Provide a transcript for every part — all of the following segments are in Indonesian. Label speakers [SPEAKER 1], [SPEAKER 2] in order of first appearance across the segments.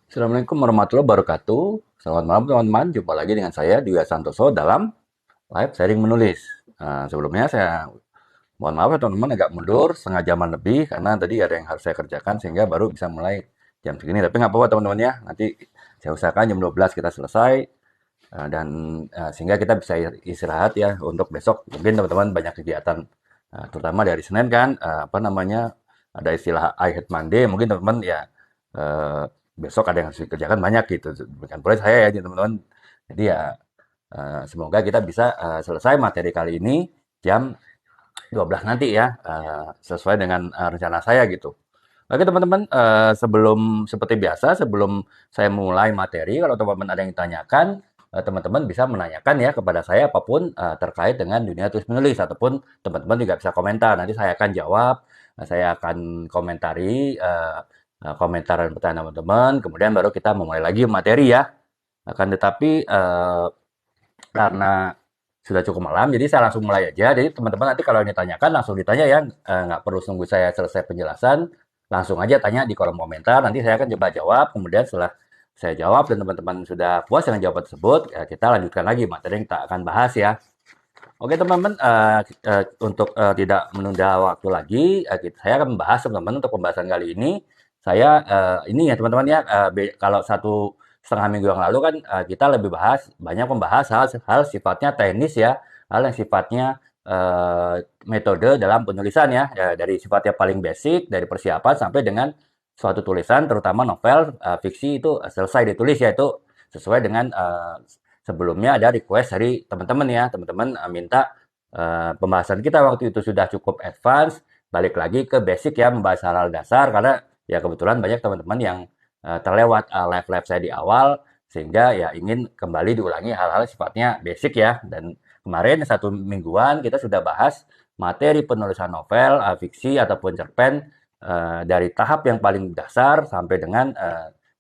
[SPEAKER 1] Assalamualaikum warahmatullahi wabarakatuh. Selamat malam teman-teman. Jumpa lagi dengan saya Dwi Santoso dalam live sharing menulis. Sebelumnya saya mohon maaf ya teman-teman agak mundur setengah jaman lebih karena tadi ada yang harus saya kerjakan sehingga baru bisa mulai jam segini. Tapi nggak apa-apa teman-teman ya. Nanti saya usahakan jam 12 kita selesai dan sehingga kita bisa istirahat ya untuk besok. Mungkin teman-teman banyak kegiatan terutama dari Senin kan apa namanya ada istilah I hate Monday. Mungkin teman-teman ya eh, besok ada yang harus dikerjakan banyak gitu. Bukan boleh saya ya teman-teman. Jadi ya semoga kita bisa selesai materi kali ini jam 12 nanti ya, sesuai dengan rencana saya gitu. Oke teman-teman, seperti biasa sebelum saya mulai materi, kalau teman-teman ada yang ditanyakan, teman-teman bisa menanyakan ya kepada saya apapun terkait dengan dunia tulis menulis ataupun teman-teman juga bisa komentar. Nanti saya akan jawab, saya akan komentari komentar dan pertanyaan teman-teman, kemudian baru kita memulai lagi materi ya. Akan tetapi karena sudah cukup malam, jadi saya langsung mulai aja. Jadi teman-teman nanti kalau yang ditanyakan langsung ditanya ya, nggak perlu tunggu saya selesai penjelasan, langsung aja tanya di kolom komentar. Nanti saya akan coba jawab. Kemudian setelah saya jawab dan teman-teman sudah puas dengan jawaban tersebut, ya kita lanjutkan lagi materi yang kita akan bahas ya. Oke teman-teman, untuk tidak menunda waktu lagi, saya akan membahas teman-teman untuk pembahasan kali ini. Saya ini ya teman-teman ya, kalau 1,5 minggu yang lalu kan kita lebih banyak membahas hal-hal sifatnya teknis ya, hal yang sifatnya metode dalam penulisan ya, dari sifatnya paling basic, dari persiapan sampai dengan suatu tulisan, terutama novel, fiksi itu selesai ditulis ya, itu sesuai dengan sebelumnya ada request dari teman-teman ya, teman-teman minta pembahasan kita waktu itu sudah cukup advance, balik lagi ke basic ya, membahas hal-hal dasar karena ya kebetulan banyak teman-teman yang terlewat live-live saya di awal sehingga ya ingin kembali diulangi hal-hal sifatnya basic ya. Dan kemarin 1 mingguan kita sudah bahas materi penulisan novel, fiksi ataupun cerpen dari tahap yang paling dasar sampai dengan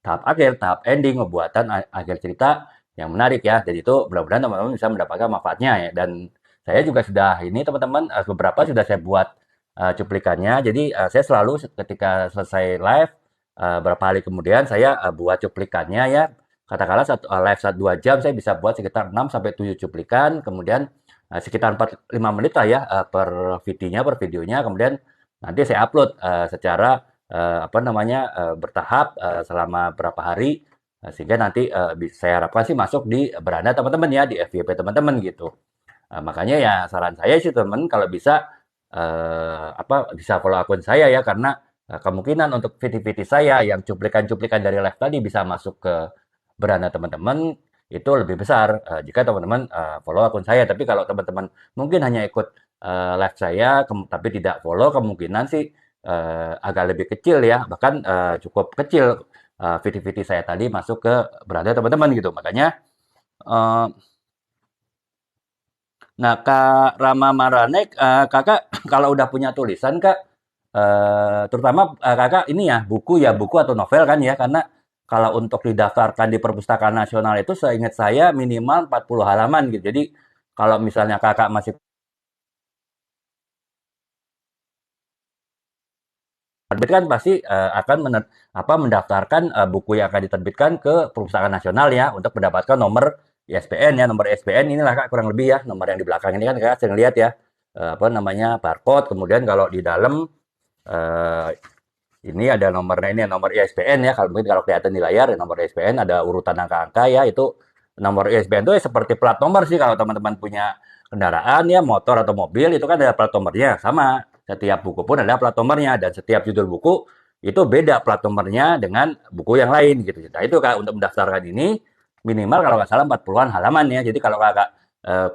[SPEAKER 1] tahap akhir, tahap ending, pembuatan akhir cerita yang menarik ya. Jadi itu mudah-mudahan teman-teman bisa mendapatkan manfaatnya ya. Dan saya juga sudah ini teman-teman beberapa sudah saya buat cuplikannya. Jadi saya selalu ketika selesai live berapa hari kemudian saya buat cuplikannya ya. Katakanlah live 2 jam saya bisa buat sekitar 6 sampai 7 cuplikan. Kemudian sekitar 4-5 menit lah ya per videonya. Kemudian nanti saya upload secara apa namanya bertahap selama berapa hari sehingga nanti saya harapkan sih masuk di beranda teman-teman ya, di FYP teman-teman gitu. Makanya ya saran saya sih teman kalau bisa apa bisa follow akun saya ya karena kemungkinan untuk video-video saya yang cuplikan-cuplikan dari live tadi bisa masuk ke beranda teman-teman itu lebih besar jika teman-teman follow akun saya. Tapi kalau teman-teman mungkin hanya ikut live saya tapi tidak follow, kemungkinan sih agak lebih kecil ya, bahkan cukup kecil video-video saya tadi masuk ke beranda teman-teman gitu. Makanya eh, nah, Kak Rama Maranek, Kakak kalau udah punya tulisan, Kak, terutama Kakak ini ya, buku atau novel kan ya, karena kalau untuk didaftarkan di Perpustakaan Nasional itu seingat saya minimal 40 halaman gitu. Jadi kalau misalnya Kakak masih terbitkan pasti akan mendaftarkan buku yang akan diterbitkan ke Perpustakaan Nasional ya untuk mendapatkan nomor ISBN ya. Nomor ISBN inilah Kak kurang lebih ya, nomor yang di belakang ini kan Kakak sering lihat ya. Apa namanya barcode, kemudian kalau di dalam eh, ini ada nomornya, ini nomor ISBN ya, kalau mungkin kalau kelihatan di layar ya, nomor ISBN ada urutan angka-angka ya, itu nomor ISBN itu ya seperti plat nomor sih kalau teman-teman punya kendaraan ya, motor atau mobil itu kan ada plat nomornya, sama setiap buku pun ada plat nomornya dan setiap judul buku itu beda plat nomornya dengan buku yang lain gitu. Nah itu Kak untuk mendaftarkan ini minimal kalau nggak salah 40-an halaman ya, jadi kalau Kakak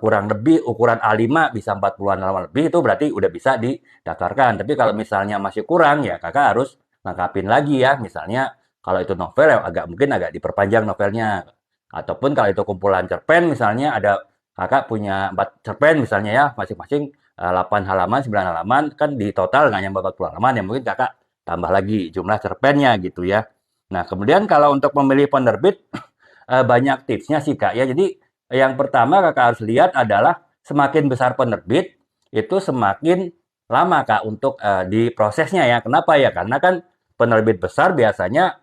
[SPEAKER 1] kurang lebih ukuran A5 bisa 40-an halaman lebih itu berarti udah bisa didaftarkan. Tapi kalau misalnya masih kurang ya Kakak harus lengkapin lagi ya. Misalnya kalau itu novel ya mungkin agak diperpanjang novelnya. Ataupun kalau itu kumpulan cerpen misalnya ada Kakak punya 4 cerpen misalnya ya, masing-masing 8 halaman, 9 halaman kan di total nggak nyampe 40 halaman ya mungkin Kakak tambah lagi jumlah cerpennya gitu ya. Nah, kemudian kalau untuk memilih penerbit banyak tipsnya sih Kak ya. Jadi yang pertama Kakak harus lihat adalah semakin besar penerbit itu semakin lama Kak untuk di prosesnya ya. Kenapa ya? Karena kan penerbit besar biasanya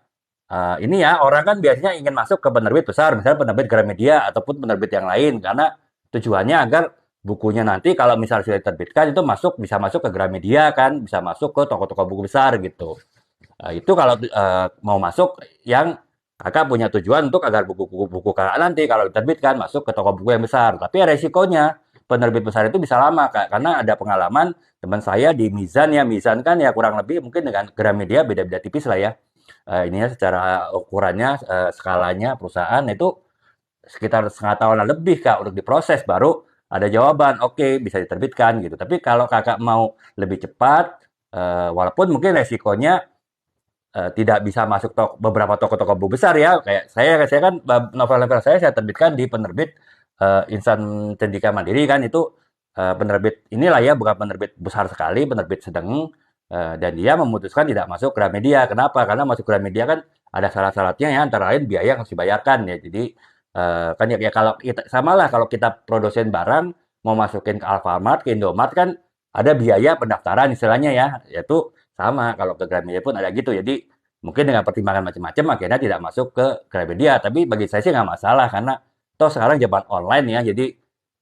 [SPEAKER 1] Ini ya, orang kan biasanya ingin masuk ke penerbit besar, misalnya penerbit Gramedia ataupun penerbit yang lain, karena tujuannya agar bukunya nanti kalau misalnya sudah diterbitkan itu bisa masuk ke Gramedia kan, bisa masuk ke toko-toko buku besar gitu. Itu kalau mau masuk yang kakak punya tujuan untuk agar buku-buku kakak nanti kalau diterbitkan masuk ke toko buku yang besar. Tapi resikonya penerbit besar itu bisa lama kak, karena ada pengalaman teman saya di Mizan ya, Mizan kan ya kurang lebih mungkin dengan Gramedia beda-beda tipis lah ya. Ininya secara ukurannya, skalanya perusahaan itu sekitar setengah tahunan lebih kak untuk diproses baru ada jawaban oke bisa diterbitkan gitu. Tapi kalau kakak mau lebih cepat, walaupun mungkin resikonya tidak bisa masuk beberapa toko-toko buku besar ya. Kayak saya kan novel-novel saya terbitkan di penerbit Insan Cendika Mandiri kan itu penerbit inilah ya bukan penerbit besar sekali, penerbit sedang dan dia memutuskan tidak masuk Gramedia. Kenapa? Karena masuk Gramedia kan ada syarat-syaratnya ya antara lain biaya yang harus dibayarkan ya. Jadi kan ya kalau kita sama lah kalau kita produsen barang mau masukin ke Alfamart, ke Indomart kan ada biaya pendaftaran istilahnya ya. Yaitu sama kalau ke Gramedia pun ada gitu. Jadi mungkin dengan pertimbangan macam-macam akhirnya tidak masuk ke Gramedia. Tapi bagi saya sih nggak masalah karena toh sekarang zaman online ya. Jadi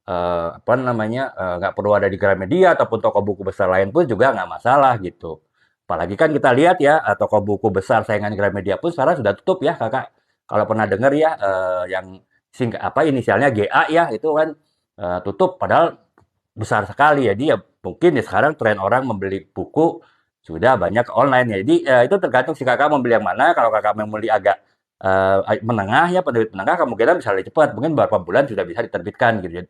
[SPEAKER 1] apa namanya nggak perlu ada di Gramedia ataupun toko buku besar lain pun juga nggak masalah gitu. Apalagi kan kita lihat ya toko buku besar saingan Gramedia pun sekarang sudah tutup ya kakak. Kalau pernah dengar ya yang singkat apa inisialnya GA ya itu kan tutup padahal besar sekali ya. Jadi ya mungkin ya sekarang tren orang membeli buku sudah banyak online ya. Jadi itu tergantung si kakak mau beli yang mana. Kalau kakak mau beli agak menengah ya penerbit menengah kemungkinan bisa lebih cepat. Mungkin beberapa bulan sudah bisa diterbitkan gitu.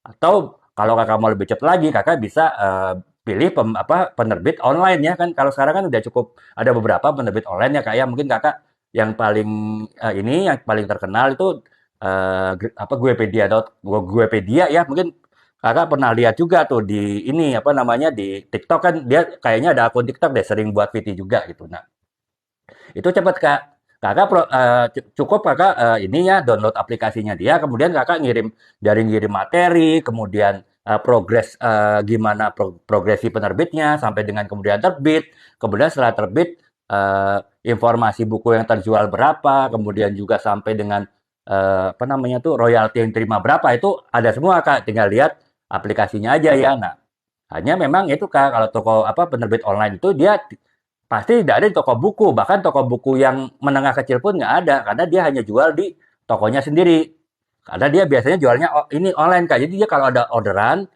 [SPEAKER 1] Atau kalau kakak mau lebih cepat lagi, kakak bisa pilih penerbit online ya kan. Kalau sekarang kan udah cukup ada beberapa penerbit online ya kayak mungkin kakak yang paling yang paling terkenal itu Guepedia ya mungkin kakak pernah lihat juga tuh di ini apa namanya di TikTok kan dia kayaknya ada akun TikTok deh sering buat VT juga gitu. Nah itu cepat kak. Kakak cukup kakak ini ya download aplikasinya dia, kemudian kakak ngirim materi, kemudian progres gimana progresi penerbitnya sampai dengan kemudian terbit, kemudian setelah terbit informasi buku yang terjual berapa, kemudian juga sampai dengan apa namanya tuh royalti yang terima berapa itu ada semua kak, tinggal lihat aplikasinya aja ya. Nah hanya memang itu kak kalau toko apa penerbit online itu dia pasti tidak ada di toko buku, bahkan toko buku yang menengah kecil pun nggak ada, karena dia hanya jual di tokonya sendiri. Karena dia biasanya jualnya ini online kak, jadi dia kalau ada orderan,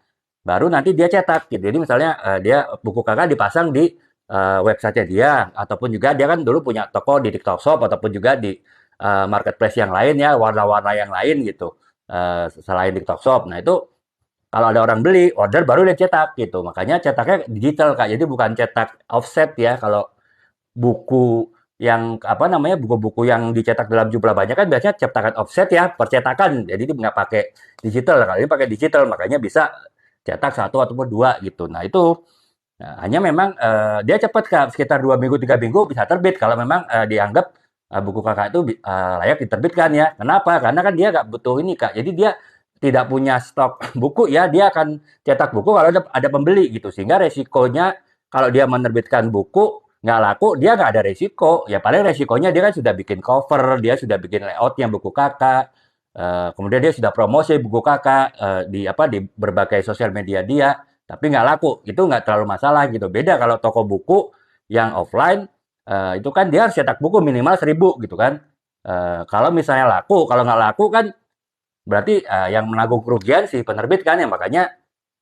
[SPEAKER 1] baru nanti dia cetak gitu. Jadi misalnya dia buku kakak dipasang di website dia, ataupun juga dia kan dulu punya toko di TikTok Shop, ataupun juga di marketplace yang lain ya, warna-warna yang lain gitu, selain TikTok Shop. Nah itu kalau ada orang beli, order baru dia cetak gitu. Makanya cetaknya digital Kak. Jadi bukan cetak offset ya. Kalau buku yang apa namanya buku-buku yang dicetak dalam jumlah banyak kan biasanya cetakan offset ya percetakan jadi dia nggak pakai digital kali ini pakai digital makanya bisa cetak satu ataupun dua gitu nah itu hanya memang dia cepat kak sekitar 2 minggu 3 minggu bisa terbit kalau memang dianggap buku kakak itu layak diterbitkan ya kenapa karena kan dia nggak butuh ini kak jadi dia tidak punya stok buku ya dia akan cetak buku kalau ada pembeli gitu sehingga resikonya kalau dia menerbitkan buku nggak laku dia nggak ada resiko ya paling resikonya dia kan sudah bikin cover dia sudah bikin layoutnya buku kakak kemudian dia sudah promosi buku kakak di apa di berbagai sosial media dia tapi nggak laku itu nggak terlalu masalah gitu beda kalau toko buku yang offline itu kan dia harus cetak buku minimal 1.000 gitu kan kalau misalnya laku kalau nggak laku kan berarti yang menanggung kerugian si penerbit kan ya makanya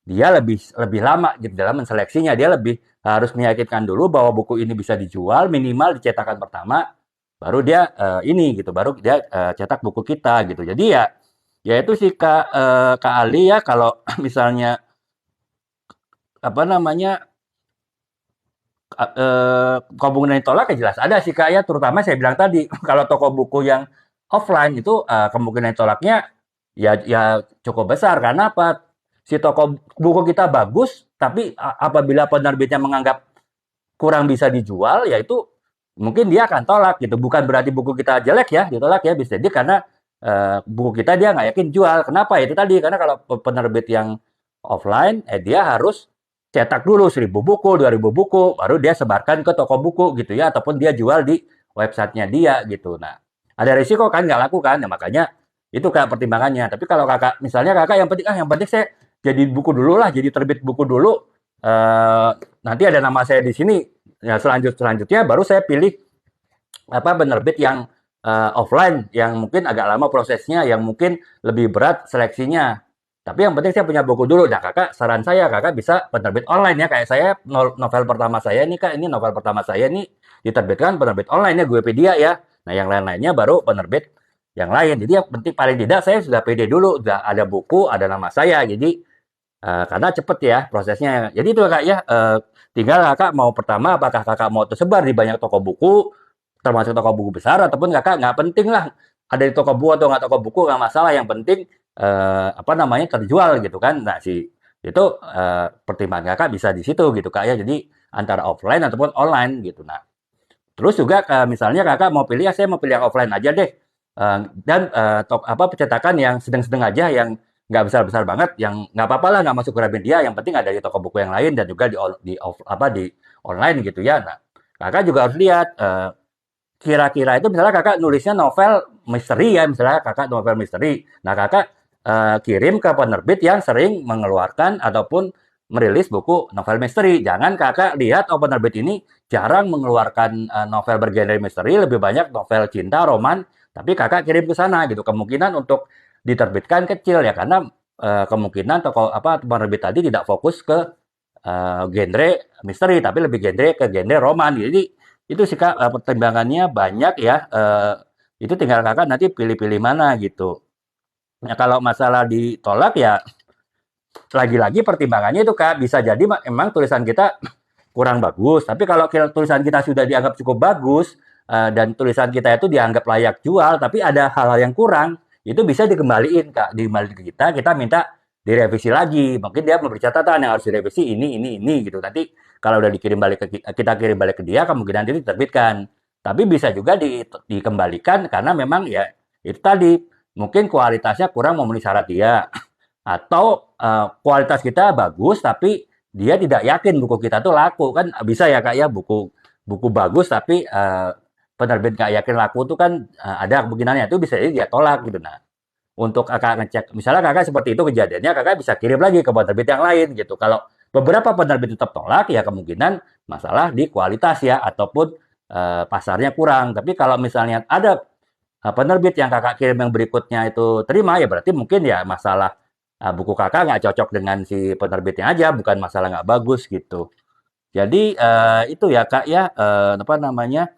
[SPEAKER 1] dia lebih lebih lama gitu dalam menseleksinya. Dia lebih harus meyakinkan dulu bahwa buku ini bisa dijual minimal di cetakan pertama, baru dia ini gitu, baru dia cetak buku kita gitu. Jadi ya, ya itu sih Kak Ali ya kalau misalnya apa namanya kemungkinan ditolak ya jelas ada sih Kak ya, terutama saya bilang tadi kalau toko buku yang offline itu kemungkinan ditolaknya ya cukup besar karena apa? Si toko buku kita bagus, tapi apabila penerbitnya menganggap kurang bisa dijual, ya itu mungkin dia akan tolak gitu. Bukan berarti buku kita jelek ya, ditolak ya bisa jadi karena buku kita dia nggak yakin jual. Kenapa? Itu tadi karena kalau penerbit yang offline, dia harus cetak dulu 1.000 buku, 2.000 buku, baru dia sebarkan ke toko buku gitu ya, ataupun dia jual di websitenya dia gitu. Nah, ada risiko kan nggak laku kan? Nah, makanya itu Kak pertimbangannya. Tapi kalau Kakak, misalnya Kakak yang penting saya jadi buku dulu lah, jadi terbit buku dulu. Eh, Nanti ada nama saya di sini. Ya, selanjutnya baru saya pilih apa penerbit yang offline, yang mungkin agak lama prosesnya, yang mungkin lebih berat seleksinya. Tapi yang penting saya punya buku dulu. Nah, Kakak, saran saya, Kakak bisa penerbit online ya. Kayak saya, novel pertama saya ini, Kak, ini novel pertama saya ini diterbitkan penerbit online ya, Guepedia ya. Nah, yang lain-lainnya baru penerbit yang lain. Jadi yang penting paling tidak saya sudah pede dulu, sudah ada buku, ada nama saya. Jadi karena cepet ya prosesnya. Jadi itu Kak ya, tinggal Kakak mau pertama apakah Kakak mau tersebar di banyak toko buku, termasuk toko buku besar, ataupun Kakak nggak penting lah ada di toko buku atau nggak toko buku nggak masalah, yang penting apa namanya terjual gitu kan. Nah itu pertimbangan Kakak bisa di situ gitu Kak ya. Jadi antara offline ataupun online gitu. Nah terus juga misalnya Kakak mau pilih, ya saya mau pilih yang offline aja deh. Dan apa pencetakan yang sedang-sedang aja, yang nggak besar-besar banget, yang nggak apa-apa lah nggak masuk Gramedia, yang penting ada di toko buku yang lain dan juga di online gitu ya. Nah, Kakak juga harus lihat kira-kira itu, misalnya Kakak nulisnya novel misteri ya, misalnya Kakak novel misteri. Nah, Kakak kirim ke penerbit yang sering mengeluarkan ataupun merilis buku novel misteri. Jangan Kakak lihat, oh penerbit ini jarang mengeluarkan novel bergenre misteri, lebih banyak novel cinta, roman, tapi Kakak kirim ke sana gitu. Kemungkinan untuk diterbitkan kecil ya, karena kemungkinan toko apa penerbit tadi tidak fokus ke genre misteri, tapi lebih genre roman. Jadi itu sih Kak, pertimbangannya banyak ya. Itu tinggal Kakak nanti pilih-pilih mana gitu. Nah, kalau masalah ditolak ya lagi-lagi pertimbangannya itu Kak, bisa jadi memang tulisan kita kurang bagus. Tapi kalau tulisan kita sudah dianggap cukup bagus, dan tulisan kita itu dianggap layak jual, tapi ada hal-hal yang kurang, itu bisa dikembaliin Kak, dikembaliin ke kita minta direvisi lagi. Mungkin dia memberi catatan yang harus direvisi ini gitu. Nanti kalau udah dikirim balik ke kita kirim balik ke dia, kemungkinan itu diterbitkan. Tapi bisa juga dikembalikan karena memang ya itu tadi mungkin kualitasnya kurang memenuhi syarat dia, atau kualitas kita bagus tapi dia tidak yakin buku kita tuh laku, kan bisa ya Kak ya, buku buku bagus tapi penerbit nggak yakin laku tuh kan ada kemungkinannya itu bisa jadi dia tolak gitu. Nah untuk Kakak ngecek, misalnya Kakak seperti itu kejadiannya, Kakak bisa kirim lagi ke penerbit yang lain gitu. Kalau beberapa penerbit tetap tolak ya kemungkinan masalah di kualitas ya, ataupun pasarnya kurang. Tapi kalau misalnya ada penerbit yang Kakak kirim yang berikutnya itu terima, ya berarti mungkin ya masalah buku Kakak nggak cocok dengan si penerbitnya aja, bukan masalah nggak bagus gitu. Jadi itu ya Kak ya, apa namanya,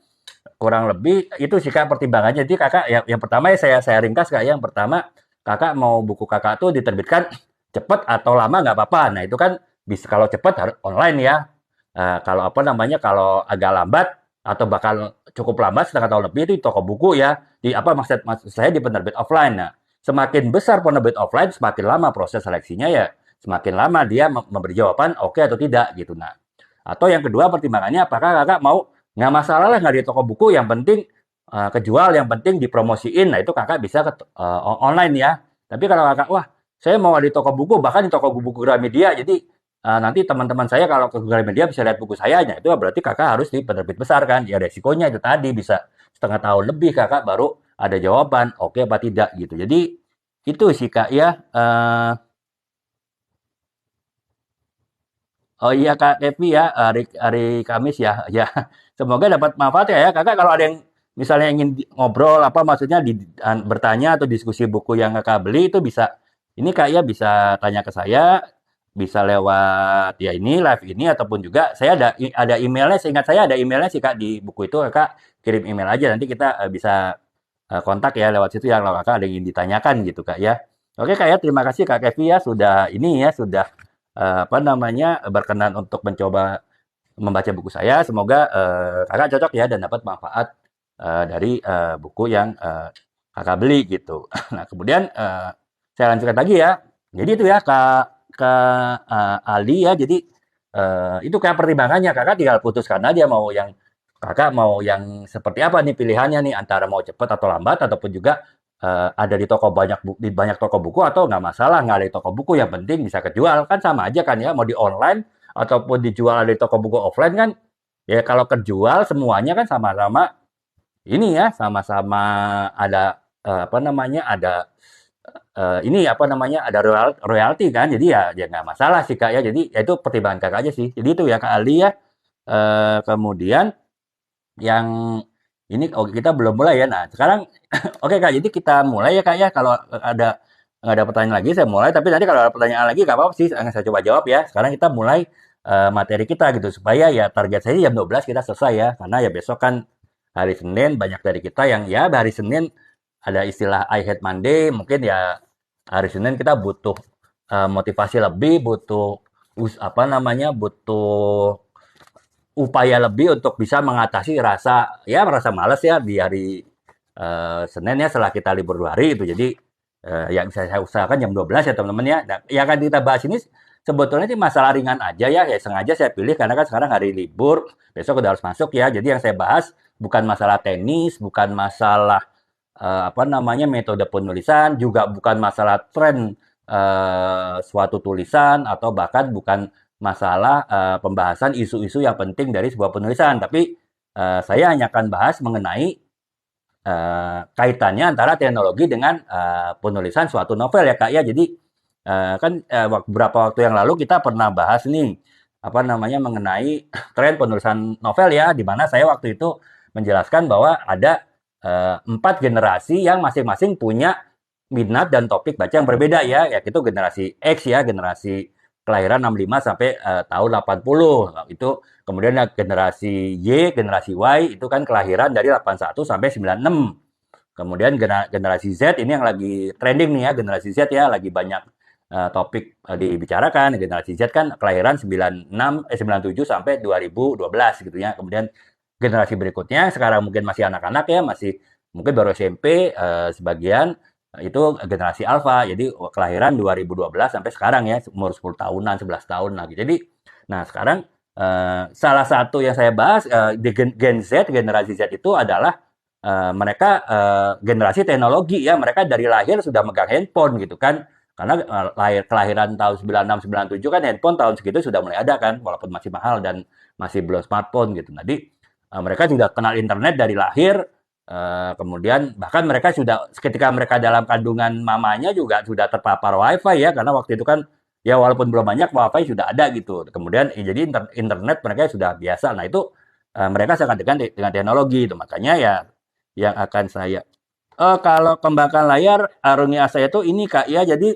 [SPEAKER 1] kurang lebih itu sih Kak pertimbangannya. Jadi Kakak yang pertama ya saya ringkas Kak ya. Yang pertama, Kakak mau buku Kakak tuh diterbitkan cepat atau lama nggak apa-apa. Nah itu kan bisa, kalau cepat harus online ya. Kalau apa namanya, kalau agak lambat atau bahkan cukup lambat setengah tahun lebih itu di toko buku ya. Di apa maksud saya di penerbit offline. Nah, semakin besar penerbit offline, semakin lama proses seleksinya ya, semakin lama dia memberi jawaban oke atau tidak gitu. Nah, atau yang kedua pertimbangannya, apakah Kakak mau nggak masalah lah nggak di toko buku, yang penting kejual, yang penting dipromosiin. Nah itu Kakak bisa ke online ya. Tapi kalau Kakak, wah saya mau di toko buku, bahkan di toko buku Gramedia, jadi nanti teman-teman saya kalau ke Gramedia bisa lihat buku saya, nah itu berarti Kakak harus di penerbit besar kan. Ya resikonya itu tadi bisa setengah tahun lebih Kakak baru ada jawaban oke apa tidak gitu. Jadi itu sih Kak ya. Oh iya Kak Devi ya, hari Kamis ya. Ya, semoga dapat manfaat ya. Kakak kalau ada yang misalnya ingin ngobrol apa maksudnya bertanya atau diskusi buku yang Kakak beli itu bisa, ini Kak ya bisa tanya ke saya, bisa lewat ya ini live ini, ataupun juga saya ada emailnya, seingat saya ada emailnya sih Kak di buku itu. Kakak kirim email aja, nanti kita bisa kontak ya lewat situ ya kalau Kakak ada yang ingin ditanyakan gitu Kak ya. Oke Kak ya, terima kasih Kak Kevi ya sudah ini ya, sudah apa namanya, berkenan untuk mencoba membaca buku saya. Semoga Kakak cocok ya dan dapat manfaat dari buku yang Kakak beli gitu. Nah, kemudian saya lanjutkan lagi ya. Jadi itu ya Kak Ali ya. Jadi itu kayak pertimbangannya, Kakak tinggal putuskan aja mau yang Kakak mau yang seperti apa nih pilihannya nih, antara mau cepat atau lambat, ataupun juga ada di toko di banyak toko buku, atau nggak masalah nggak ada di toko buku, yang penting bisa kejual, kan sama aja kan ya, mau di online ataupun dijual di toko buku offline kan ya, kalau kejual semuanya kan sama-sama ini ya sama-sama ada apa namanya ada ini apa namanya ada royalti kan, jadi ya nggak masalah sih kak ya. Jadi ya itu pertimbangan kakak aja sih. Jadi itu ya kak Ali ya. Kemudian yang ini oh, kita belum mulai ya. Nah sekarang oke kak, jadi kita mulai ya kak ya. Kalau ada nggak ada pertanyaan lagi saya mulai. Tapi nanti kalau ada pertanyaan lagi nggak apa-apa sih, akan saya coba jawab ya. Sekarang kita mulai materi kita gitu supaya ya target saya jam 12 kita selesai ya. Karena ya besok kan hari Senin banyak dari kita yang ya hari Senin ada istilah I hate Monday, mungkin ya hari Senin kita butuh motivasi lebih, butuh apa namanya, butuh upaya lebih untuk bisa mengatasi merasa malas ya di hari Senin ya setelah kita libur 2 hari itu. Jadi yang saya usahakan jam 12 ya teman-teman ya. Nah, yang akan kita bahas ini sebetulnya sih masalah ringan aja ya. Ya sengaja saya pilih karena kan sekarang hari libur, besok udah harus masuk ya. Jadi yang saya bahas bukan masalah teknis, bukan masalah apa namanya metode penulisan, juga bukan masalah tren suatu tulisan atau bahkan bukan masalah pembahasan isu-isu yang penting dari sebuah penulisan, tapi saya hanya akan bahas mengenai kaitannya antara teknologi dengan penulisan suatu novel ya kak ya. Jadi kan beberapa waktu yang lalu kita pernah bahas nih apa namanya mengenai tren penulisan novel ya, di mana saya waktu itu menjelaskan bahwa ada 4 generasi yang masing-masing punya minat dan topik baca yang berbeda ya. Ya itu generasi X ya, generasi kelahiran 65 sampai tahun 80. Itu kemudian generasi Y, generasi Y itu kan kelahiran dari 81 sampai 96. Kemudian generasi Z ini yang lagi trending nih ya, generasi Z ya lagi banyak topik dibicarakan. Generasi Z kan kelahiran 97 sampai 2012 gitu ya. Kemudian generasi berikutnya sekarang mungkin masih anak-anak ya, masih mungkin baru SMP sebagian itu generasi alfa. Jadi kelahiran 2012 sampai sekarang ya, umur 10 tahunan, 11 tahun lagi. Jadi nah sekarang salah satu yang saya bahas di Gen Z, generasi Z itu adalah mereka generasi teknologi ya, mereka dari lahir sudah megang handphone gitu kan. Karena kelahiran tahun 96 97 kan handphone tahun segitu sudah mulai ada kan, walaupun masih mahal dan masih belum smartphone gitu. Jadi mereka sudah kenal internet dari lahir, kemudian bahkan mereka sudah ketika mereka dalam kandungan mamanya juga sudah terpapar WiFi ya, karena waktu itu kan ya walaupun belum banyak WiFi sudah ada gitu. Kemudian jadi internet mereka sudah biasa. Nah itu mereka sangat dengan teknologi itu. Makanya ya yang akan saya kalau kembangkan layar Aruni Asa itu ini kak ya. Jadi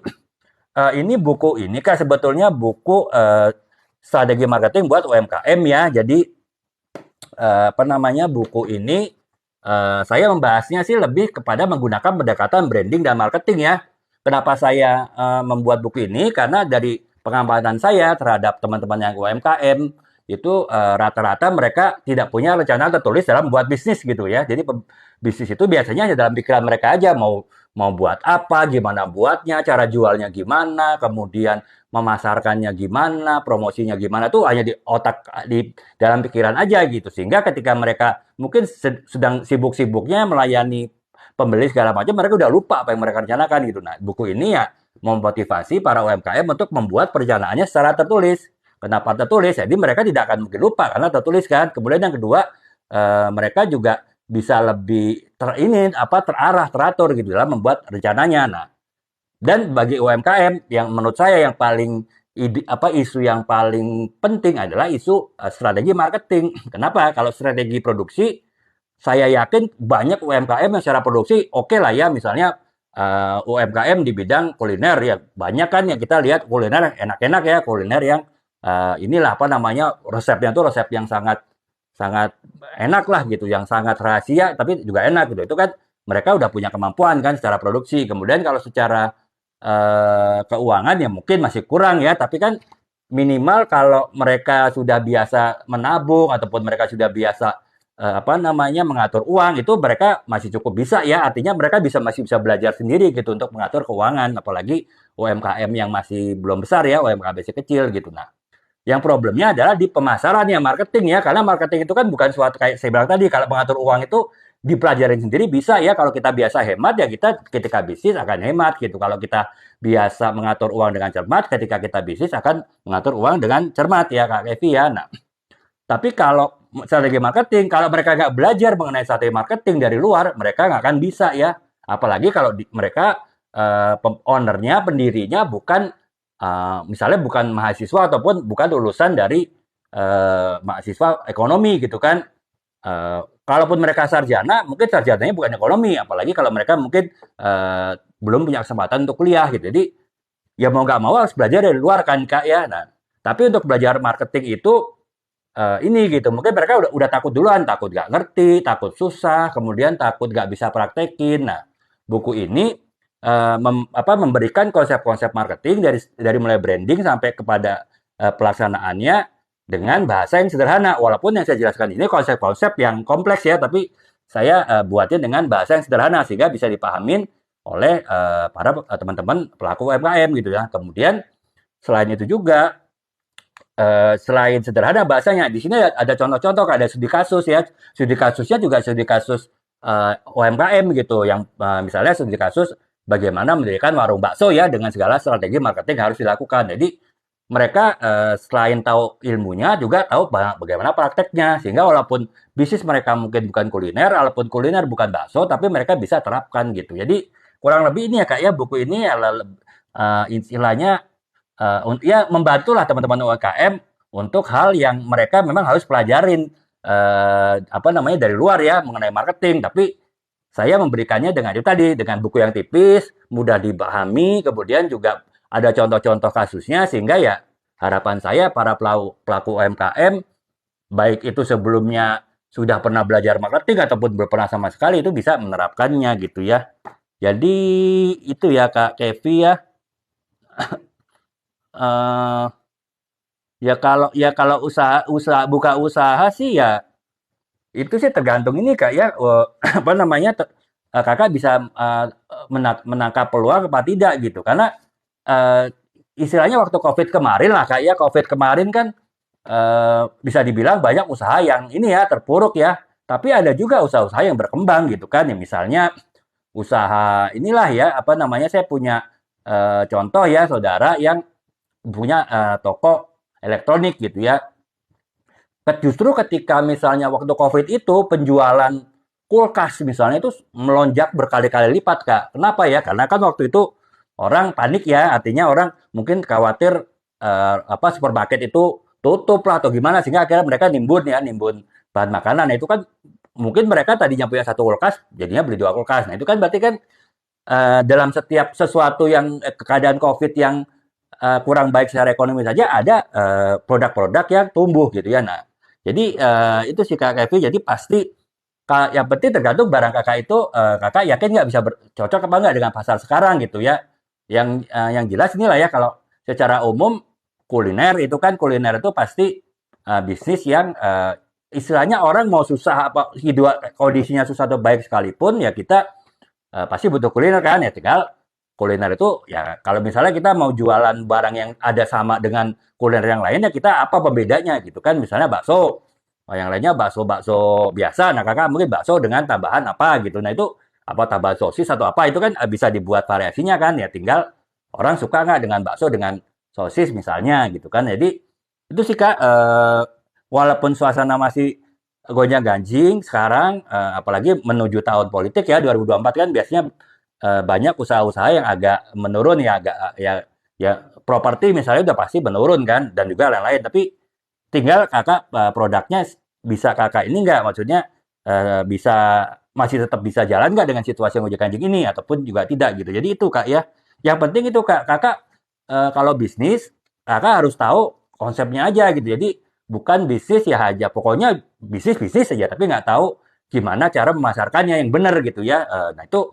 [SPEAKER 1] ini buku ini kak sebetulnya buku strategi marketing buat UMKM ya. Jadi apa namanya buku ini saya membahasnya sih lebih kepada menggunakan pendekatan branding dan marketing ya. Kenapa saya membuat buku ini? Karena dari pengamatan saya terhadap teman-teman yang UMKM itu rata-rata mereka tidak punya rencana tertulis dalam buat bisnis gitu ya. Jadi bisnis itu biasanya hanya dalam pikiran mereka aja mau mau buat apa, gimana buatnya, cara jualnya gimana, kemudian memasarkannya gimana, promosinya gimana tuh hanya di otak di dalam pikiran aja gitu. Sehingga ketika mereka mungkin sedang sibuk-sibuknya melayani pembeli segala macam, mereka udah lupa apa yang mereka rencanakan gitu. Nah, buku ini ya memotivasi para UMKM untuk membuat perencanaannya secara tertulis. Kenapa tertulis? Jadi mereka tidak akan mungkin lupa karena tertulis kan. Kemudian yang kedua, mereka juga bisa lebih terarah, teratur gitu dalam membuat rencananya. Nah, dan bagi UMKM yang menurut saya yang paling isu yang paling penting adalah isu strategi marketing. Kenapa? Kalau strategi produksi, saya yakin banyak UMKM yang secara produksi oke lah ya, misalnya UMKM di bidang kuliner ya banyak kan yang kita lihat kuliner yang enak-enak ya, kuliner yang inilah apa namanya resepnya tuh resep yang sangat sangat enak lah gitu, yang sangat rahasia tapi juga enak gitu. Itu kan mereka udah punya kemampuan kan secara produksi. Kemudian kalau secara keuangan ya mungkin masih kurang ya, tapi kan minimal kalau mereka sudah biasa menabung ataupun mereka sudah biasa apa namanya mengatur uang itu mereka masih cukup bisa ya, artinya mereka masih bisa belajar sendiri gitu untuk mengatur keuangan, apalagi UMKM yang masih belum besar ya, UMKM masih kecil gitu. Nah, yang problemnya adalah di pemasaran ya, marketing ya, karena marketing itu kan bukan suatu kayak saya bilang tadi, kalau mengatur uang itu dipelajarin sendiri bisa ya, kalau kita biasa hemat ya kita ketika bisnis akan hemat gitu. Kalau kita biasa mengatur uang dengan cermat, ketika kita bisnis akan mengatur uang dengan cermat ya Kak Evi ya. Nah, Tapi kalau strategi marketing, kalau mereka nggak belajar mengenai strategi marketing dari luar, mereka nggak akan bisa ya. Apalagi kalau mereka ownernya, pendirinya bukan misalnya bukan mahasiswa ataupun bukan lulusan dari mahasiswa ekonomi gitu kan. Kalaupun mereka sarjana, mungkin sarjananya bukan ekonomi, apalagi kalau mereka mungkin belum punya kesempatan untuk kuliah gitu. Jadi ya mau nggak mau harus belajar dari luar kan kak ya. Nah, tapi untuk belajar marketing itu ini gitu, mungkin mereka udah takut duluan, takut nggak ngerti, takut susah, kemudian takut nggak bisa praktekin. Nah, buku ini memberikan konsep-konsep marketing dari mulai branding sampai kepada pelaksanaannya dengan bahasa yang sederhana. Walaupun yang saya jelaskan ini konsep-konsep yang kompleks ya, tapi saya buatnya dengan bahasa yang sederhana sehingga bisa dipahamin oleh para teman-teman pelaku UMKM gitu ya. Kemudian selain itu juga selain sederhana bahasanya, di sini ada contoh-contoh, ada studi kasus ya. Studi kasusnya juga studi kasus UMKM gitu, yang misalnya studi kasus bagaimana mendirikan warung bakso ya dengan segala strategi marketing yang harus dilakukan. Jadi mereka selain tahu ilmunya juga tahu bagaimana prakteknya, sehingga walaupun bisnis mereka mungkin bukan kuliner, walaupun kuliner bukan bakso, tapi mereka bisa terapkan gitu. Jadi kurang lebih ini ya kak ya, buku ini istilahnya ya membantulah teman-teman UMKM untuk hal yang mereka memang harus pelajarin apa namanya dari luar ya mengenai marketing, tapi saya memberikannya dengan itu tadi, dengan buku yang tipis, mudah dipahami, kemudian juga ada contoh-contoh kasusnya sehingga ya harapan saya para pelaku UMKM baik itu sebelumnya sudah pernah belajar marketing ataupun belum pernah sama sekali itu bisa menerapkannya gitu ya. Jadi itu ya Kak Kevi ya. Eh ya kalau usaha buka usaha sih ya itu sih tergantung ini Kak ya, apa namanya, Kakak bisa, menangkap peluang apa tidak gitu. Karena, istilahnya waktu Covid kemarin lah Kak ya, Covid kemarin kan, bisa dibilang banyak usaha yang ini ya, terpuruk ya. Tapi ada juga usaha-usaha yang berkembang gitu kan, ya misalnya usaha inilah ya, apa namanya, saya punya, contoh ya, saudara yang punya, toko elektronik gitu ya. Justru ketika misalnya waktu COVID itu penjualan kulkas misalnya itu melonjak berkali-kali lipat, Kak. Kenapa ya? Karena kan waktu itu orang panik ya, artinya orang mungkin khawatir apa supermarket itu tutup lah atau gimana sehingga akhirnya mereka nimbun bahan makanan. Nah, itu kan mungkin mereka tadinya punya satu kulkas, jadinya beli dua kulkas. Nah, itu kan berarti kan dalam setiap sesuatu yang keadaan COVID yang kurang baik secara ekonomi saja ada produk-produk yang tumbuh gitu ya. Nah, jadi itu sih Kak Kevin. Jadi pasti yang penting tergantung barang kakak itu kakak yakin nggak bisa cocok apa nggak dengan pasar sekarang gitu ya. Yang jelas inilah ya kalau secara umum kuliner itu pasti bisnis yang istilahnya orang mau susah apa hidup kondisinya susah atau baik sekalipun ya kita pasti butuh kuliner kan ya tinggal kuliner itu ya kalau misalnya kita mau jualan barang yang ada sama dengan kuliner yang lainnya kita apa pembedanya gitu kan misalnya bakso. Oh, yang lainnya bakso-bakso biasa. Nah, kakak mungkin bakso dengan tambahan apa gitu. Nah, itu apa tambahan sosis atau apa itu kan bisa dibuat variasinya kan. Ya tinggal orang suka nggak dengan bakso dengan sosis misalnya gitu kan. Jadi itu sih Kak, walaupun suasana masih gonjang-ganjing sekarang, apalagi menuju tahun politik ya 2024 kan biasanya banyak usaha-usaha yang agak menurun ya agak ya properti misalnya udah pasti menurun kan dan juga lain-lain tapi tinggal kakak produknya bisa kakak ini nggak maksudnya bisa masih tetap bisa jalan nggak dengan situasi yang gonjang-ganjing ini ataupun juga tidak gitu jadi itu kak ya yang penting itu kak kakak kalau bisnis kakak harus tahu konsepnya aja gitu jadi bukan bisnis ya aja pokoknya bisnis bisnis saja tapi nggak tahu gimana cara memasarkannya yang benar gitu ya nah itu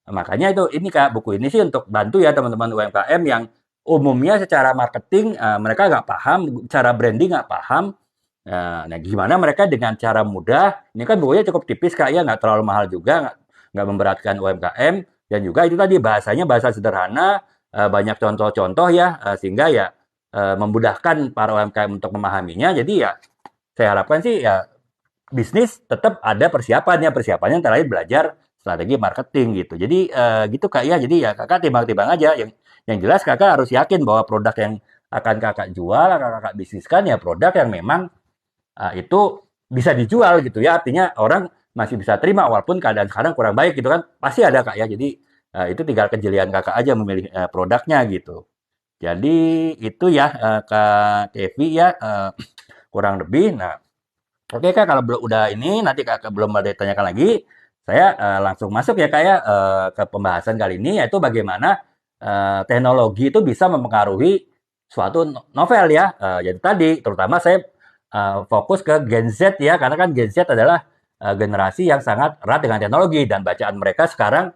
[SPEAKER 1] makanya itu ini Kak, buku ini sih untuk bantu ya teman-teman UMKM yang umumnya secara marketing mereka nggak paham, cara branding nggak paham. Nah, gimana mereka dengan cara mudah, ini kan bukunya cukup tipis Kak ya, nggak terlalu mahal juga, nggak memberatkan UMKM, dan juga itu tadi bahasanya bahasa sederhana, banyak contoh-contoh ya, sehingga ya memudahkan para UMKM untuk memahaminya. Jadi ya saya harapkan sih ya bisnis tetap ada persiapannya. Persiapannya antara lain belajar strategi marketing gitu. Jadi gitu Kak ya. Jadi ya Kakak timbang-timbang aja. Yang jelas Kakak harus yakin bahwa produk yang akan Kakak jual, akan Kakak bisniskan ya produk yang memang itu bisa dijual gitu ya. Artinya orang masih bisa terima walaupun keadaan sekarang kurang baik gitu kan. Pasti ada Kak ya. Jadi itu tinggal kejelian Kakak aja memilih produknya gitu. Jadi itu ya Kak Kevi ya kurang lebih. Nah, oke Kak kalau belum udah ini nanti Kakak belum ada ditanyakan lagi, saya langsung masuk ya Kak ya ke pembahasan kali ini yaitu bagaimana teknologi itu bisa mempengaruhi suatu novel ya. Jadi tadi terutama saya fokus ke Gen Z ya karena kan Gen Z adalah generasi yang sangat erat dengan teknologi dan bacaan mereka sekarang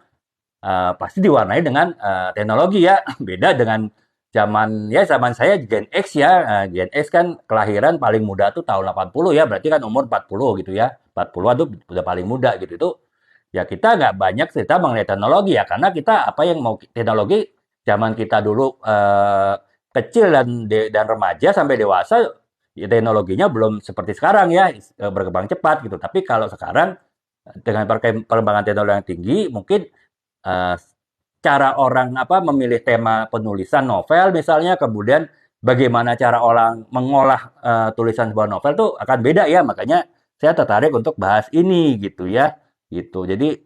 [SPEAKER 1] pasti diwarnai dengan teknologi ya. Beda dengan zaman saya Gen X ya. Gen X kan kelahiran paling muda tuh tahun 80 ya, berarti kan umur 40 gitu ya. 40-an tuh udah paling muda gitu. Itu ya kita nggak banyak cerita mengenai teknologi ya, karena kita apa yang mau teknologi zaman kita dulu kecil dan remaja sampai dewasa ya teknologinya belum seperti sekarang ya berkembang cepat gitu. Tapi kalau sekarang dengan perkembangan teknologi yang tinggi mungkin uh, cara orang apa memilih tema penulisan novel misalnya, kemudian bagaimana cara orang mengolah tulisan sebuah novel tuh akan beda ya. Makanya saya tertarik untuk bahas ini gitu ya. Gitu. Jadi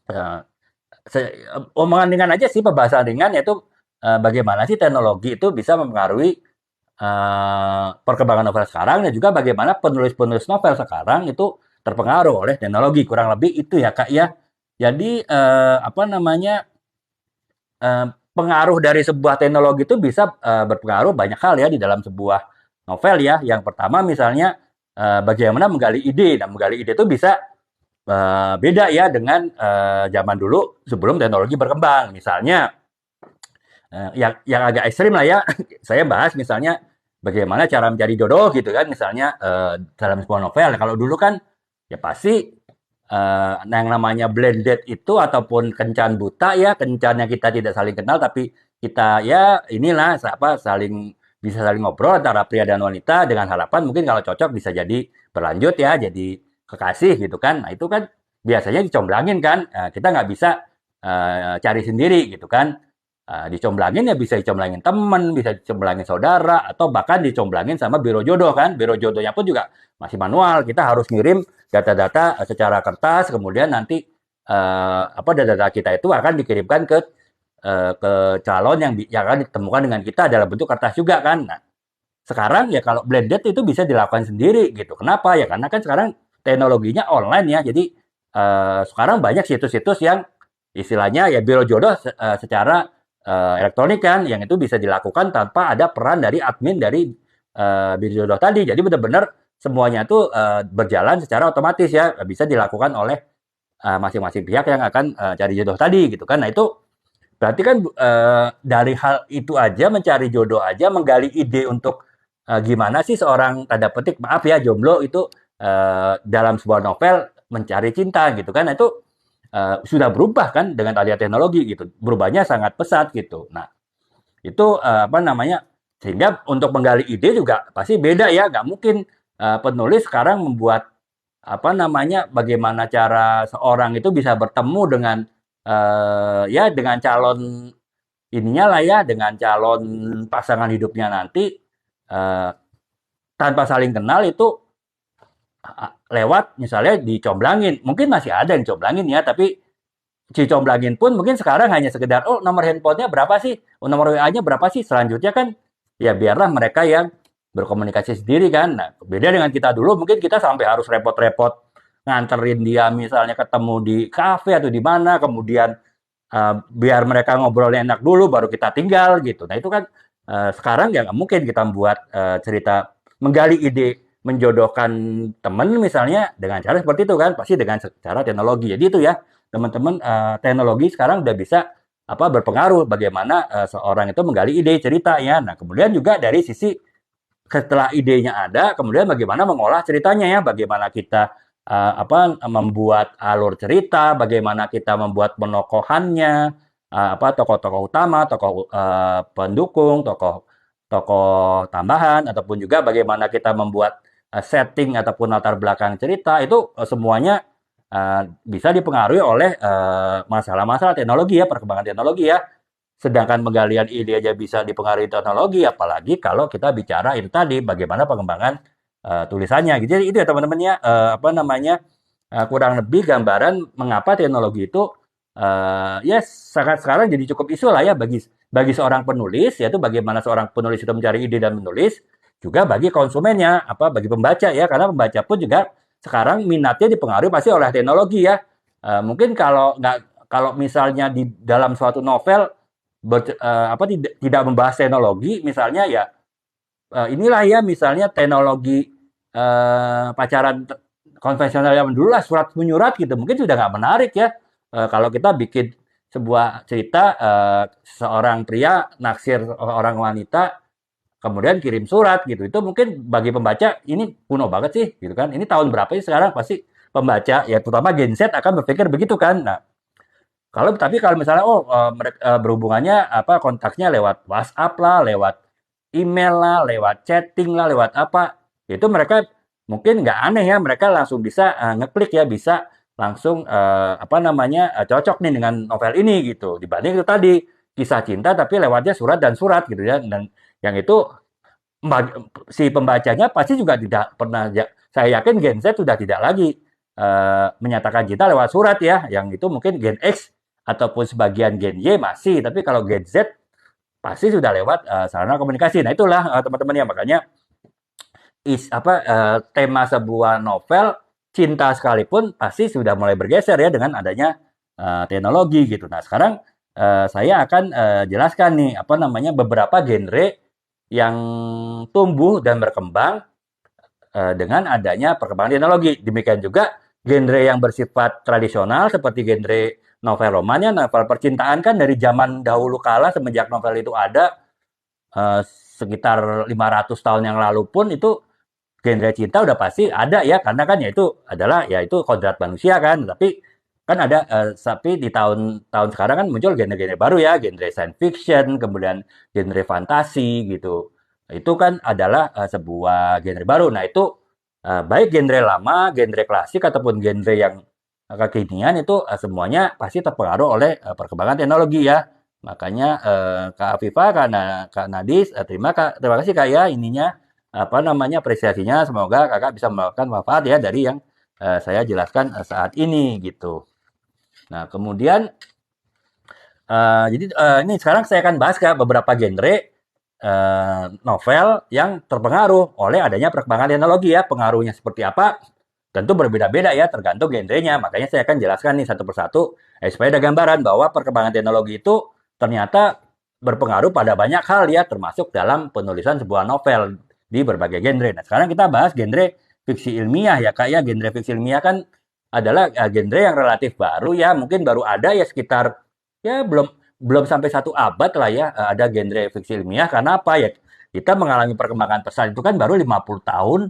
[SPEAKER 1] uh, omongan ringan aja sih pembahasan ringan yaitu bagaimana sih teknologi itu bisa mempengaruhi perkembangan novel sekarang dan juga bagaimana penulis-penulis novel sekarang itu terpengaruh oleh teknologi kurang lebih itu ya Kak ya. Jadi apa namanya pengaruh dari sebuah teknologi itu bisa berpengaruh banyak hal ya di dalam sebuah novel ya. Yang pertama misalnya bagaimana menggali ide. Dan menggali ide itu bisa beda ya dengan zaman dulu sebelum teknologi berkembang. Misalnya yang agak ekstrim lah ya, saya bahas misalnya bagaimana cara mencari jodoh gitu kan, misalnya dalam sebuah novel. Kalau dulu kan ya pasti yang namanya blended itu ataupun kencan buta ya, kencannya kita tidak saling kenal tapi kita ya inilah apa saling bisa saling ngobrol antara pria dan wanita dengan harapan mungkin kalau cocok bisa jadi berlanjut ya, jadi kekasih gitu kan. Nah itu kan biasanya dicomblangin kan, kita nggak bisa cari sendiri gitu kan. Dicomblangin ya bisa dicomblangin temen, bisa dicomblangin saudara, atau bahkan dicomblangin sama biro jodoh kan. Biro jodohnya pun juga masih manual. Kita harus ngirim data-data secara kertas, kemudian nanti apa data-data kita itu akan dikirimkan ke calon yang akan ditemukan dengan kita dalam bentuk kertas juga kan. Nah, sekarang ya kalau blended itu bisa dilakukan sendiri gitu. Kenapa? Ya karena kan sekarang teknologinya online ya. Jadi sekarang banyak situs-situs yang istilahnya ya biro jodoh secara elektronik kan, yang itu bisa dilakukan tanpa ada peran dari admin dari biro jodoh tadi. Jadi benar-benar semuanya itu berjalan secara otomatis ya, bisa dilakukan oleh masing-masing pihak yang akan cari jodoh tadi gitu kan. Nah itu berarti kan dari hal itu aja mencari jodoh aja, menggali ide untuk gimana sih seorang tanda petik maaf ya jomblo itu dalam sebuah novel mencari cinta gitu kan. Nah, itu sudah berubah kan dengan adanya teknologi gitu. Berubahnya sangat pesat gitu. Nah, itu apa namanya? Sehingga untuk menggali ide juga pasti beda ya. Nggak mungkin penulis sekarang membuat apa namanya? Bagaimana cara seorang itu bisa bertemu dengan ya dengan calon ininya lah ya, dengan calon pasangan hidupnya nanti eh, tanpa saling kenal itu lewat misalnya dicomblangin. Mungkin masih ada yang comblangin ya, tapi si comblangin pun mungkin sekarang hanya sekedar, oh nomor handphonenya berapa sih? Oh, nomor WA-nya berapa sih? Selanjutnya kan ya biarlah mereka yang berkomunikasi sendiri kan. Nah, beda dengan kita dulu, mungkin kita sampai harus repot-repot nganterin dia misalnya ketemu di kafe atau di mana, kemudian biar mereka ngobrolnya enak dulu, baru kita tinggal gitu. Nah itu kan sekarang ya nggak mungkin kita membuat cerita menggali ide menjodohkan teman misalnya dengan cara seperti itu kan, pasti dengan cara teknologi. Jadi itu ya teman-teman teknologi sekarang udah bisa apa berpengaruh bagaimana seorang itu menggali ide cerita ya. Nah kemudian juga dari sisi setelah idenya ada, kemudian bagaimana mengolah ceritanya ya, bagaimana kita apa membuat alur cerita, bagaimana kita membuat penokohannya, apa tokoh-tokoh utama, tokoh pendukung, tokoh tokoh tambahan, ataupun juga bagaimana kita membuat setting ataupun latar belakang cerita itu semuanya bisa dipengaruhi oleh masalah-masalah teknologi ya, perkembangan teknologi ya. Sedangkan penggalian ide aja bisa dipengaruhi teknologi, apalagi kalau kita bicara itu tadi bagaimana pengembangan tulisannya gitu. Jadi itu ya teman-teman ya, apa namanya, kurang lebih gambaran mengapa teknologi itu, ya sangat sekarang jadi cukup isu lah ya bagi bagi seorang penulis, yaitu bagaimana seorang penulis itu mencari ide dan menulis, juga bagi konsumennya, apa, bagi pembaca ya, karena pembaca pun juga sekarang minatnya dipengaruhi pasti oleh teknologi ya. Mungkin kalau misalnya di dalam suatu novel apa tidak membahas teknologi misalnya ya, inilah ya misalnya teknologi pacaran konvensional yang dulu lah surat menyurat gitu mungkin sudah nggak menarik ya. Kalau kita bikin sebuah cerita seorang pria naksir orang wanita kemudian kirim surat gitu itu mungkin bagi pembaca ini kuno banget sih gitu kan, ini tahun berapa sih sekarang, pasti pembaca ya terutama Gen Z akan berpikir begitu kan. Nah, kalau misalnya mereka berhubungannya apa kontaknya lewat WhatsApp lah, lewat email lah, lewat chatting lah, lewat apa, itu mereka mungkin nggak aneh ya, mereka langsung bisa ngeklik ya, bisa langsung apa namanya cocok nih dengan novel ini gitu. Dibanding itu tadi kisah cinta tapi lewatnya surat dan surat gitu ya, dan yang itu si pembacanya pasti juga tidak pernah, saya yakin Gen Z sudah tidak lagi menyatakan cinta lewat surat ya, yang itu mungkin Gen X ataupun sebagian Gen Y masih, tapi kalau Gen Z pasti sudah lewat sarana komunikasi. Nah itulah teman-teman ya, makanya tema sebuah novel cinta sekalipun pasti sudah mulai bergeser ya dengan adanya teknologi gitu. Nah sekarang saya akan jelaskan nih apa namanya beberapa genre yang tumbuh dan berkembang dengan adanya perkembangan teknologi. Demikian juga genre yang bersifat tradisional seperti genre novel roman ya, novel percintaan kan dari zaman dahulu kala semenjak novel itu ada sekitar 500 tahun yang lalu pun itu genre cinta udah pasti ada ya, karena kan ya itu adalah ya itu kodrat manusia kan. Tapi kan ada tapi di tahun-tahun sekarang kan muncul genre-genre baru ya, genre science fiction, kemudian genre fantasi gitu. Itu kan adalah sebuah genre baru. Nah, itu baik genre lama, genre klasik ataupun genre yang kekinian itu semuanya pasti terpengaruh oleh perkembangan teknologi ya. Makanya Kak Afifa, Kak Nadis, terima kasih Kak ya ininya apa namanya apresiasinya. Semoga Kakak bisa melakukan manfaat ya dari yang saya jelaskan saat ini gitu. Nah, kemudian jadi ini sekarang saya akan bahas ke beberapa genre novel yang terpengaruh oleh adanya perkembangan teknologi ya. Pengaruhnya seperti apa? Tentu berbeda-beda ya, tergantung genrenya. Makanya saya akan jelaskan nih satu persatu supaya ada gambaran bahwa perkembangan teknologi itu ternyata berpengaruh pada banyak hal ya, termasuk dalam penulisan sebuah novel di berbagai genre. Nah, sekarang kita bahas genre fiksi ilmiah ya Kak ya. Genre fiksi ilmiah kan adalah genre yang relatif baru ya, mungkin baru ada ya sekitar ya belum belum sampai satu abad lah ya ada genre fiksi ilmiah. Karena apa ya? Kita mengalami perkembangan pesat itu kan baru 50 tahun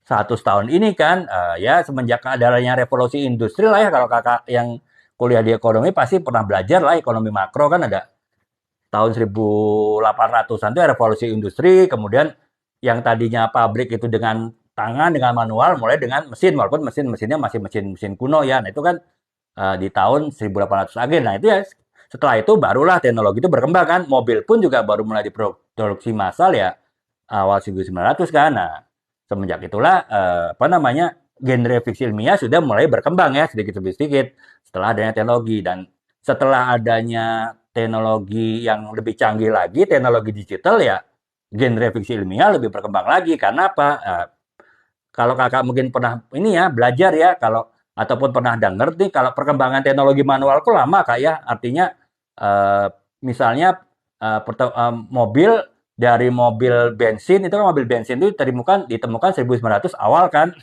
[SPEAKER 1] 100 tahun ini kan ya semenjak adanya revolusi industri lah ya, kalau kakak yang kuliah di ekonomi pasti pernah belajar lah ekonomi makro kan ada tahun 1800-an itu revolusi industri, kemudian yang tadinya pabrik itu dengan tangan dengan manual mulai dengan mesin, walaupun mesinnya masih mesin kuno ya. Nah itu kan di tahun 1800 akhir. Nah itu ya setelah itu barulah teknologi itu berkembang kan, mobil pun juga baru mulai diproduksi massal ya awal 1900 kan. Nah semenjak itulah apa namanya genre fiksi ilmiah sudah mulai berkembang ya sedikit demi sedikit setelah adanya teknologi. Dan setelah adanya teknologi yang lebih canggih lagi, teknologi digital ya, genre fiksi ilmiah lebih berkembang lagi. Karena apa? Kalau kakak mungkin pernah ini ya belajar ya, kalau ataupun pernah dengar nih kalau perkembangan teknologi manual itu lama kak ya. Artinya misalnya mobil dari mobil bensin itu kan, mobil bensin itu ditemukan 1900 awal kan.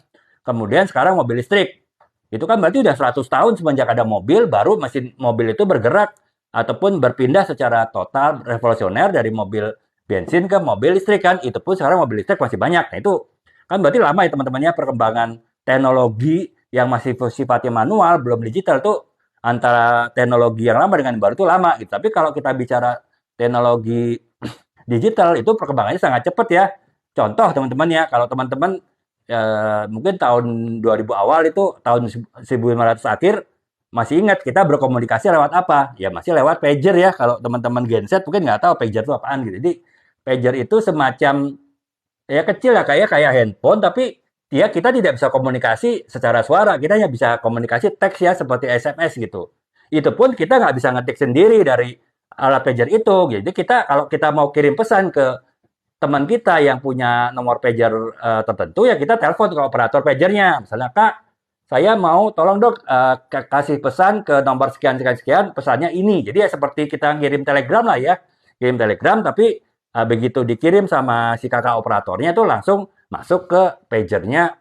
[SPEAKER 1] Kemudian sekarang mobil listrik. Itu kan berarti udah 100 tahun semenjak ada mobil, baru mesin mobil itu bergerak ataupun berpindah secara total revolusioner dari mobil bensin ke mobil listrik kan. Itu pun sekarang mobil listrik masih banyak. Nah itu kan berarti lama ya teman-temannya perkembangan teknologi yang masih sifatnya manual, belum digital tuh, antara teknologi yang lama dengan yang baru itu lama gitu. Tapi kalau kita bicara teknologi digital itu perkembangannya sangat cepat ya. Contoh teman-teman ya, kalau teman-teman mungkin tahun 2000 awal itu tahun 1500 akhir masih ingat kita berkomunikasi lewat apa? Ya masih lewat pager ya. Kalau teman-teman Gen Z mungkin nggak tahu pager itu apaan gitu. Jadi pager itu semacam ya kecil ya kayak handphone, tapi dia kita tidak bisa komunikasi secara suara, kita hanya bisa komunikasi teks ya seperti SMS gitu. Itu pun kita nggak bisa ngetik sendiri dari alat pager itu. Jadi kita kalau kita mau kirim pesan ke teman kita yang punya nomor pager tertentu ya kita telepon ke operator pagernya. Misalnya Kak, saya mau tolong dok kasih pesan ke nomor sekian sekian sekian pesannya ini. Jadi ya seperti kita kirim telegram lah ya, kirim telegram tapi begitu dikirim sama si kakak operatornya itu langsung masuk ke pagernya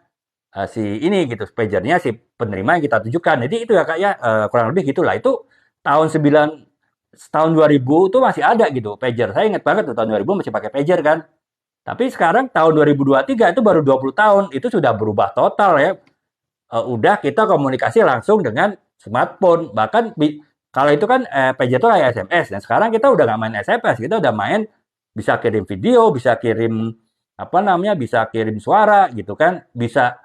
[SPEAKER 1] si ini gitu, pagernya si penerima yang kita tujukan. Jadi itu ya kak ya kurang lebih gitulah. Itu tahun 9 tahun 2000 itu masih ada gitu pager. Saya ingat banget tuh tahun 2000 masih pakai pager kan. Tapi sekarang tahun 2023 itu baru 20 tahun, itu sudah berubah total ya. Udah kita komunikasi langsung dengan smartphone. Bahkan kalau itu kan pager itu kayak SMS. Dan sekarang kita udah nggak main SMS, kita udah main bisa kirim video, bisa kirim apa namanya, bisa kirim suara gitu kan, bisa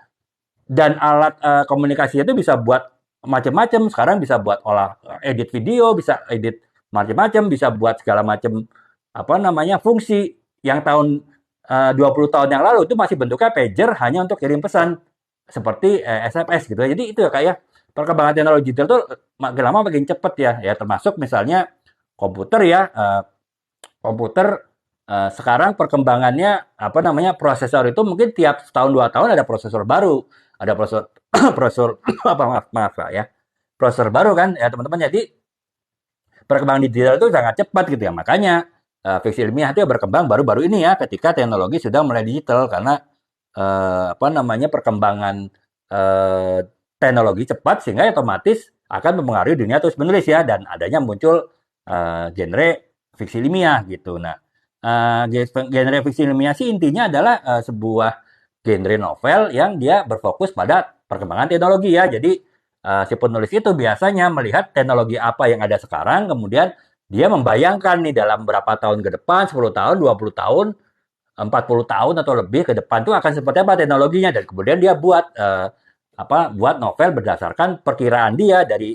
[SPEAKER 1] dan alat komunikasi itu bisa buat macam-macam. Sekarang bisa buat olah edit video, bisa edit macam-macam, bisa buat segala macam apa namanya fungsi yang tahun 20 tahun yang lalu itu masih bentuknya pager hanya untuk kirim pesan seperti SMS gitu. Jadi itu ya kayak perkembangan teknologi digital tuh makin lama makin cepat ya. Ya termasuk misalnya komputer ya. Komputer sekarang perkembangannya apa namanya prosesor itu mungkin tiap tahun 2 tahun ada prosesor baru, ada prosesor prosesor apa maaf maaf Pak, ya prosesor baru kan ya teman-teman. Jadi perkembangan digital itu sangat cepat gitu ya. Makanya fiksi ilmiah itu ya berkembang baru-baru ini ya ketika teknologi sudah mulai digital karena apa namanya perkembangan eh, teknologi cepat sehingga otomatis akan mempengaruhi dunia terus menulis ya dan adanya muncul genre fiksi ilmiah gitu. Nah, genre fiksi ilmiah sih intinya adalah sebuah genre novel yang dia berfokus pada perkembangan teknologi ya. Jadi si penulis itu biasanya melihat teknologi apa yang ada sekarang, kemudian dia membayangkan nih dalam berapa tahun ke depan, 10 tahun, 20 tahun, 40 tahun atau lebih ke depan itu akan seperti apa teknologinya dan kemudian dia buat buat novel berdasarkan perkiraan dia dari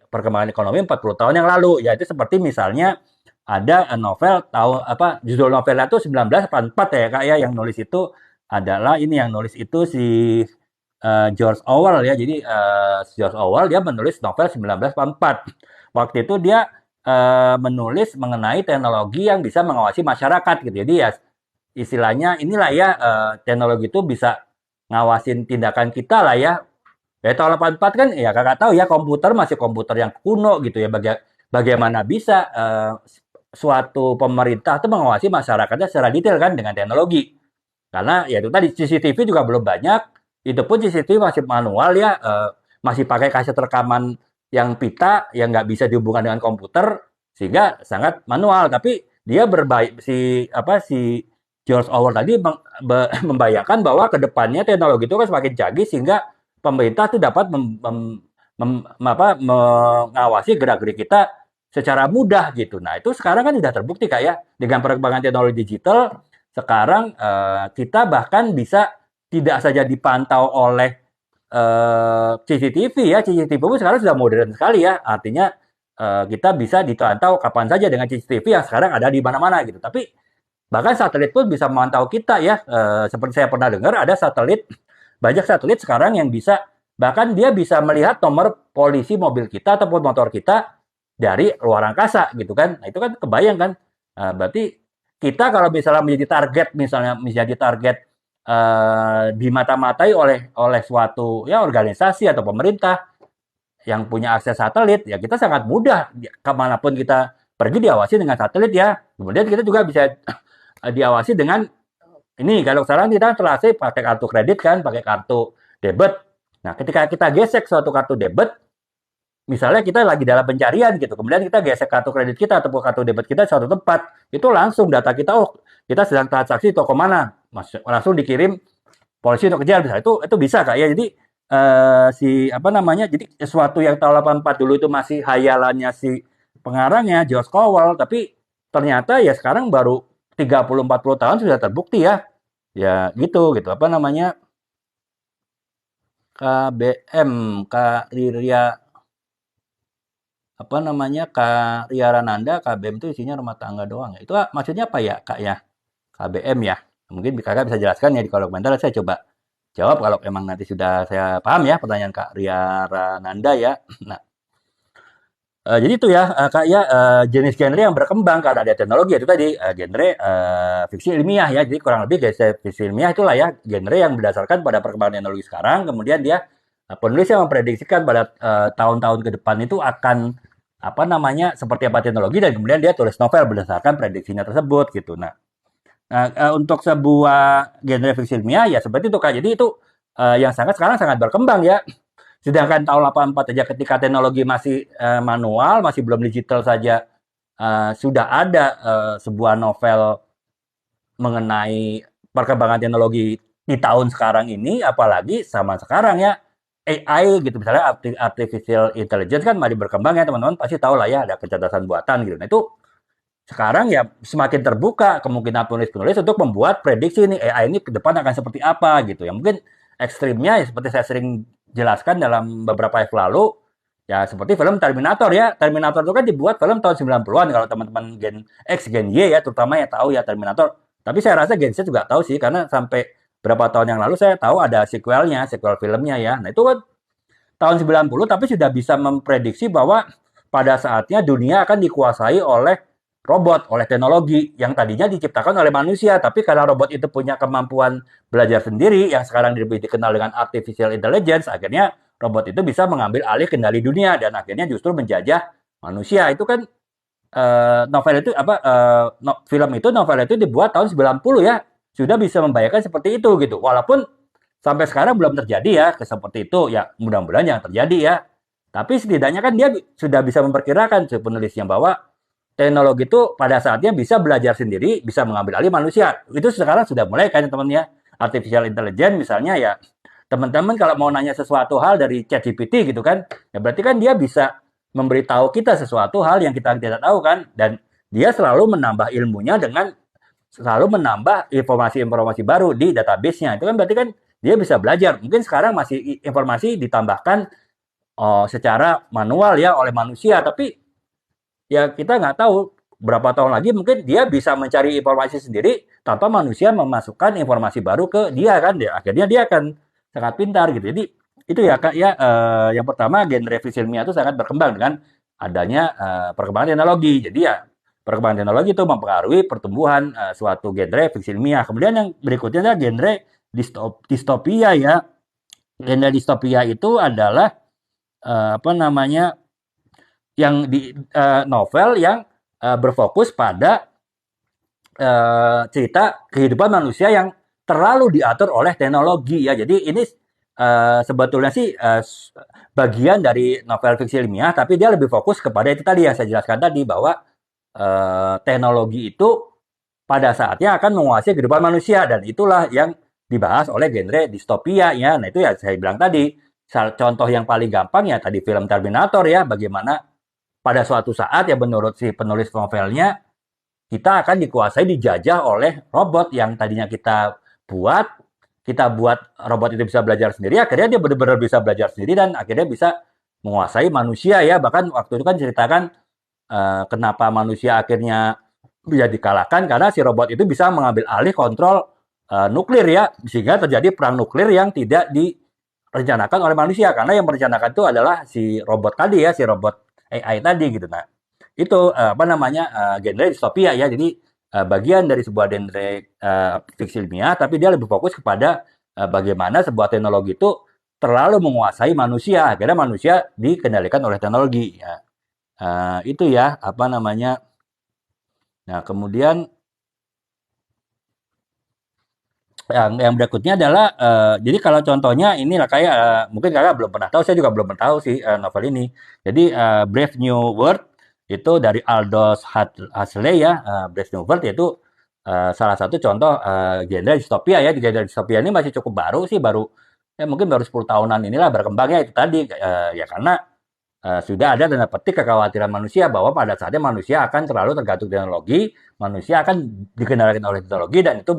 [SPEAKER 1] perkembangan ekonomi 40 tahun yang lalu. Yaitu seperti misalnya ada novel tahu apa judul novelnya itu 1984 ya Kak ya yang nulis itu adalah ini yang nulis itu si George Orwell ya. Jadi George Orwell dia menulis novel 1984. Waktu itu dia menulis mengenai teknologi yang bisa mengawasi masyarakat gitu. Jadi ya istilahnya inilah ya teknologi itu bisa ngawasin tindakan kita lah ya. Ya tahun 84 kan ya kakak tahu ya komputer masih komputer yang kuno gitu ya. Bagaimana bisa suatu pemerintah itu mengawasi masyarakatnya secara detail kan dengan teknologi. Karena ya itu tadi CCTV juga belum banyak, itu pun CCTV masih manual ya, masih pakai kaset rekaman yang pita yang nggak bisa dihubungkan dengan komputer sehingga sangat manual. Tapi dia berbaik si George Orwell tadi membayangkan bahwa kedepannya teknologi itu kan semakin canggih sehingga pemerintah itu dapat mengawasi gerak-gerik kita secara mudah gitu. Nah itu sekarang kan sudah terbukti kayak dengan perkembangan teknologi digital sekarang kita bahkan bisa tidak saja dipantau oleh CCTV ya, CCTV pun sekarang sudah modern sekali ya. Artinya kita bisa dipantau kapan saja dengan CCTV yang sekarang ada di mana-mana gitu. Tapi bahkan satelit pun bisa memantau kita ya. Seperti saya pernah dengar ada satelit, banyak satelit sekarang yang bisa bahkan dia bisa melihat nomor polisi mobil kita ataupun motor kita dari luar angkasa gitu kan. Nah, itu kan kebayang kan. Berarti kita kalau misalnya menjadi target dimata-matai oleh oleh suatu ya organisasi atau pemerintah yang punya akses satelit ya kita sangat mudah kemanapun kita pergi diawasi dengan satelit ya. Kemudian kita juga bisa diawasi dengan ini kalau sekarang kita terasa pakai kartu kredit kan, pakai kartu debit. Nah, ketika kita gesek suatu kartu debit, misalnya kita lagi dalam pencarian gitu, kemudian kita gesek kartu kredit kita atau kartu debit kita di suatu tempat, itu langsung data kita, oh kita sedang transaksi toko mana, langsung dikirim polisi untuk kejar, bisa itu bisa kak ya. Jadi jadi sesuatu yang tahun 84 dulu itu masih hayalannya si pengarangnya George Orwell, tapi ternyata ya sekarang baru 30-40 tahun sudah terbukti ya, ya gitu apa namanya KBM Karya apa namanya Karya Rananda KBM itu isinya rumah tangga doang ya. Itu maksudnya apa ya kak ya KBM ya? Mungkin kakak bisa jelaskan ya di kolom komentar, saya coba jawab kalau memang nanti sudah saya paham ya pertanyaan Kak Ria Rananda ya. Nah, jadi itu ya, Kak, ya, jenis genre yang berkembang karena ada teknologi itu tadi, genre, fiksi ilmiah ya. Jadi kurang lebih fiksi ilmiah itulah ya, genre yang berdasarkan pada perkembangan teknologi sekarang, kemudian dia, penulis yang memprediksikan pada, tahun-tahun ke depan itu akan, apa namanya, seperti apa teknologi dan kemudian dia tulis novel berdasarkan prediksinya tersebut gitu. Untuk sebuah genre fiksi ilmiah ya seperti itu, Kak. Jadi itu, yang sekarang sangat berkembang ya. Sedangkan tahun 84 aja ketika teknologi masih manual, masih belum digital saja, sudah ada sebuah novel mengenai perkembangan teknologi di tahun sekarang ini, apalagi sama sekarang ya, AI gitu, misalnya artificial intelligence kan masih berkembang ya teman-teman, pasti tahu lah ya ada kecerdasan buatan gitu. Nah itu sekarang ya semakin terbuka kemungkinan penulis-penulis untuk membuat prediksi nih AI ini ke depan akan seperti apa gitu. Ya mungkin ekstrimnya ya seperti saya sering jelaskan dalam beberapa yang lalu ya seperti film Terminator ya. Terminator itu kan dibuat film tahun 90-an kalau teman-teman Gen X, Gen Y ya terutama yang tahu ya Terminator. Tapi saya rasa Gen Z juga tahu sih karena sampai berapa tahun yang lalu saya tahu ada sequelnya, sequel filmnya ya. Nah itu kan tahun 90 tapi sudah bisa memprediksi bahwa pada saatnya dunia akan dikuasai oleh robot, oleh teknologi yang tadinya diciptakan oleh manusia, tapi karena robot itu punya kemampuan belajar sendiri yang sekarang lebih dikenal dengan artificial intelligence, akhirnya robot itu bisa mengambil alih kendali dunia dan akhirnya justru menjajah manusia. Itu kan novel itu apa film itu novel itu dibuat tahun 90 ya. Sudah bisa membayangkan seperti itu gitu. Walaupun sampai sekarang belum terjadi ya seperti itu ya mudah-mudahan yang terjadi ya. Tapi setidaknya kan dia sudah bisa memperkirakan si penulisnya bahwa teknologi itu pada saatnya bisa belajar sendiri, bisa mengambil alih manusia. Itu sekarang sudah mulai kan teman-teman ya. Artificial intelligence misalnya ya teman-teman kalau mau nanya sesuatu hal dari ChatGPT gitu kan, ya berarti kan dia bisa memberitahu kita sesuatu hal yang kita tidak tahu kan, dan dia selalu menambah ilmunya dengan selalu menambah informasi-informasi baru di database-nya. Itu kan berarti kan dia bisa belajar. Mungkin sekarang masih informasi ditambahkan secara manual ya oleh manusia, tapi ya kita nggak tahu berapa tahun lagi mungkin dia bisa mencari informasi sendiri tanpa manusia memasukkan informasi baru ke dia kan, ya akhirnya dia akan sangat pintar gitu. Jadi itu ya Kak ya, yang pertama genre fiksi ilmiah itu sangat berkembang dengan adanya perkembangan teknologi. Jadi ya perkembangan teknologi itu mempengaruhi pertumbuhan suatu genre fiksi ilmiah. Kemudian yang berikutnya adalah genre distopia ya. Genre distopia itu adalah apa namanya yang di novel yang berfokus pada cerita kehidupan manusia yang terlalu diatur oleh teknologi ya. Jadi ini sebetulnya sih bagian dari novel fiksi ilmiah, tapi dia lebih fokus kepada itu tadi yang saya jelaskan tadi bahwa teknologi itu pada saatnya akan menguasai kehidupan manusia dan itulah yang dibahas oleh genre distopia ya. Nah itu ya saya bilang tadi contoh yang paling gampang ya tadi film Terminator ya, bagaimana pada suatu saat ya menurut si penulis novelnya kita akan dikuasai dijajah oleh robot yang tadinya kita buat robot itu bisa belajar sendiri, akhirnya dia benar-benar bisa belajar sendiri dan akhirnya bisa menguasai manusia ya. Bahkan waktu itu kan ceritakan kenapa manusia akhirnya bisa dikalahkan karena si robot itu bisa mengambil alih kontrol nuklir ya, sehingga terjadi perang nuklir yang tidak direncanakan oleh manusia karena yang merencanakan itu adalah si robot tadi ya, si robot AI tadi gitu. Nah, itu apa namanya genre distopia ya. Jadi bagian dari sebuah genre fiksi ilmiah, tapi dia lebih fokus kepada bagaimana sebuah teknologi itu terlalu menguasai manusia, akhirnya manusia dikendalikan oleh teknologi. Ya. Itu ya apa namanya. Nah, kemudian yang berikutnya adalah jadi kalau contohnya inilah kayak mungkin kakak belum pernah tahu, saya juga belum pernah tahu sih novel ini. Jadi Brave New World itu dari Aldous Huxley ya. Brave New World yaitu salah satu contoh genre distopia ya. Di genre distopia ini masih cukup baru sih, baru ya mungkin baru 10 tahunan inilah berkembangnya itu tadi ya karena sudah ada tanda petik kekhawatiran manusia bahwa pada saatnya manusia akan terlalu tergantung teknologi, manusia akan dikendalikan oleh teknologi dan itu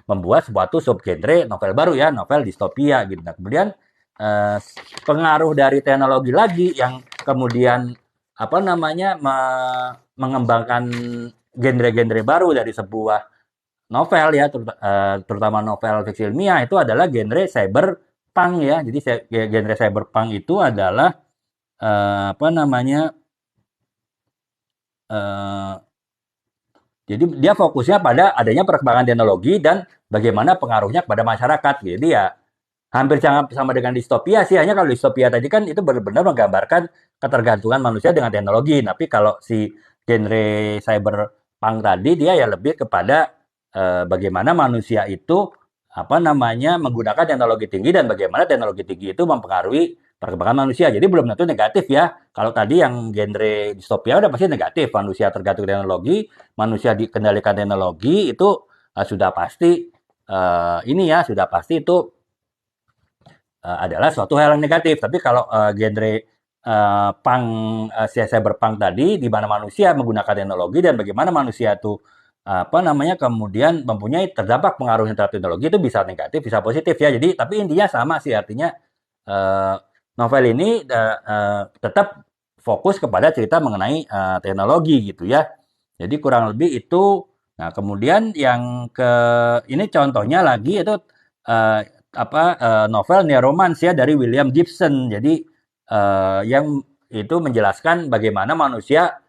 [SPEAKER 1] membuat suatu subgenre novel baru ya, novel distopia gitu. Nah, kemudian pengaruh dari teknologi lagi yang kemudian apa namanya mengembangkan genre-genre baru dari sebuah novel ya, terutama novel fiksi ilmiah itu adalah genre cyberpunk ya. Jadi genre cyberpunk itu adalah apa namanya? eh, jadi dia fokusnya pada adanya perkembangan teknologi dan bagaimana pengaruhnya kepada masyarakat. Jadi ya hampir sama dengan distopia sih. Hanya kalau distopia tadi kan itu benar-benar menggambarkan ketergantungan manusia dengan teknologi. Tapi kalau si genre cyberpunk tadi dia ya lebih kepada bagaimana manusia itu apa namanya menggunakan teknologi tinggi dan bagaimana teknologi tinggi itu mempengaruhi perkembangan manusia. Jadi belum tentu negatif ya. Kalau tadi yang genre distopia udah pasti negatif, manusia tergantung teknologi, manusia dikendalikan teknologi itu sudah pasti ini ya sudah pasti itu adalah suatu hal yang negatif. Tapi kalau genre punk cyberpunk tadi di mana manusia menggunakan teknologi dan bagaimana manusia itu apa namanya kemudian mempunyai terdampak pengaruhnya terhadap teknologi itu bisa negatif, bisa positif ya. Jadi tapi intinya sama sih artinya eh, novel ini tetap fokus kepada cerita mengenai teknologi gitu ya. Jadi kurang lebih itu. Nah, kemudian yang ini contohnya lagi itu eh, apa novel Neuromance ya dari William Gibson. Jadi yang itu menjelaskan bagaimana manusia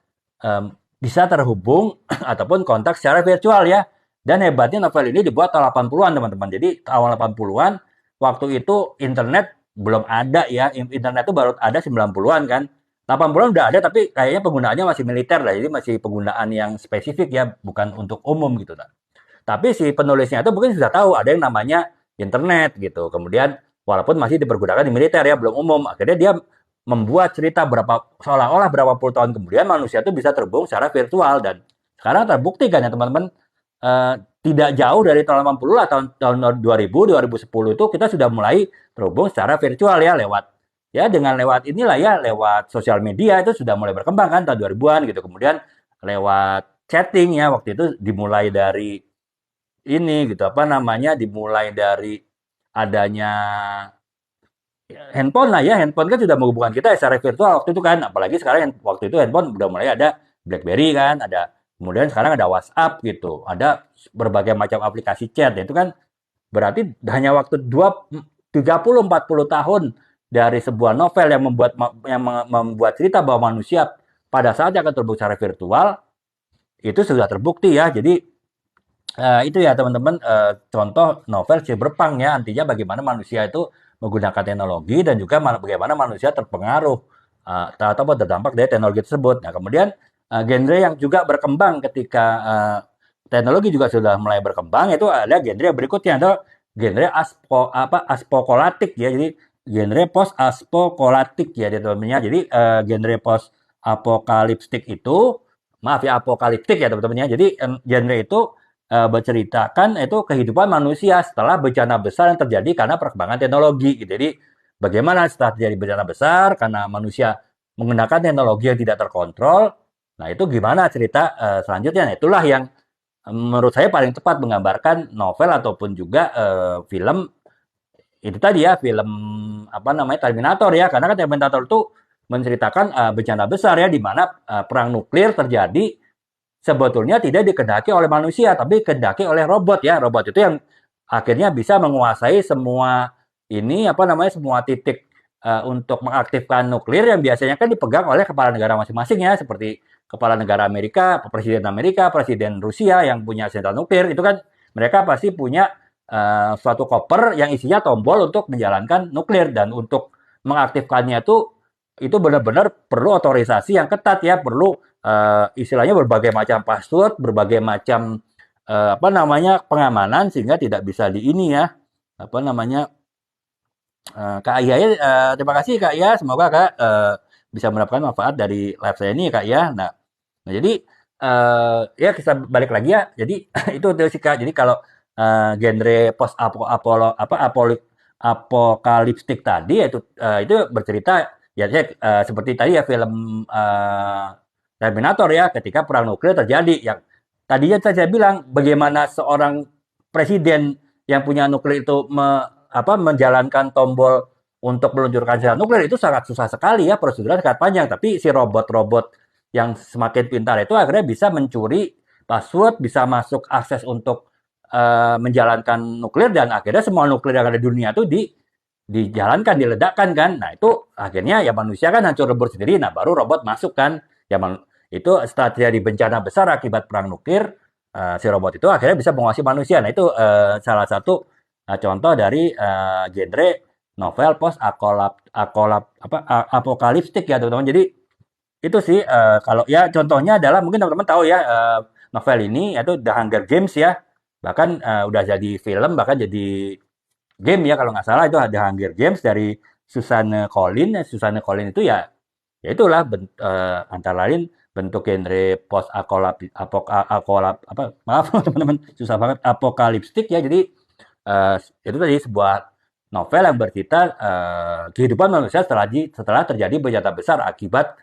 [SPEAKER 1] bisa terhubung ataupun kontak secara virtual ya. Dan hebatnya novel ini dibuat tahun 80-an teman-teman. Jadi awal 80-an waktu itu internet belum ada ya. Internet itu baru ada 90-an kan. 80-an udah ada tapi kayaknya penggunaannya masih militer lah. Jadi masih penggunaan yang spesifik ya, bukan untuk umum gitu. Nah. Tapi si penulisnya itu mungkin sudah tahu ada yang namanya internet gitu. Kemudian walaupun masih dipergunakan di militer ya, belum umum. Akhirnya dia membuat cerita seolah-olah berapa puluh tahun kemudian manusia itu bisa terhubung secara virtual dan sekarang terbukti kan ya teman-teman tidak jauh dari tahun 80 lah tahun 2000 2010 itu kita sudah mulai terhubung secara virtual ya lewat inilah ya lewat sosial media itu sudah mulai berkembang kan tahun 2000-an gitu. Kemudian lewat chatting ya waktu itu dimulai dari ini gitu apa namanya dimulai dari adanya handphone lah ya, handphone kan sudah menghubungkan kita secara virtual waktu itu kan, apalagi sekarang waktu itu handphone udah mulai ada BlackBerry kan, ada kemudian sekarang ada WhatsApp gitu, ada berbagai macam aplikasi chat, itu kan berarti hanya waktu 30-40 tahun dari sebuah novel yang membuat cerita bahwa manusia pada saat akan terhubung secara virtual itu sudah terbukti ya. Jadi itu ya teman-teman contoh novel cyberpunk ya artinya bagaimana manusia itu menggunakan teknologi dan juga bagaimana manusia terpengaruh atau terdampak dari teknologi tersebut. Nah kemudian genre yang juga berkembang ketika teknologi juga sudah mulai berkembang itu ada genre berikutnya atau genre aspokolatik ya. Jadi genre post aspokolatik ya teman-teman. Jadi genre post apokaliptik itu maaf ya apokaliptik ya teman-teman. Jadi genre itu berceritakan itu kehidupan manusia setelah bencana besar yang terjadi karena perkembangan teknologi. Gitu. Jadi bagaimana setelah terjadi bencana besar karena manusia menggunakan teknologi yang tidak terkontrol. Nah itu gimana cerita selanjutnya? Nah, itulah yang menurut saya paling tepat menggambarkan novel ataupun juga film itu tadi ya film apa namanya Terminator ya karena kan Terminator itu menceritakan bencana besar ya di mana perang nuklir terjadi sebetulnya tidak dikehendaki oleh manusia, tapi dikehendaki oleh robot ya. Robot itu yang akhirnya bisa menguasai semua ini apa namanya semua titik untuk mengaktifkan nuklir yang biasanya kan dipegang oleh kepala negara masing-masing ya, seperti kepala negara Amerika, presiden Rusia yang punya senjata nuklir itu kan mereka pasti punya suatu koper yang isinya tombol untuk menjalankan nuklir dan untuk mengaktifkannya itu benar-benar perlu otorisasi yang ketat ya, perlu istilahnya berbagai macam password, berbagai macam apa namanya pengamanan sehingga tidak bisa di ini ya apa namanya Kak Iya ya terima kasih Kak Iya semoga Kak bisa mendapatkan manfaat dari live saya ini ya Kak Iya. Nah jadi ya kita balik lagi ya. Jadi itu sih Kak. Jadi kalau genre post apokaliptik tadi itu bercerita ya saya, seperti tadi ya film Terminator ya ketika perang nuklir terjadi yang tadinya saya bilang bagaimana seorang presiden yang punya nuklir itu menjalankan tombol untuk meluncurkan senjata nuklir itu sangat susah sekali ya prosedurnya sangat panjang tapi si robot-robot yang semakin pintar itu akhirnya bisa mencuri password bisa masuk akses untuk menjalankan nuklir dan akhirnya semua nuklir yang ada di dunia tuh dijalankan, diledakkan kan. Nah, itu akhirnya ya manusia kan hancur lebur sendiri. Nah, baru robot masuk kan. Ya itu setelah terjadi bencana besar akibat perang nuklir, si robot itu akhirnya bisa menguasai manusia. Nah, itu salah satu contoh dari genre novel post apokaliptik ya teman-teman. Jadi itu sih kalau ya contohnya adalah mungkin teman-teman tahu ya novel ini yaitu The Hunger Games ya. Bahkan udah jadi film, bahkan jadi game ya kalau nggak salah itu ada Hunger Games dari Susanne Collins. Susanne Collins itu ya ya itulah antara lain bentuk genre post apa maaf teman-teman susah banget apokaliptik ya. Jadi itu tadi sebuah novel yang bercerita kehidupan manusia setelah terjadi bencana besar akibat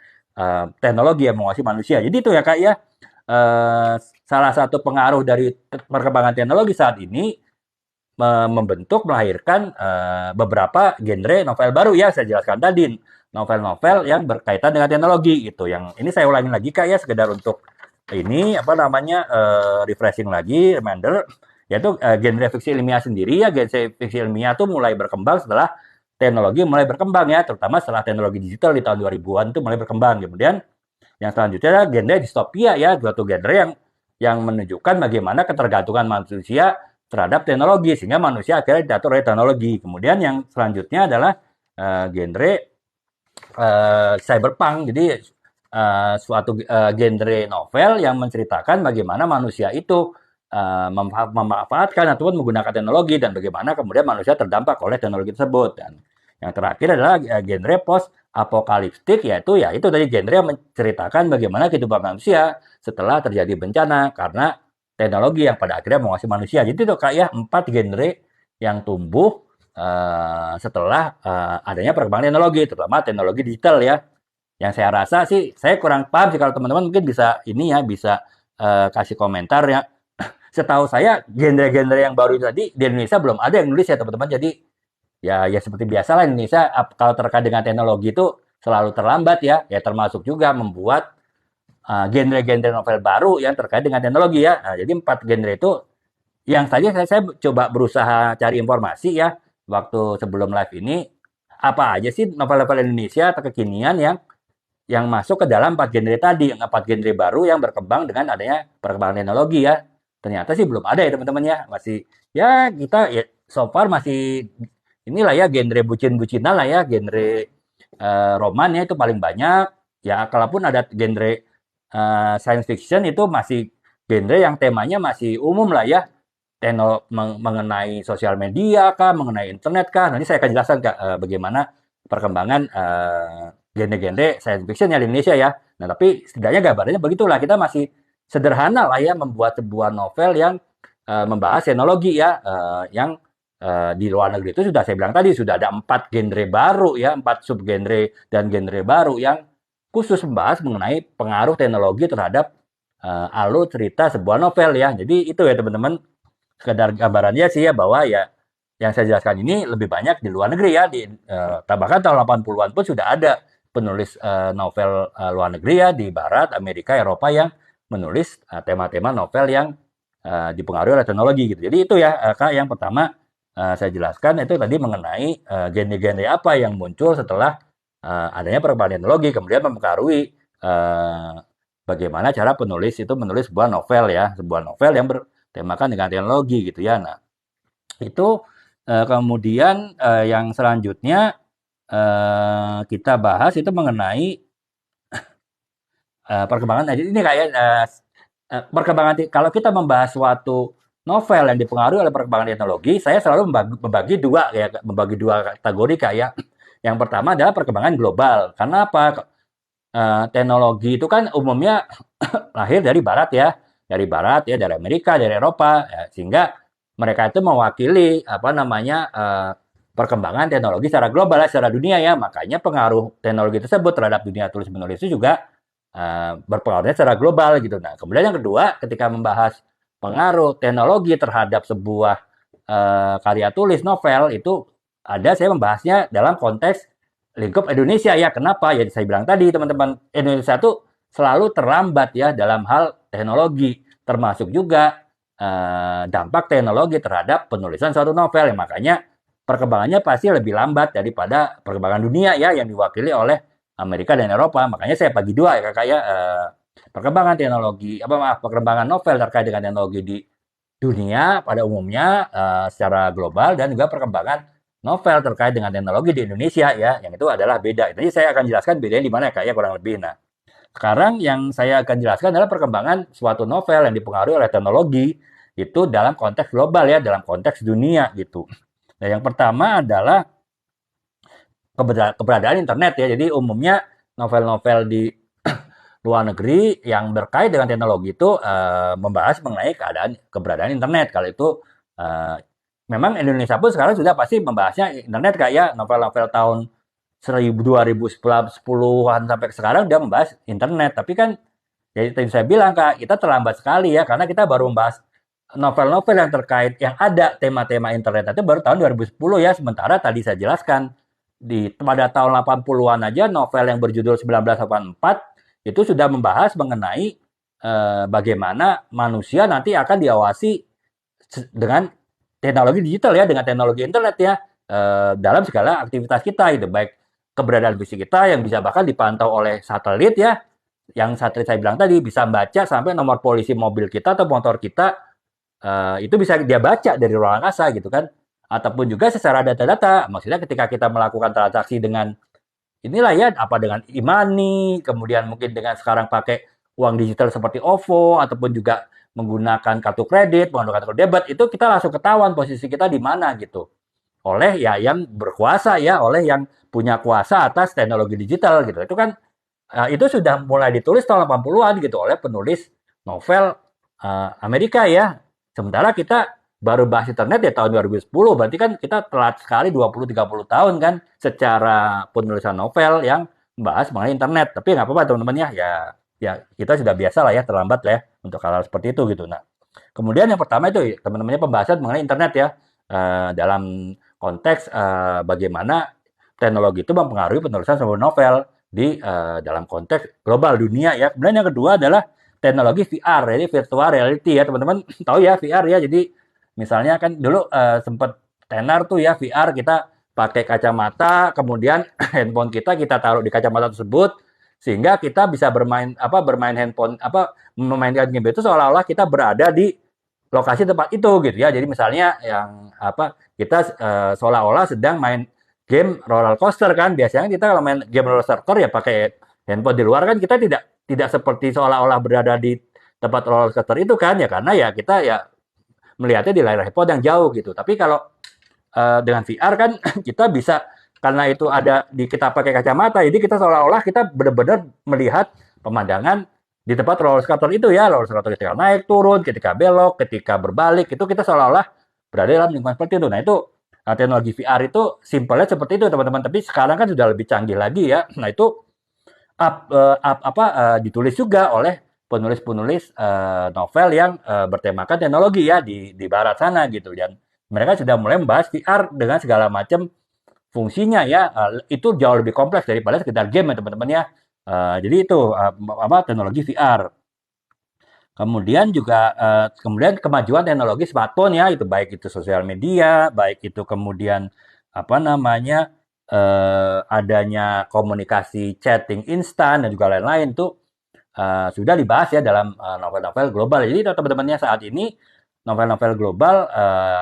[SPEAKER 1] teknologi yang menguasai manusia. Jadi itu ya Kak ya, salah satu pengaruh dari perkembangan teknologi saat ini melahirkan beberapa genre novel baru ya saya jelaskan tadi, novel-novel yang berkaitan dengan teknologi gitu. Yang ini saya ulangi lagi Kak ya, sekedar untuk ini apa namanya refreshing lagi, reminder, yaitu genre fiksi ilmiah sendiri ya. Genre fiksi ilmiah tuh mulai berkembang setelah teknologi mulai berkembang ya, terutama setelah teknologi digital di tahun 2000-an itu mulai berkembang. Kemudian yang selanjutnya adalah genre distopia ya, suatu genre yang menunjukkan bagaimana ketergantungan manusia terhadap teknologi sehingga manusia akhirnya diatur oleh teknologi. Kemudian yang selanjutnya adalah genre cyberpunk. Jadi suatu genre novel yang menceritakan bagaimana manusia itu memanfaatkan ataupun menggunakan teknologi dan bagaimana kemudian manusia terdampak oleh teknologi tersebut. Dan yang terakhir adalah genre post apokaliptik, yaitu ya itu tadi genre yang menceritakan bagaimana kehidupan manusia setelah terjadi bencana karena teknologi yang pada akhirnya menguasai manusia. Jadi itu Kak ya 4 genre yang tumbuh setelah adanya perkembangan teknologi, terutama teknologi digital ya. Yang saya rasa sih, saya kurang paham sih kalau teman-teman mungkin bisa ini ya, bisa kasih komentar ya. Setahu saya genre-genre yang baru tadi di Indonesia belum ada yang nulis ya teman-teman. Jadi ya seperti biasa lah Indonesia kalau terkait dengan teknologi itu selalu terlambat ya. Ya termasuk juga membuat genre-genre novel baru yang terkait dengan teknologi ya. Nah, jadi 4 genre itu yang tadi saya coba berusaha cari informasi ya waktu sebelum live ini, apa aja sih novel-novel Indonesia atau kekinian yang masuk ke dalam 4 genre tadi, 4 genre baru yang berkembang dengan adanya perkembangan teknologi ya. Ternyata sih belum ada ya teman-teman ya. Masih ya kita ya so far masih inilah ya genre bucin-bucinan lah ya, genre roman ya itu paling banyak. Ya kalaupun ada genre science fiction itu masih genre yang temanya masih umum lah ya. Mengenai sosial media kah, mengenai internet kah. Nanti saya akan jelaskan Kak, bagaimana perkembangan genre-genre science fiction di Indonesia ya. Nah, tapi setidaknya gambarnya begitulah. Kita masih sederhana lah ya membuat sebuah novel yang membahas teknologi ya, yang di luar negeri itu sudah saya bilang tadi sudah ada 4 genre baru ya, 4 subgenre dan genre baru yang khusus membahas mengenai pengaruh teknologi terhadap alur cerita sebuah novel ya. Jadi itu ya teman-teman, sekedar gambarannya sih ya bahwa ya yang saya jelaskan ini lebih banyak di luar negeri ya, bahkan tahun 80-an pun sudah ada penulis novel luar negeri ya di Barat, Amerika, Eropa yang menulis tema-tema novel yang dipengaruhi oleh teknologi gitu. Jadi itu ya Kak yang pertama saya jelaskan itu tadi mengenai genre-genre apa yang muncul setelah adanya perkembangan teknologi kemudian mempengaruhi bagaimana cara penulis itu menulis sebuah novel ya, sebuah novel yang bertemakan dengan teknologi gitu ya. Nah, itu kemudian yang selanjutnya kita bahas itu mengenai perkembangan. Jadi ini kayak perkembangan kalau kita membahas suatu novel yang dipengaruhi oleh perkembangan teknologi, saya selalu membagi dua kategori kayak. Yang pertama adalah perkembangan global. Karena apa? Teknologi itu kan umumnya lahir dari barat ya, dari Amerika, dari Eropa, ya, sehingga mereka itu mewakili apa namanya perkembangan teknologi secara global, secara dunia ya. Makanya pengaruh teknologi tersebut terhadap dunia tulis menulis itu juga berpengaruhnya secara global gitu. Nah, kemudian yang kedua, ketika membahas pengaruh teknologi terhadap sebuah karya tulis novel itu saya membahasnya dalam konteks lingkup Indonesia ya. Kenapa? Ya saya bilang tadi teman-teman, Indonesia tuh selalu terlambat ya dalam hal teknologi, termasuk juga dampak teknologi terhadap penulisan suatu novel. Makanya perkembangannya pasti lebih lambat daripada perkembangan dunia ya yang diwakili oleh Amerika dan Eropa. Makanya saya bagi dua ya kakak ya, perkembangan teknologi perkembangan novel terkait dengan teknologi di dunia pada umumnya secara global, dan juga perkembangan novel terkait dengan teknologi di Indonesia ya, yang itu adalah beda. Jadi saya akan jelaskan bedanya di mana ya, kayak kurang lebih. Nah, sekarang yang saya akan jelaskan adalah perkembangan suatu novel yang dipengaruhi oleh teknologi itu dalam konteks global ya, dalam konteks dunia gitu. Nah, yang pertama adalah keberadaan internet ya. Jadi umumnya novel-novel di luar negeri yang berkait dengan teknologi itu membahas mengenai keberadaan internet. Kalau itu uh, memang Indonesia pun sekarang sudah pasti membahasnya internet, kayak novel-novel tahun 2010-an sampai sekarang dia membahas internet. Tapi kan jadi tadi saya bilang Kak, kita terlambat sekali ya karena kita baru membahas novel-novel yang terkait yang ada tema-tema internet itu baru tahun 2010 ya. Sementara tadi saya jelaskan pada tahun 80-an aja novel yang berjudul 1984 itu sudah membahas mengenai bagaimana manusia nanti akan diawasi dengan teknologi digital ya, dengan teknologi internet ya, dalam segala aktivitas kita itu, baik keberadaan fisik kita yang bisa bahkan dipantau oleh satelit ya, yang satelit saya bilang tadi bisa baca sampai nomor polisi mobil kita atau motor kita, itu bisa dia baca dari ruang angkasa gitu kan. Ataupun juga secara data-data, maksudnya ketika kita melakukan transaksi dengan inilah ya, apa dengan e-money, kemudian mungkin dengan sekarang pakai uang digital seperti OVO, ataupun juga menggunakan kartu kredit, menggunakan kartu debit, itu kita langsung ketahuan posisi kita di mana gitu. Oleh ya yang berkuasa ya, oleh yang punya kuasa atas teknologi digital gitu. Itu kan itu sudah mulai ditulis tahun 80-an gitu oleh penulis novel Amerika ya. Sementara kita baru bahas internet ya tahun 2010, berarti kan kita telat sekali 20-30 tahun kan secara penulisan novel yang membahas mengenai internet. Tapi nggak apa-apa teman-teman ya, ya kita sudah biasa lah ya, terlambat lah ya untuk hal-hal seperti itu gitu. Nah, kemudian yang pertama itu teman-temannya pembahasan mengenai internet ya, dalam konteks bagaimana teknologi itu mempengaruhi penulisan sebuah novel di dalam konteks global dunia ya. Kemudian yang kedua adalah teknologi VR, jadi virtual reality ya teman-teman tahu ya VR ya. Jadi misalnya kan dulu sempat tenar tuh ya VR, kita pakai kacamata, kemudian handphone kita taruh di kacamata tersebut sehingga kita bisa bermain handphone memainkan game itu seolah-olah kita berada di lokasi tempat itu gitu ya. Jadi misalnya yang kita seolah-olah sedang main game roller coaster kan. Biasanya kita kalau main game roller coaster ya pakai handphone di luar kan, kita tidak seperti seolah-olah berada di tempat roller coaster itu kan ya, karena ya kita ya melihatnya di layar handphone yang jauh gitu. Tapi kalau dengan VR kan kita bisa, karena itu ada kita pakai kacamata, jadi kita seolah-olah kita benar-benar melihat pemandangan di tempat roller coaster itu ya. Roller coaster ketika naik turun, ketika belok, ketika berbalik, itu kita seolah-olah berada dalam lingkungan seperti itu. Nah itu teknologi VR itu simpelnya seperti itu teman-teman. Tapi sekarang kan sudah lebih canggih lagi ya. Nah itu ditulis juga oleh penulis-penulis novel yang bertemakan teknologi ya di barat sana gitu. Dan mereka sudah mulai membahas VR dengan segala macam fungsinya ya. Itu jauh lebih kompleks daripada sekedar game ya teman-teman ya. Jadi itu teknologi VR. Kemudian juga kemudian kemajuan teknologi smartphone ya, itu baik itu sosial media, baik itu kemudian adanya komunikasi chatting instan dan juga lain-lain itu sudah dibahas ya dalam novel-novel global. Jadi teman-temannya saat ini novel-novel global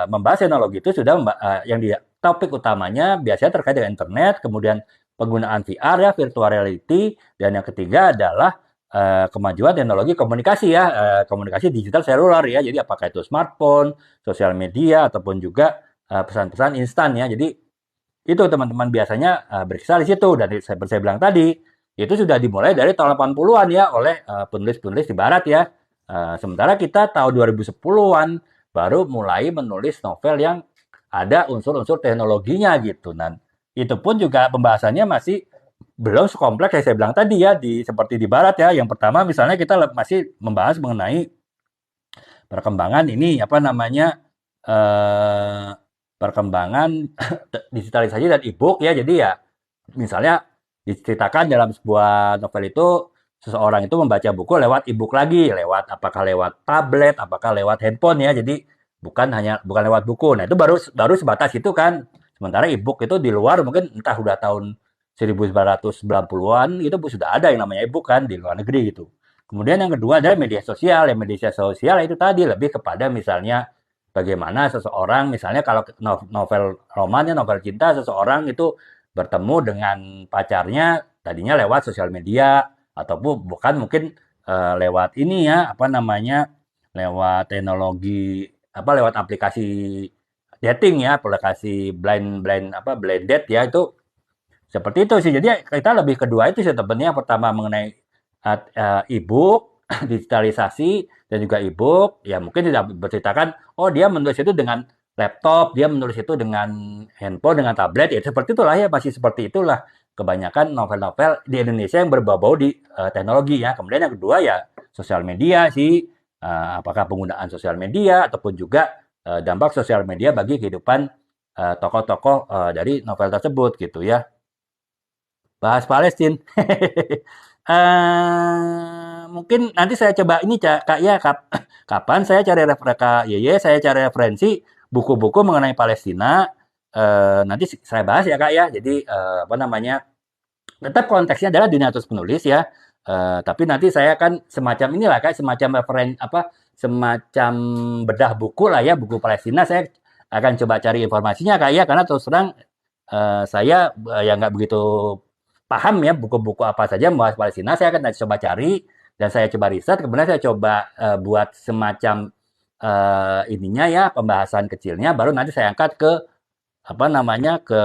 [SPEAKER 1] membahas teknologi itu sudah yang di topik utamanya biasanya terkait dengan internet, kemudian penggunaan VR ya, virtual reality, dan yang ketiga adalah kemajuan teknologi komunikasi ya, komunikasi digital seluler ya. Jadi apakah itu smartphone, sosial media, ataupun juga pesan-pesan instan ya. Jadi itu teman-teman biasanya berkisar di situ. Dan seperti saya bilang tadi, itu sudah dimulai dari tahun 80-an ya oleh penulis-penulis di barat ya. Sementara kita tahun 2010-an baru mulai menulis novel yang ada unsur-unsur teknologinya gitu. Dan itu pun juga pembahasannya masih belum sekompleks yang saya bilang tadi ya, seperti di barat ya. Yang pertama misalnya kita masih membahas mengenai perkembangan ini perkembangan digitalisasi dan e-book ya. Jadi ya misalnya diceritakan dalam sebuah novel itu seseorang itu membaca buku lewat e-book lagi, apakah lewat tablet, apakah lewat handphone ya. Jadi bukan lewat buku. Nah, itu baru baru sebatas itu kan. Sementara e-book itu di luar mungkin entah udah tahun 1990-an itu sudah ada yang namanya e-book kan di luar negeri gitu. Kemudian yang kedua adalah media sosial. Ya, media sosial itu tadi lebih kepada misalnya bagaimana seseorang, misalnya kalau novel romannya, novel cinta, seseorang itu bertemu dengan pacarnya tadinya lewat sosial media, ataupun bukan mungkin lewat ini ya, apa namanya, lewat teknologi, lewat aplikasi dating ya, aplikasi blind blind blind date ya, itu seperti itu sih. Jadi kita lebih kedua itu sih sebenarnya. Yang pertama mengenai e-book, digitalisasi dan juga e-book. Ya mungkin tidak berceritakan, oh dia menulis itu dengan laptop, dia menulis itu dengan handphone, dengan tablet. Ya seperti itulah ya, masih seperti itulah. Kebanyakan novel-novel di Indonesia yang berbau-bau di teknologi ya. Kemudian yang kedua ya sosial media sih. Apakah penggunaan sosial media ataupun juga dampak sosial media bagi kehidupan tokoh-tokoh dari novel tersebut gitu ya. Bahas Palestina. Mungkin nanti saya coba ini Kak ya, kapan saya cari saya cari referensi buku-buku mengenai Palestina. Nanti saya bahas ya Kak ya. Jadi apa namanya? Tetap konteksnya adalah dunia terus penulis ya. Tapi nanti saya akan semacam inilah kayak semacam semacam bedah buku lah ya, buku Palestina. Saya akan coba cari informasinya Kak ya, karena terus terang saya ya nggak begitu paham ya buku-buku apa saja membahas Palestina. Saya akan coba cari dan saya coba riset. Kemudian saya coba buat semacam ininya ya, pembahasan kecilnya. Baru nanti saya angkat ke apa namanya, ke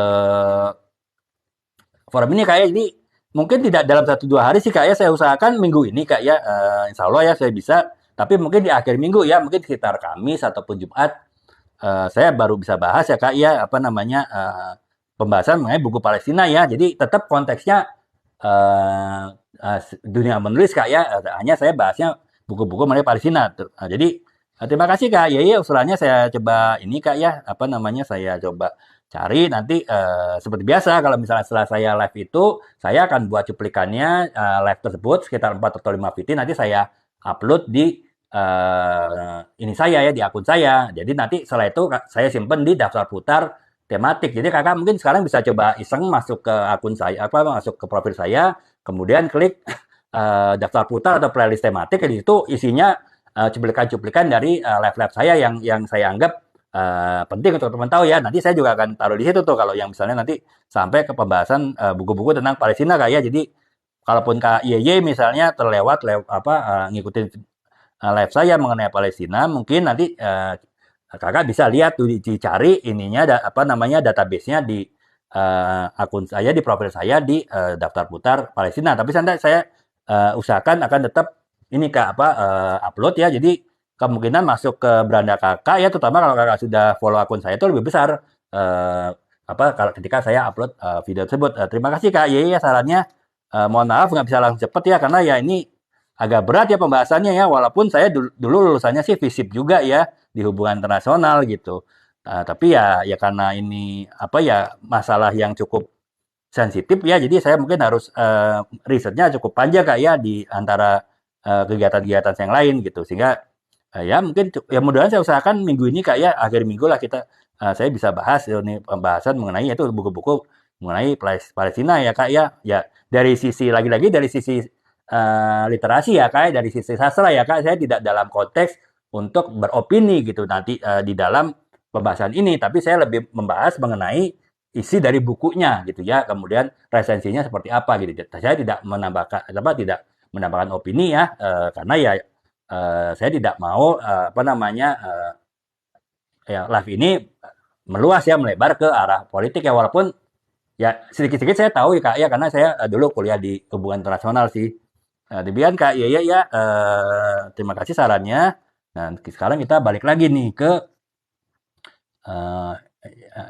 [SPEAKER 1] forum ini Kak ya. Jadi mungkin tidak dalam 1-2 hari sih Kak ya. Saya usahakan minggu ini Kak ya. Insya Allah ya saya bisa. Tapi mungkin di akhir minggu ya, mungkin sekitar Kamis ataupun Jumat saya baru bisa bahas ya Kak ya, apa namanya, pembahasan mengenai buku Palestina ya. Jadi tetap konteksnya dunia menulis Kak ya. Hanya saya bahasnya buku-buku mengenai Palestina. Jadi terima kasih Kak. Ya usulannya saya coba ini Kak ya, apa namanya, saya coba cari nanti seperti biasa kalau misalnya setelah saya live itu saya akan buat cuplikannya, live tersebut sekitar 4 atau 5 VT, nanti saya upload di ini saya ya, di akun saya. Jadi nanti setelah itu saya simpen di daftar putar tematik. Jadi kakak mungkin sekarang bisa coba iseng masuk ke akun saya, masuk ke profil saya, kemudian klik daftar putar atau playlist tematik. Di situ isinya cuplikan-cuplikan dari live-live saya yang saya anggap penting untuk teman-teman tahu ya. Nanti saya juga akan taruh di situ tuh kalau yang misalnya nanti sampai ke pembahasan buku-buku tentang Palestina Kak ya. Jadi kalaupun Kak Yeye misalnya terlewat ngikutin live saya mengenai Palestina, mungkin nanti kakak bisa lihat tuh, dicari ininya apa namanya, database-nya di akun saya, di profil saya di daftar putar Palestina. Tapi nanti saya usahakan akan tetap ini Kak upload ya. Jadi kemungkinan masuk ke beranda kakak ya, terutama kalau kakak sudah follow akun saya itu lebih besar kalau ketika saya upload video tersebut. Terima kasih Kak ya sarannya. Mohon maaf nggak bisa langsung cepet ya, karena ya ini agak berat ya pembahasannya ya, walaupun saya dulu lulusannya sih FISIP juga ya, di hubungan internasional gitu. Tapi ya karena ini masalah yang cukup sensitif ya, jadi saya mungkin harus risetnya cukup panjang Kak ya, di antara kegiatan-kegiatan yang lain gitu. Sehingga ya mungkin ya mudah-mudahan saya usahakan minggu ini Kak ya, akhir minggu lah saya bisa bahas ini pembahasan mengenai itu buku-buku mengenai Palestina ya Kak ya. Ya dari sisi lagi-lagi dari sisi literasi ya Kak, dari sisi sastra ya Kak, saya tidak dalam konteks untuk beropini gitu nanti di dalam pembahasan ini, tapi saya lebih membahas mengenai isi dari bukunya gitu ya, kemudian resensinya seperti apa gitu. Saya tidak menambahkan opini ya, karena ya saya tidak mau ya live ini meluas ya, melebar ke arah politik ya, walaupun ya sedikit-sedikit saya tahu ya Kak ya, karena saya dulu kuliah di hubungan internasional sih. Demikian Kak Yaya ya, terima kasih sarannya. Nah, sekarang kita balik lagi nih ke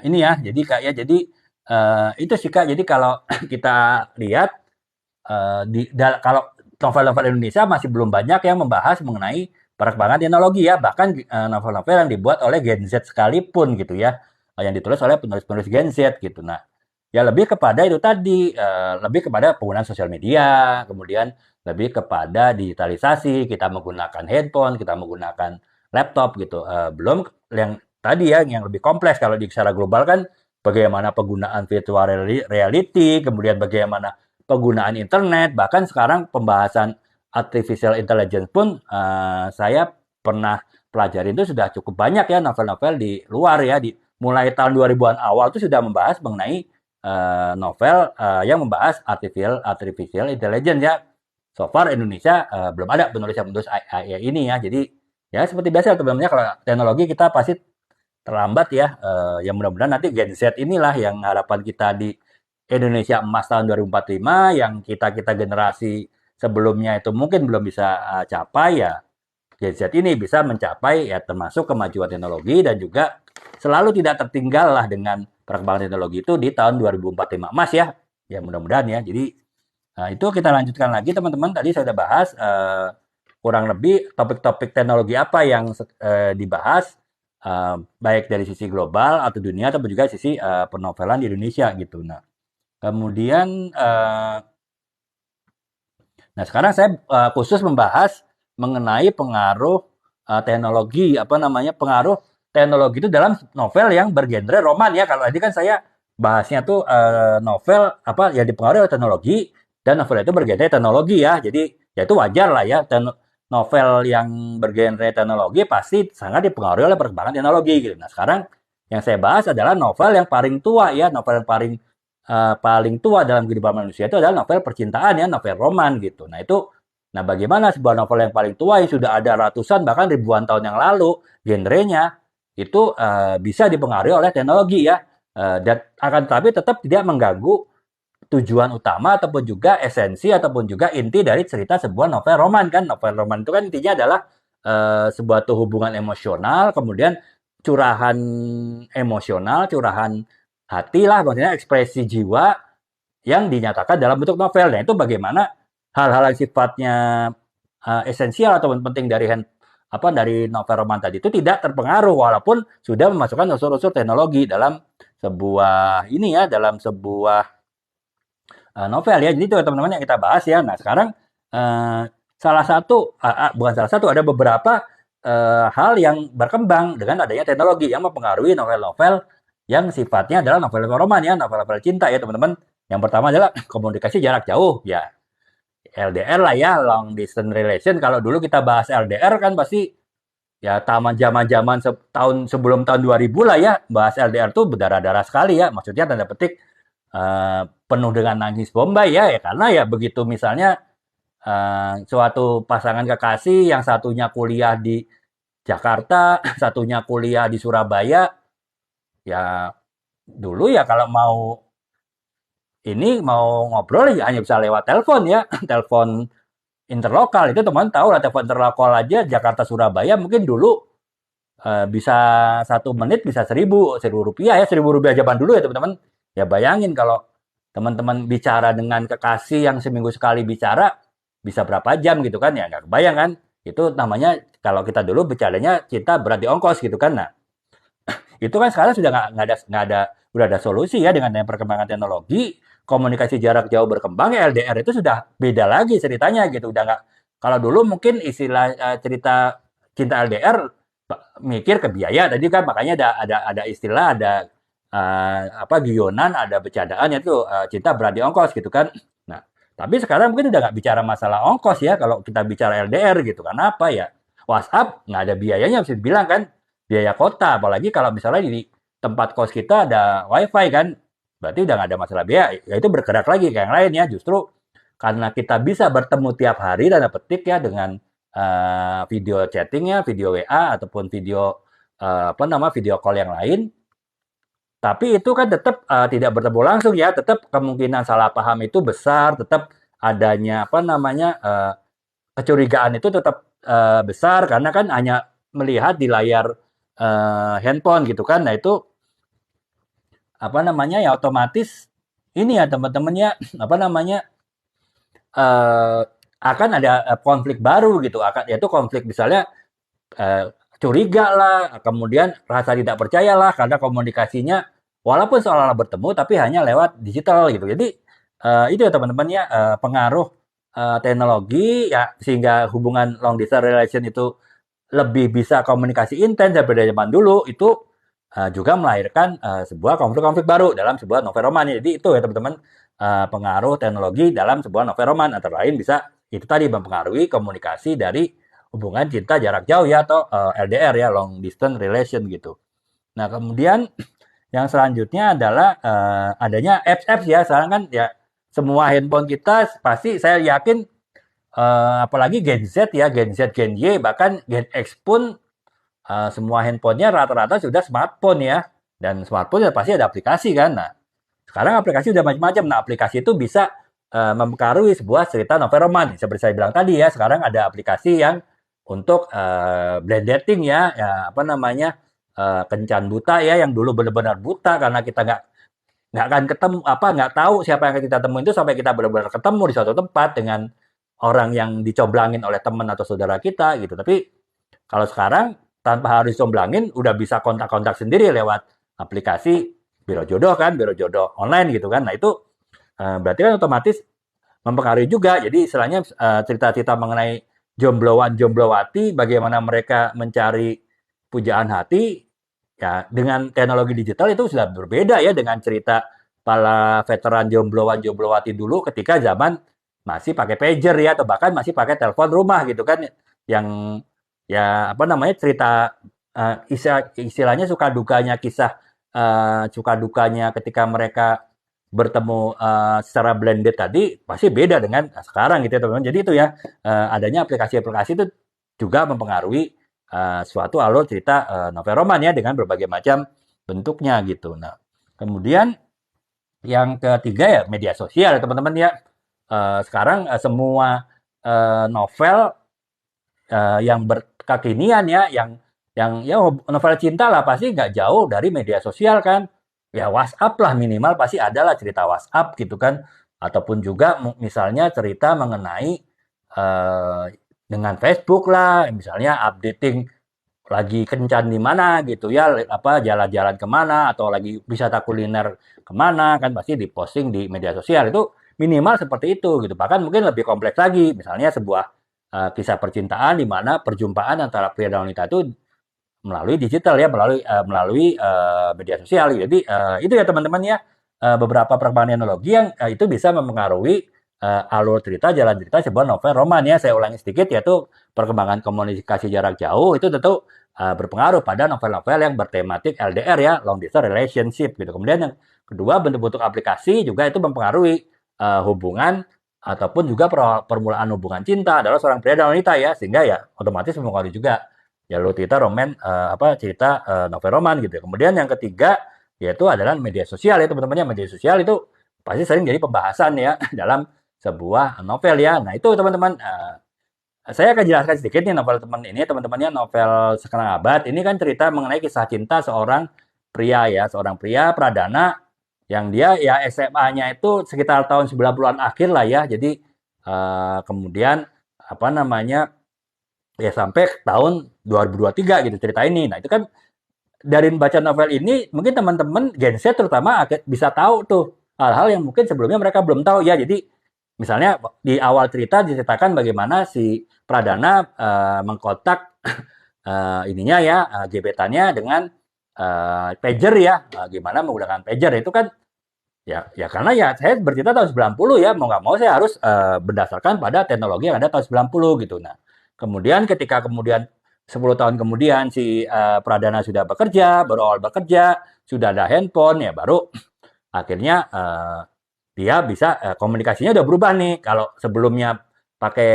[SPEAKER 1] ini ya. Jadi Kak ya, jadi itu sih Kak. Jadi kalau kita lihat kalau novel-novel Indonesia masih belum banyak yang membahas mengenai perkembangan teknologi ya. Bahkan novel-novel yang dibuat oleh Gen Z sekalipun gitu ya, yang ditulis oleh penulis-penulis Gen Z gitu. Nah, ya lebih kepada itu tadi, lebih kepada penggunaan sosial media, kemudian lebih kepada digitalisasi, kita menggunakan handphone, kita menggunakan laptop gitu. Belum yang tadi ya, yang lebih kompleks kalau di secara global kan bagaimana penggunaan virtual reality, kemudian bagaimana penggunaan internet, bahkan sekarang pembahasan artificial intelligence pun saya pernah pelajari itu sudah cukup banyak ya novel-novel di luar ya, di mulai tahun 2000-an awal itu sudah membahas mengenai novel yang membahas artificial intelligence ya. So far Indonesia belum ada penulis yang menulis AI ini ya. Jadi ya seperti biasa sebenarnya kalau teknologi kita pasti terlambat ya. Yang mudah-mudahan nanti Gen Z inilah yang harapan kita di Indonesia emas tahun 2045 yang kita generasi sebelumnya itu mungkin belum bisa capai ya. Gen Z ini bisa mencapai ya termasuk kemajuan teknologi dan juga selalu tidak tertinggal lah dengan perkembangan teknologi itu di tahun 2045 emas ya. Ya mudah-mudahan ya. Jadi itu kita lanjutkan lagi teman-teman. Tadi saya sudah bahas kurang lebih topik-topik teknologi apa yang dibahas baik dari sisi global atau dunia ataupun juga sisi penovelan di Indonesia gitu. Nah, kemudian nah sekarang saya khusus membahas mengenai pengaruh teknologi apa namanya pengaruh teknologi itu dalam novel yang bergenre roman ya. Kalau tadi kan saya bahasnya tuh novel apa ya dipengaruhi oleh teknologi dan novel itu bergenre teknologi ya. Jadi ya itu wajar lah ya. Novel yang bergenre teknologi pasti sangat dipengaruhi oleh perkembangan teknologi gitu. Nah sekarang yang saya bahas adalah novel yang paling tua ya, novel yang paling tua dalam kehidupan manusia itu adalah novel percintaan ya, novel roman gitu. Nah itu, nah bagaimana sebuah novel yang paling tua yang sudah ada ratusan bahkan ribuan tahun yang lalu, genrenya itu bisa dipengaruhi oleh teknologi ya, dan akan tetapi tetap tidak mengganggu tujuan utama ataupun juga esensi ataupun juga inti dari cerita sebuah novel roman kan. Novel roman itu kan intinya adalah sebuah tuh hubungan emosional, kemudian curahan emosional, curahan hati lah, maksudnya ekspresi jiwa yang dinyatakan dalam bentuk novel. Nah itu bagaimana hal-hal yang sifatnya esensial ataupun penting dari dari novel roman tadi itu tidak terpengaruh walaupun sudah memasukkan unsur-unsur teknologi dalam sebuah ini ya, dalam sebuah novel ya. Jadi itu teman-teman yang kita bahas ya. Nah sekarang salah satu bukan salah satu ada beberapa hal yang berkembang dengan adanya teknologi yang mempengaruhi novel-novel yang sifatnya adalah novel-novel roman ya, novel-novel cinta ya teman-teman. Yang pertama adalah komunikasi jarak jauh ya. LDR lah ya, long distance relation. Kalau dulu kita bahas LDR kan pasti ya taman zaman-zaman tahun sebelum tahun 2000 lah ya, bahas LDR tuh berdarah-darah sekali ya. Maksudnya tanda petik penuh dengan nangis bombay ya, ya karena ya begitu misalnya suatu pasangan kekasih yang satunya kuliah di Jakarta, satunya kuliah di Surabaya, ya dulu ya kalau mau ngobrol ya hanya bisa lewat telepon ya, telepon interlokal itu teman tahu lah telepon interlokal aja Jakarta Surabaya mungkin dulu bisa 1 menit bisa 1000 rupiah ya 1000 rupiah zaman dulu ya teman-teman ya bayangin kalau teman-teman bicara dengan kekasih yang seminggu sekali bicara bisa berapa jam gitu kan ya nggak kebayang kan itu namanya kalau kita dulu bicaranya cinta berat di ongkos gitu kan. Nah itu kan sekarang sudah nggak ada udah ada solusi ya dengan perkembangan teknologi komunikasi jarak jauh berkembang ya LDR itu sudah beda lagi ceritanya gitu udah nggak kalau dulu mungkin istilah cerita cinta LDR mikir ke biaya tadi kan makanya ada istilah ada guyonan ada bercandaan itu cinta berat di ongkos gitu kan. Nah tapi sekarang mungkin udah nggak bicara masalah ongkos ya kalau kita bicara LDR gitu kenapa ya WhatsApp nggak ada biayanya bisa dibilang kan biaya kota apalagi kalau misalnya di tempat kos kita ada wifi kan berarti udah nggak ada masalah biaya ya itu bergerak lagi kayak yang lain ya justru karena kita bisa bertemu tiap hari tanda petik ya dengan video chattingnya video WA ataupun video video call yang lain tapi itu kan tetap tidak bertemu langsung ya tetap kemungkinan salah paham itu besar tetap adanya kecurigaan itu tetap besar karena kan hanya melihat di layar handphone gitu kan. Nah itu ya otomatis ini ya teman-temannya uh, akan ada konflik baru gitu akan yaitu konflik misalnya curiga lah kemudian rasa tidak percaya lah karena komunikasinya walaupun seolah-olah bertemu tapi hanya lewat digital gitu jadi itu ya teman-teman ya pengaruh teknologi ya sehingga hubungan long distance relation itu lebih bisa komunikasi intens daripada zaman dulu itu juga melahirkan sebuah konflik-konflik baru dalam sebuah novel roman. Jadi itu ya teman-teman pengaruh teknologi dalam sebuah novel roman antara lain bisa itu tadi mempengaruhi komunikasi dari hubungan cinta jarak jauh ya atau LDR ya long distance relation gitu. Nah kemudian yang selanjutnya adalah adanya apps-apps ya sekarang kan ya semua handphone kita pasti saya yakin apalagi Gen Z ya, Gen Z, Gen Y, bahkan Gen X pun semua handphonenya rata-rata sudah smartphone ya. Dan smartphone ya pasti ada aplikasi kan. Nah, sekarang aplikasi udah macam-macam. Nah, aplikasi itu bisa mempengaruhi sebuah cerita novel roman. Seperti saya bilang tadi ya, sekarang ada aplikasi yang untuk blind dating ya, ya apa namanya kencan buta ya, yang dulu benar-benar buta karena kita nggak akan ketemu apa nggak tahu siapa yang akan kita temuin itu sampai kita benar-benar ketemu di suatu tempat dengan orang yang dicomblangin oleh teman atau saudara kita gitu. Tapi kalau sekarang tanpa harus comblangin udah bisa kontak-kontak sendiri lewat aplikasi biro jodoh kan, biro jodoh online gitu kan. Nah itu berarti kan otomatis mempengaruhi juga. Jadi istilahnya cerita-cerita mengenai jombloan jomblowati bagaimana mereka mencari pujaan hati ya dengan teknologi digital itu sudah berbeda ya dengan cerita para veteran jombloan jomblowati dulu ketika zaman masih pakai pager ya atau bahkan masih pakai telepon rumah gitu kan yang ya apa namanya cerita istilahnya suka dukanya kisah suka dukanya ketika mereka bertemu secara blended tadi pasti beda dengan sekarang gitu ya teman-teman. Jadi itu ya adanya aplikasi-aplikasi itu juga mempengaruhi suatu alur cerita novel roman ya dengan berbagai macam bentuknya gitu. Nah, kemudian yang ketiga ya media sosial ya teman-teman ya. Sekarang semua novel yang berkekinian ya, yang ya novel cinta lah pasti nggak jauh dari media sosial kan. Ya WhatsApp lah minimal pasti ada lah cerita WhatsApp gitu kan. Ataupun juga misalnya cerita mengenai eh, dengan Facebook lah, misalnya updating lagi kencan di mana gitu ya, apa jalan-jalan kemana atau lagi wisata kuliner kemana kan pasti diposting di media sosial itu minimal seperti itu gitu. Bahkan mungkin lebih kompleks lagi, misalnya sebuah kisah percintaan di mana perjumpaan antara pria dan wanita itu melalui digital ya, melalui media sosial. Jadi itu ya teman-teman ya beberapa perkembangan teknologi yang itu bisa mempengaruhi alur cerita, jalan cerita sebuah novel roman ya. Saya ulangi sedikit yaitu perkembangan komunikasi jarak jauh itu tentu berpengaruh pada novel-novel yang bertematik LDR ya, long distance relationship gitu. Kemudian yang kedua bentuk-bentuk aplikasi juga itu mempengaruhi hubungan ataupun juga permulaan hubungan cinta adalah seorang pria dan wanita ya, sehingga ya otomatis mempengaruhi juga jalur cerita cerita novel roman gitu ya. Kemudian yang ketiga yaitu adalah media sosial ya teman-teman ya. Media sosial itu pasti sering jadi pembahasan ya dalam sebuah novel ya. Nah itu teman-teman saya akan jelaskan sedikit nih novel teman-temannya novel Sekarang Abad. Ini kan cerita mengenai kisah cinta seorang pria ya, seorang pria pradana yang dia ya SMA-nya itu sekitar tahun 90-an akhir lah ya. Jadi kemudian apa namanya ya sampai tahun 2023 gitu cerita ini. Nah, itu kan dari baca novel ini mungkin teman-teman Gen Z terutama bisa tahu tuh hal-hal yang mungkin sebelumnya mereka belum tahu ya. Jadi misalnya di awal cerita diceritakan bagaimana si Pradana mengkontak ininya ya gebetannya dengan pager ya. Gimana menggunakan pager itu kan ya karena ya saya bercerita tahun 90 ya mau nggak mau saya harus berdasarkan pada teknologi yang ada tahun 90 gitu. Nah, kemudian ketika kemudian 10 tahun kemudian si Pradana sudah bekerja, baru awal bekerja, sudah ada handphone ya baru akhirnya dia bisa komunikasinya udah berubah nih. Kalau sebelumnya pakai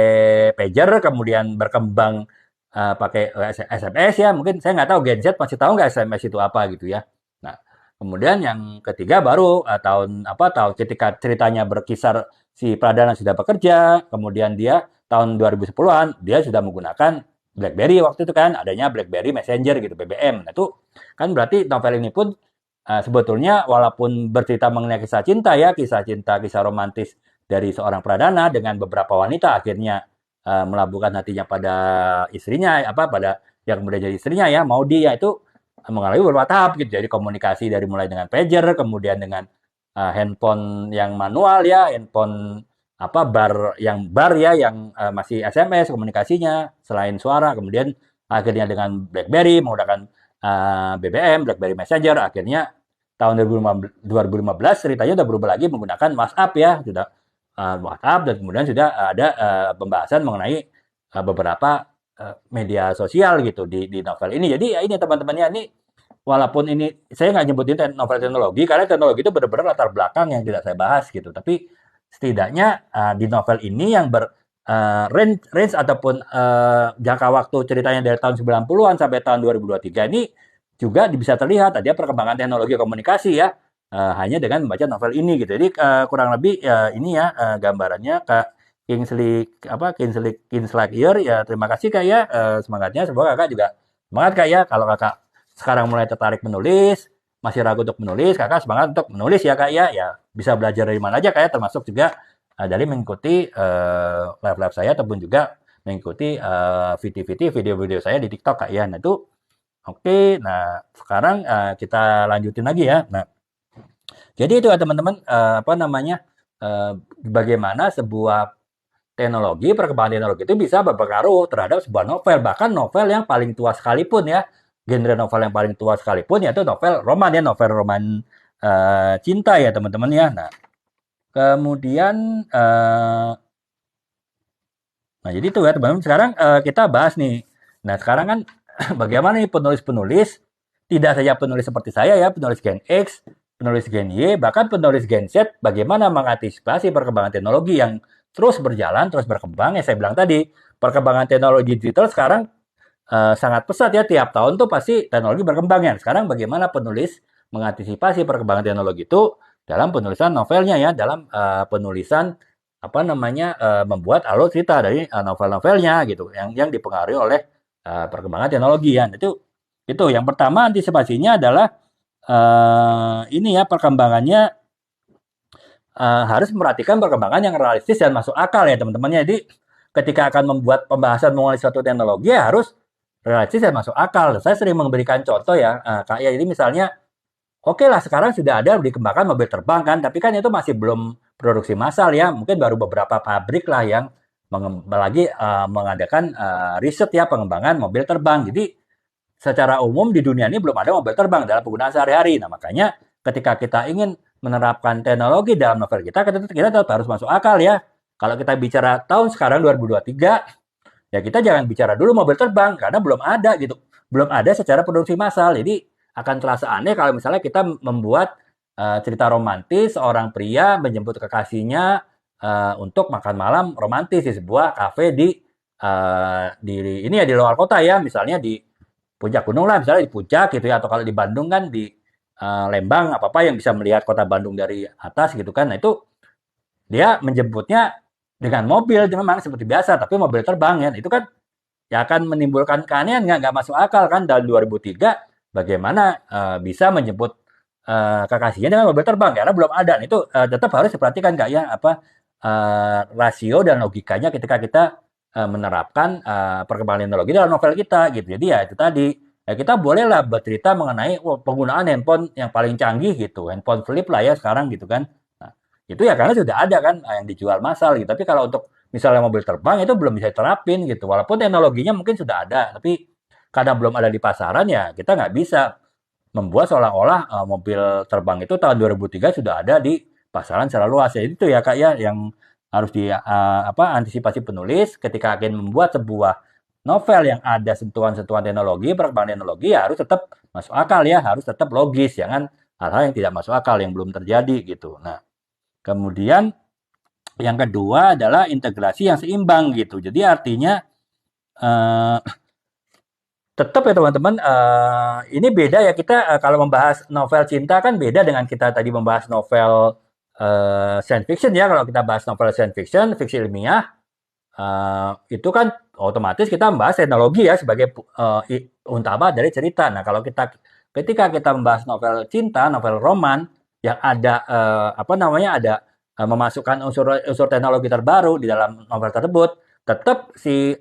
[SPEAKER 1] pager kemudian berkembang pakai SMS ya, mungkin saya nggak tahu Gen Z masih tahu nggak SMS itu apa gitu ya. Nah, kemudian yang ketiga baru tahun ketika ceritanya berkisar si Pradana sudah bekerja, kemudian dia tahun 2010-an dia sudah menggunakan BlackBerry waktu itu kan adanya BlackBerry Messenger gitu BBM. Nah, itu kan berarti novel ini pun sebetulnya walaupun bercerita mengenai kisah cinta ya, kisah cinta, kisah romantis dari seorang Pradana dengan beberapa wanita akhirnya melabuhkan hatinya pada istrinya pada yang kemudian jadi istrinya ya, Maudi ya itu mengalami beberapa tahap gitu. Jadi komunikasi dari mulai dengan pager, kemudian dengan handphone yang manual ya, handphone apa bar ya yang masih SMS komunikasinya selain suara, kemudian akhirnya dengan BlackBerry menggunakan BBM, BlackBerry Messenger, akhirnya tahun 2015 ceritanya udah berubah lagi menggunakan WhatsApp ya, sudah WhatsApp, dan kemudian sudah ada pembahasan mengenai beberapa media sosial gitu di novel ini. Jadi ya ini teman-temannya, ini walaupun ini saya nggak nyebutin novel teknologi karena teknologi itu benar-benar latar belakang yang tidak saya bahas gitu, tapi setidaknya di novel ini yang range ataupun jangka waktu ceritanya dari tahun 90-an sampai tahun 2023 ini juga bisa terlihat ada perkembangan teknologi komunikasi ya, hanya dengan membaca novel ini gitu. Jadi kurang lebih ini ya gambarannya Kak Kingsley Year ya. Terima kasih Kak ya, semangatnya, semoga Kakak juga semangat Kak ya. Kalau Kakak sekarang mulai tertarik menulis, masih ragu untuk menulis, Kakak semangat untuk menulis ya Kak ya. Ya bisa belajar dari mana aja Kak ya, termasuk juga dari mengikuti live-live saya ataupun juga mengikuti video-video saya di TikTok Kak ya. Nah itu oke. Nah sekarang kita lanjutin lagi ya. Nah jadi itu ya teman-teman, apa namanya, bagaimana sebuah teknologi, perkembangan teknologi itu bisa berpengaruh terhadap sebuah novel, bahkan novel yang paling tua sekalipun ya, genre novel yang paling tua sekalipun yaitu novel roman ya, novel roman cinta ya teman-teman ya. Nah kemudian nah jadi itu ya teman-teman, sekarang kita bahas nih. Nah sekarang kan bagaimana nih penulis-penulis, tidak saja penulis seperti saya ya, penulis Gen X, penulis Gen Y, bahkan penulis Gen Z, bagaimana mengantisipasi perkembangan teknologi yang terus berjalan, terus berkembang. Ya saya bilang tadi, perkembangan teknologi digital sekarang sangat pesat ya, tiap tahun tuh pasti teknologi berkembang ya. Sekarang bagaimana penulis mengantisipasi perkembangan teknologi itu dalam penulisan novelnya ya, dalam penulisan apa namanya, membuat alur cerita dari novel-novelnya gitu, yang dipengaruhi oleh perkembangan teknologi ya. Itu yang pertama, antisipasinya adalah ini ya, perkembangannya harus memperhatikan perkembangan yang realistis dan masuk akal ya teman-temannya. Jadi ketika akan membuat pembahasan mengenai suatu teknologi ya harus realistis dan masuk akal. Saya sering memberikan contoh ya, Kak ya. Jadi misalnya, oke lah sekarang sudah ada dikembangkan mobil terbang kan, tapi kan itu masih belum produksi massal ya. Mungkin baru beberapa pabrik lah yang lagi mengadakan riset ya, pengembangan mobil terbang. Jadi secara umum di dunia ini belum ada mobil terbang dalam penggunaan sehari-hari. Nah makanya ketika kita ingin menerapkan teknologi dalam novel kita tetap harus masuk akal ya. Kalau kita bicara tahun sekarang 2023, ya kita jangan bicara dulu mobil terbang karena belum ada gitu. Belum ada secara produksi massal. Jadi akan terasa aneh kalau misalnya kita membuat cerita romantis seorang pria menjemput kekasihnya untuk makan malam romantis di sebuah kafe di ini ya, di luar kota ya, misalnya di puncak gunung lah, misalnya di puncak gitu ya, atau kalau di Bandung kan di Lembang apa-apa yang bisa melihat kota Bandung dari atas gitu kan. Nah itu dia menjemputnya dengan mobil, memang seperti biasa, tapi mobil terbang ya. Itu kan ya akan menimbulkan keanehan, nggak masuk akal kan. Tahun 2003 bagaimana bisa menjemput kekasihnya dengan mobil terbang, karena belum ada. Nah, itu tetap harus diperhatikan Kak ya, apa rasio dan logikanya ketika kita menerapkan perkembangan teknologi dalam novel kita gitu. Jadi ya itu tadi, ya kita bolehlah bercerita mengenai penggunaan handphone yang paling canggih gitu, handphone flip lah ya sekarang gitu kan. Nah, itu ya karena sudah ada kan yang dijual massal gitu. Tapi kalau untuk misalnya mobil terbang itu belum bisa diterapin gitu. Walaupun teknologinya mungkin sudah ada, tapi karena belum ada di pasaran ya kita nggak bisa membuat seolah-olah mobil terbang itu tahun 2003 sudah ada di pasaran secara luas. Ya itu ya Kak ya yang harus antisipasi penulis ketika akan membuat sebuah novel yang ada sentuhan-sentuhan teknologi, perkembangan teknologi, ya harus tetap masuk akal ya, harus tetap logis, jangan hal-hal yang tidak masuk akal yang belum terjadi gitu. Nah, kemudian yang kedua adalah integrasi yang seimbang gitu. Jadi artinya tetap ya teman-teman, ini beda ya kita kalau membahas novel cinta kan beda dengan kita tadi membahas novel science fiction ya. Kalau kita bahas novel science fiction, fiksi ilmiah, itu kan otomatis kita membahas teknologi ya sebagai utama dari cerita. Nah kalau ketika kita membahas novel cinta, novel roman yang ada ada memasukkan unsur teknologi terbaru di dalam novel tersebut, tetap si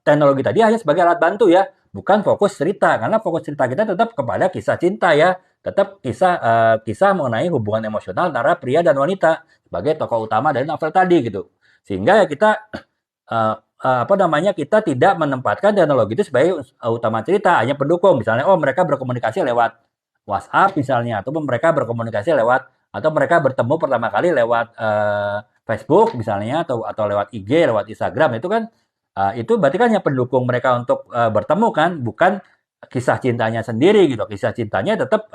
[SPEAKER 1] teknologi tadi hanya sebagai alat bantu ya, bukan fokus cerita, karena fokus cerita kita tetap kepada kisah cinta ya, tetap kisah mengenai hubungan emosional antara pria dan wanita. sebagai tokoh utama dari novel tadi gitu. Sehingga ya kita kita tidak menempatkan teknologi itu sebagai utama cerita, hanya pendukung. Misalnya, oh mereka berkomunikasi lewat WhatsApp misalnya, atau mereka berkomunikasi lewat atau mereka bertemu pertama kali lewat Facebook misalnya atau lewat IG, lewat Instagram itu kan itu berarti kan hanya pendukung mereka untuk bertemu kan, bukan kisah cintanya sendiri gitu. Kisah cintanya tetap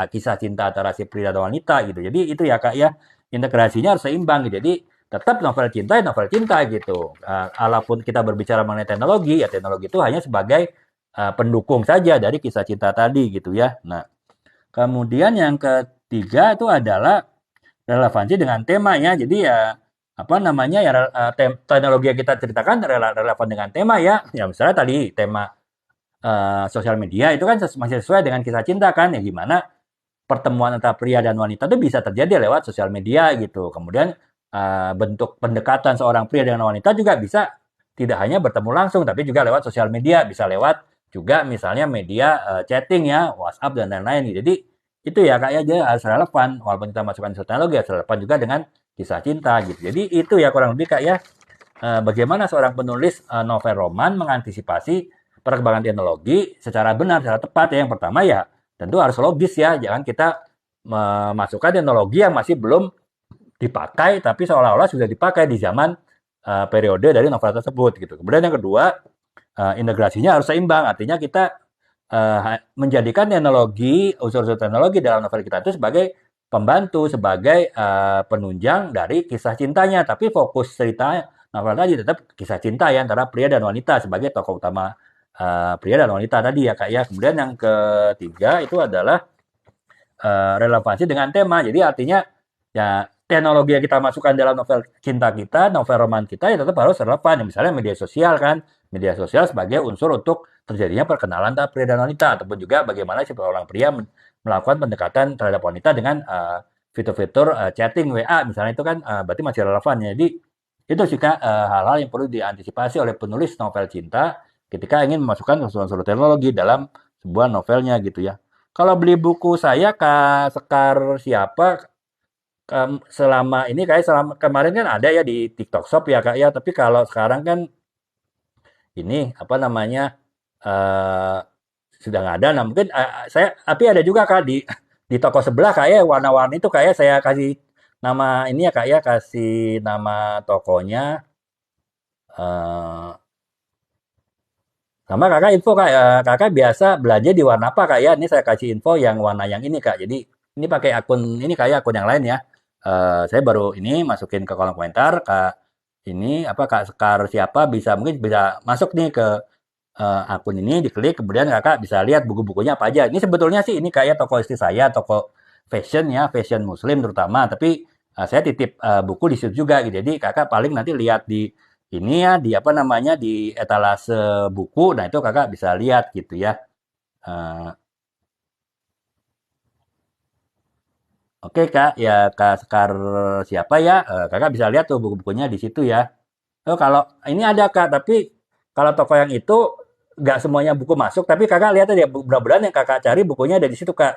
[SPEAKER 1] kisah cinta antara si pria dan wanita gitu. Jadi itu ya Kak ya, integrasinya harus seimbang gitu. Jadi tetap novel cinta gitu. Walaupun kita berbicara mengenai teknologi, ya teknologi itu hanya sebagai pendukung saja dari kisah cinta tadi gitu ya. Nah, kemudian yang ketiga itu adalah relevansi dengan tema ya. Jadi ya teknologi yang kita ceritakan relevan dengan tema ya. Ya misalnya tadi tema sosial media itu kan masih sesuai dengan kisah cinta kan ya, gimana pertemuan antara pria dan wanita itu bisa terjadi lewat sosial media gitu. Kemudian bentuk pendekatan seorang pria dengan wanita juga bisa tidak hanya bertemu langsung tapi juga lewat sosial media, bisa lewat juga misalnya media chatting ya, WhatsApp dan lain-lain. Jadi itu ya Kak ya, dia harus relevan walaupun kita masukkan teknologi harus relevan juga dengan kisah cinta gitu. Jadi itu ya kurang lebih Kak ya, bagaimana seorang penulis novel roman mengantisipasi perkembangan teknologi secara benar, secara tepat ya. Yang pertama ya tentu harus logis ya, jangan kita memasukkan teknologi yang masih belum dipakai tapi seolah-olah sudah dipakai di zaman periode dari novel tersebut gitu. Kemudian yang kedua, integrasinya harus seimbang, artinya kita menjadikan teknologi, unsur-unsur teknologi dalam novel kita itu sebagai pembantu, sebagai penunjang dari kisah cintanya, tapi fokus cerita novel tadi tetap kisah cinta ya antara pria dan wanita sebagai tokoh utama pria dan wanita tadi ya Kak ya. Kemudian yang ketiga itu adalah relevansi dengan tema. Jadi artinya ya teknologi yang kita masukkan dalam novel cinta kita, novel roman kita ya tetap harus relevan. Ya, misalnya media sosial kan, media sosial sebagai unsur untuk terjadinya perkenalan antara pria dan wanita, ataupun juga bagaimana seorang pria melakukan pendekatan terhadap wanita dengan fitur-fitur chatting WA misalnya, itu kan berarti masih relevan ya. Jadi itu sih Kak hal-hal yang perlu diantisipasi oleh penulis novel cinta ketika ingin memasukkan unsur-unsur teknologi dalam sebuah novelnya gitu ya. Kalau beli buku saya Kak Sekar siapa selama ini kayak selama kemarin kan ada ya di TikTok Shop ya Kak ya, tapi kalau sekarang kan ini eh sudah nggak ada. Nah mungkin saya tapi ada juga Kak di toko sebelah kayak warna-warni itu kayak saya kasih nama ini ya Kak ya, kasih nama tokonya eh sama Kakak info Kak, Kakak biasa belanja di warna apa Kak ya? Ini saya kasih info yang warna yang ini Kak. Jadi ini pakai akun ini kayak akun yang lain ya. Saya baru ini masukin ke kolom komentar Kak ini Kak Sekar siapa bisa mungkin bisa masuk nih ke akun ini, diklik kemudian Kakak bisa lihat buku-bukunya apa aja. Ini sebetulnya sih ini kayak toko istri saya, toko fashion ya, fashion muslim terutama, tapi saya titip buku di situ juga gitu. Jadi Kakak paling nanti lihat di ini ya di etalase buku. Nah, itu Kakak bisa lihat gitu ya. Eh, oke Kak, ya Kak Sekar siapa ya? Kakak bisa lihat tuh buku-bukunya di situ ya. Oh, kalau ini ada Kak, tapi kalau toko yang itu nggak semuanya buku masuk, tapi Kakak lihat aja mudah-mudahan yang Kakak cari bukunya ada di situ Kak.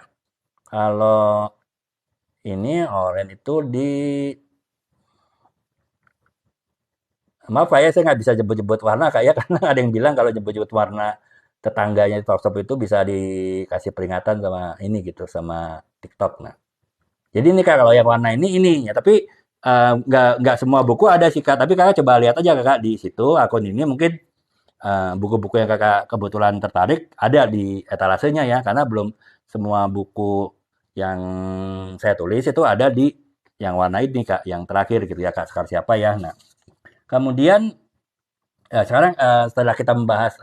[SPEAKER 1] Kalau ini orange itu di maaf Pak ya, saya nggak bisa jemput-jemput warna Kak ya, karena ada yang bilang kalau jemput-jemput warna tetangganya di Talkshop itu bisa dikasih peringatan sama ini gitu, sama TikTok. Nah, jadi ini Kak, kalau yang warna ini ya, tapi nggak semua buku ada sih Kak, tapi Kakak coba lihat aja Kakak di situ, akun ini mungkin buku-buku yang Kakak kebetulan tertarik ada di etalasenya ya, karena belum semua buku yang saya tulis itu ada di yang warna ini Kak, yang terakhir gitu ya Kak, Sekar siapa ya. Nah, kemudian sekarang setelah kita membahas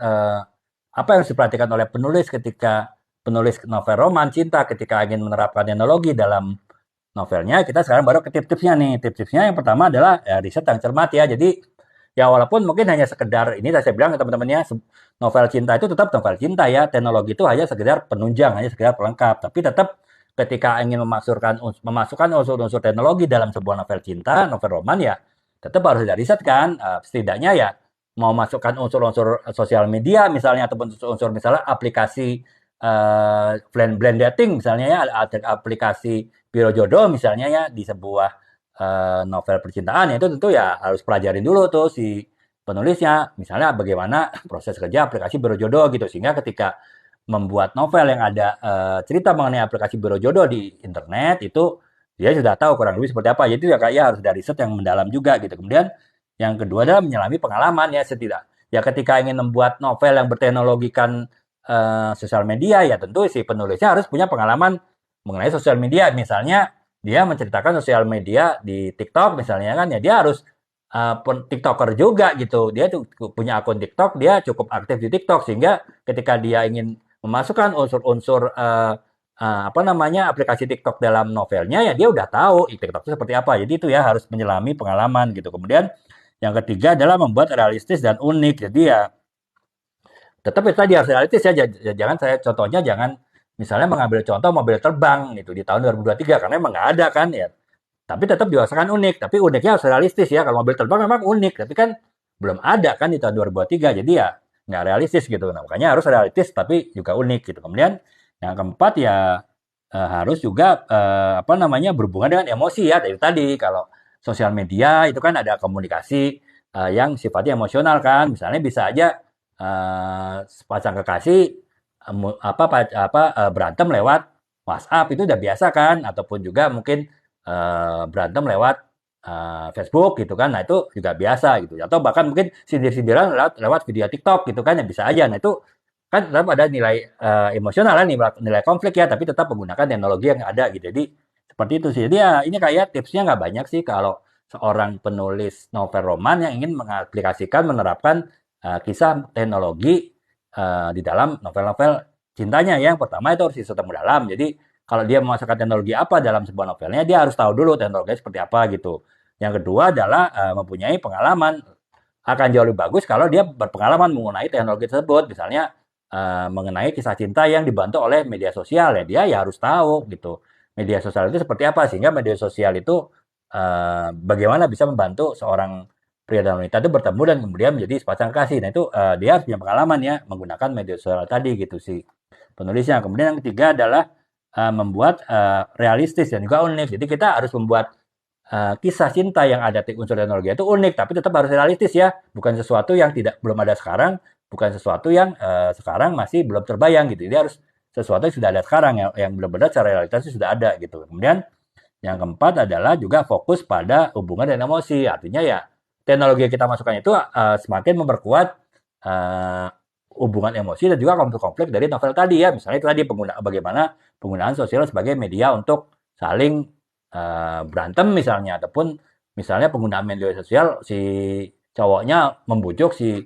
[SPEAKER 1] apa yang harus diperhatikan oleh penulis ketika penulis novel roman cinta ketika ingin menerapkan teknologi dalam novelnya, kita sekarang baru ke tips-tipsnya nih. Tips-tipsnya yang pertama adalah ya, riset yang cermat ya. Jadi ya walaupun mungkin hanya sekedar ini saya bilang ke teman-temannya, novel cinta itu tetap novel cinta ya. Teknologi itu hanya sekedar penunjang, hanya sekedar pelengkap. Tapi tetap ketika ingin memasukkan unsur-unsur teknologi dalam sebuah novel cinta, novel roman ya, tetap harus ada riset kan. Setidaknya ya mau masukkan unsur-unsur sosial media misalnya, ataupun unsur misalnya aplikasi blend dating misalnya ya, ada aplikasi biro jodoh misalnya ya di sebuah novel percintaan, ya itu tentu ya harus pelajarin dulu tuh si penulisnya. Misalnya bagaimana proses kerja aplikasi biro jodoh gitu. Sehingga ketika membuat novel yang ada cerita mengenai aplikasi biro jodoh di internet itu dia sudah tahu kurang lebih seperti apa. Jadi ya kayak harus ada riset yang mendalam juga gitu. Kemudian yang kedua adalah menyelami pengalaman ya ya ketika ingin membuat novel yang berteknologikan sosial media ya tentu si penulisnya harus punya pengalaman mengenai sosial media. Misalnya dia menceritakan sosial media di TikTok misalnya kan ya dia harus TikToker juga gitu. Dia tuh punya akun TikTok, dia cukup aktif di TikTok sehingga ketika dia ingin memasukkan unsur-unsur apa namanya aplikasi TikTok dalam novelnya ya dia udah tahu TikTok itu seperti apa. Jadi itu ya harus menyelami pengalaman gitu. Kemudian yang ketiga adalah membuat realistis dan unik. Jadi ya tetap itu tadi harus realistis ya. Jangan saya contohnya jangan misalnya mengambil contoh mobil terbang gitu di tahun 2023 karena emang nggak ada kan ya. Tapi tetap dirasakan unik. Tapi uniknya harus realistis ya. Kalau mobil terbang memang unik, tapi kan belum ada kan di tahun 2023. Jadi ya nggak realistis gitu. Nah, makanya harus realistis tapi juga unik gitu. Kemudian yang keempat ya harus juga apa namanya berhubungan dengan emosi ya. Dari tadi kalau sosial media itu kan ada komunikasi yang sifatnya emosional kan. Misalnya bisa aja sepasang kekasih berantem lewat WhatsApp itu udah biasa kan, ataupun juga mungkin berantem lewat Facebook gitu kan, nah itu juga biasa gitu, atau bahkan mungkin sindir-sindiran lewat video TikTok gitu kan, ya bisa aja. Nah itu kan tetap ada nilai emosional kan, nilai konflik ya, tapi tetap menggunakan teknologi yang ada gitu. Jadi seperti itu sih. Jadi ya ini kayak tipsnya nggak banyak sih kalau seorang penulis novel roman yang ingin mengaplikasikan, menerapkan kisah teknologi di dalam novel-novel cintanya ya. Yang pertama itu harus riset mendalam. Jadi kalau dia memasukkan teknologi apa dalam sebuah novelnya, dia harus tahu dulu teknologinya seperti apa gitu. Yang kedua adalah mempunyai pengalaman. Akan jauh lebih bagus kalau dia berpengalaman mengenai teknologi tersebut. Misalnya mengenai kisah cinta yang dibantu oleh media sosial ya, dia ya harus tahu gitu. Media sosial itu seperti apa sehingga media sosial itu bagaimana bisa membantu seorang pria dan wanita itu bertemu dan kemudian menjadi sepasang kasih. Nah itu dia harus punya pengalaman ya menggunakan media sosial tadi gitu sih penulisnya. Kemudian yang ketiga adalah membuat realistis dan juga unik. Jadi kita harus membuat kisah cinta yang ada unsur teknologi itu unik, tapi tetap harus realistis ya. Bukan sesuatu yang belum ada sekarang, bukan sesuatu yang sekarang masih belum terbayang gitu. Jadi harus sesuatu yang sudah ada sekarang yang benar-benar secara realitasnya sudah ada gitu. Kemudian yang keempat adalah juga fokus pada hubungan dan emosi. Artinya ya teknologi yang kita masukkan itu semakin memperkuat hubungan emosi dan juga konflik-konflik dari novel tadi ya. Misalnya itu tadi bagaimana penggunaan sosial sebagai media untuk saling berantem misalnya, ataupun misalnya penggunaan media sosial si cowoknya membujuk si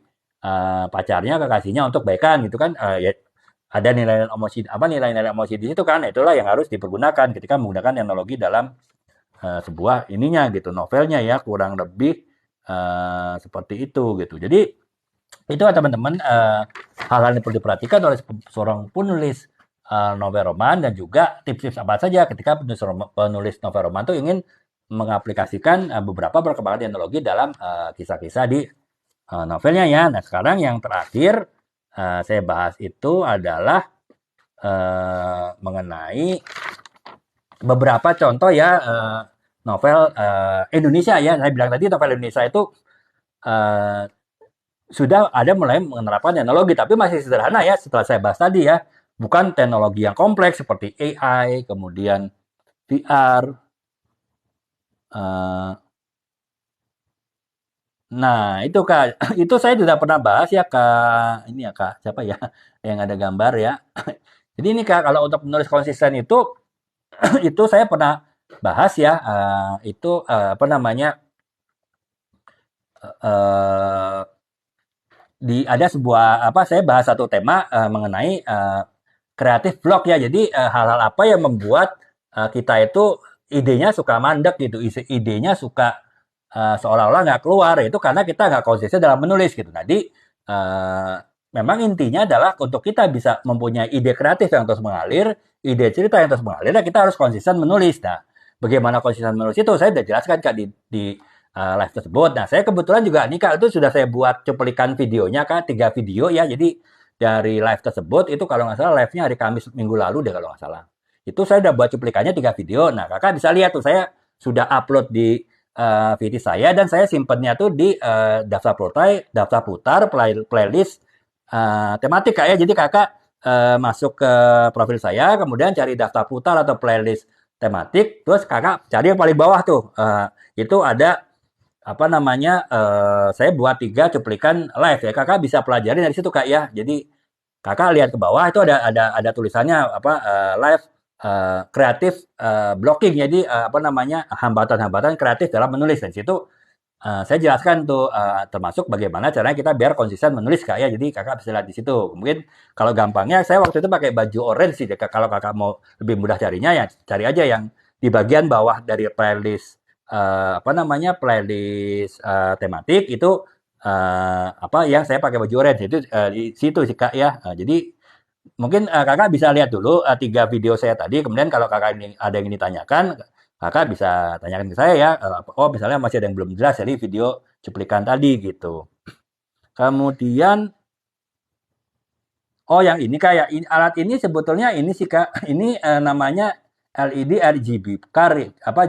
[SPEAKER 1] pacarnya, kekasihnya untuk baikan gitu kan, ya ada nilai emosi nilai-nilai emosi di situ kan. Itulah yang harus dipergunakan ketika menggunakan teknologi dalam sebuah ininya gitu, novelnya ya, kurang lebih seperti itu gitu. Jadi itu teman-teman hal-hal yang perlu diperhatikan oleh seorang penulis novel roman, dan juga tips-tips apa saja ketika penulis novel roman itu ingin mengaplikasikan beberapa perkembangan teknologi dalam kisah-kisah di novelnya ya. Nah sekarang yang terakhir saya bahas itu adalah mengenai beberapa contoh ya novel Indonesia ya. Saya bilang tadi novel Indonesia itu sudah ada mulai menerapkan teknologi, tapi masih sederhana ya setelah saya bahas tadi ya. Bukan teknologi yang kompleks seperti AI, kemudian VR. Nah, itu Kak, itu saya sudah pernah bahas ya Kak, ini ya Kak, siapa ya yang ada gambar ya. Jadi ini Kak, kalau untuk menulis konsisten itu, itu saya pernah bahas ya, itu apa namanya, ada sebuah apa, saya bahas satu tema mengenai kreatif blok ya. Jadi hal-hal apa yang membuat kita itu idenya suka mandek gitu, idenya suka seolah-olah nggak keluar, itu karena kita nggak konsisten dalam menulis gitu. Jadi memang intinya adalah untuk kita bisa mempunyai ide kreatif yang terus mengalir, ide cerita yang terus mengalir, ya kita harus konsisten menulis. Nah, bagaimana konsisten menulis itu saya sudah jelaskan Kak di live tersebut. Nah, saya kebetulan juga nih Kak, itu sudah saya buat cuplikan videonya Kak, 3 video ya. Jadi dari live tersebut itu kalau nggak salah live-nya hari Kamis minggu lalu deh kalau nggak salah. Itu saya udah buat cuplikannya 3 video. Nah, Kakak bisa lihat tuh saya sudah upload di VT saya dan saya simpennya tuh di daftar putar playlist tematik Kak ya. Jadi Kakak masuk ke profil saya, kemudian cari daftar putar atau playlist tematik, terus Kakak cari yang paling bawah tuh. Itu ada apa namanya? Saya buat 3 cuplikan live ya. Kakak bisa pelajari dari situ Kak ya. Jadi Kakak lihat ke bawah itu ada tulisannya apa live kreatif blocking. Jadi apa namanya? Hambatan-hambatan kreatif dalam menulis. Dan situ saya jelaskan tuh termasuk bagaimana caranya kita biar konsisten menulis Kak ya. Jadi Kakak bisa lihat di situ. Mungkin kalau gampangnya saya waktu itu pakai baju orange sih. Kalau Kakak mau lebih mudah carinya ya cari aja yang di bagian bawah dari playlist apa namanya? Playlist tematik itu apa yang saya pakai baju orange itu di situ sih Kak ya. Jadi mungkin Kakak bisa lihat dulu 3 video saya tadi. Kemudian kalau Kakak ini ada yang ditanyakan, Kakak bisa tanyakan ke saya ya. Oh, misalnya masih ada yang belum jelas dari video cuplikan tadi gitu. Kemudian, oh yang ini kayak alat ini sebetulnya ini sih Kak, ini namanya LED RGB car, apa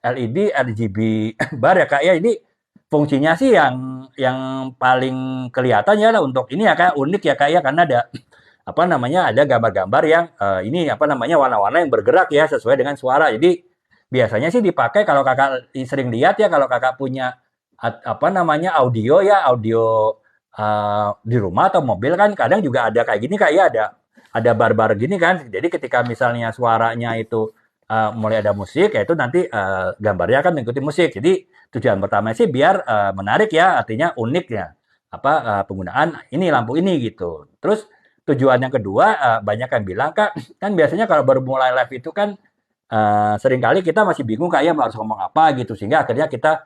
[SPEAKER 1] LED RGB bar ya Kak ya. Ini fungsinya sih yang paling kelihatan ya lah untuk ini ya Kak, unik ya Kak ya karena ada apa namanya ada gambar-gambar yang ini apa namanya warna-warna yang bergerak ya sesuai dengan suara. Jadi biasanya sih dipakai kalau Kakak sering lihat ya kalau Kakak punya apa namanya audio ya audio di rumah atau mobil kan kadang juga ada kayak gini Kak ya ada bar-bar gini kan. Jadi ketika misalnya suaranya itu mulai ada musik ya itu nanti gambarnya akan mengikuti musik. Jadi tujuan pertama sih biar menarik ya artinya unik ya apa penggunaan ini lampu ini gitu. Terus tujuan yang kedua banyak yang bilang Kak kan biasanya kalau baru mulai live itu kan seringkali kita masih bingung Kak ya harus ngomong apa gitu sehingga akhirnya kita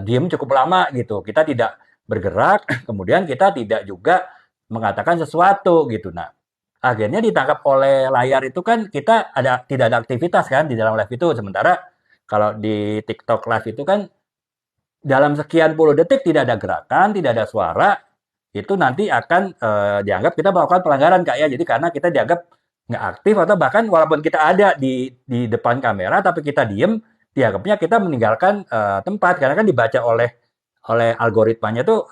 [SPEAKER 1] diem cukup lama gitu. Kita tidak bergerak, kemudian kita tidak juga mengatakan sesuatu gitu. Nah, akhirnya ditangkap oleh layar itu kan kita tidak ada aktivitas kan di dalam live itu. Sementara kalau di TikTok live itu kan dalam sekian puluh detik tidak ada gerakan, tidak ada suara, itu nanti akan dianggap kita melakukan pelanggaran Kak ya. Jadi karena kita dianggap nggak aktif atau bahkan walaupun kita ada di depan kamera tapi kita diem, dianggapnya kita meninggalkan tempat karena kan dibaca oleh algoritmanya tuh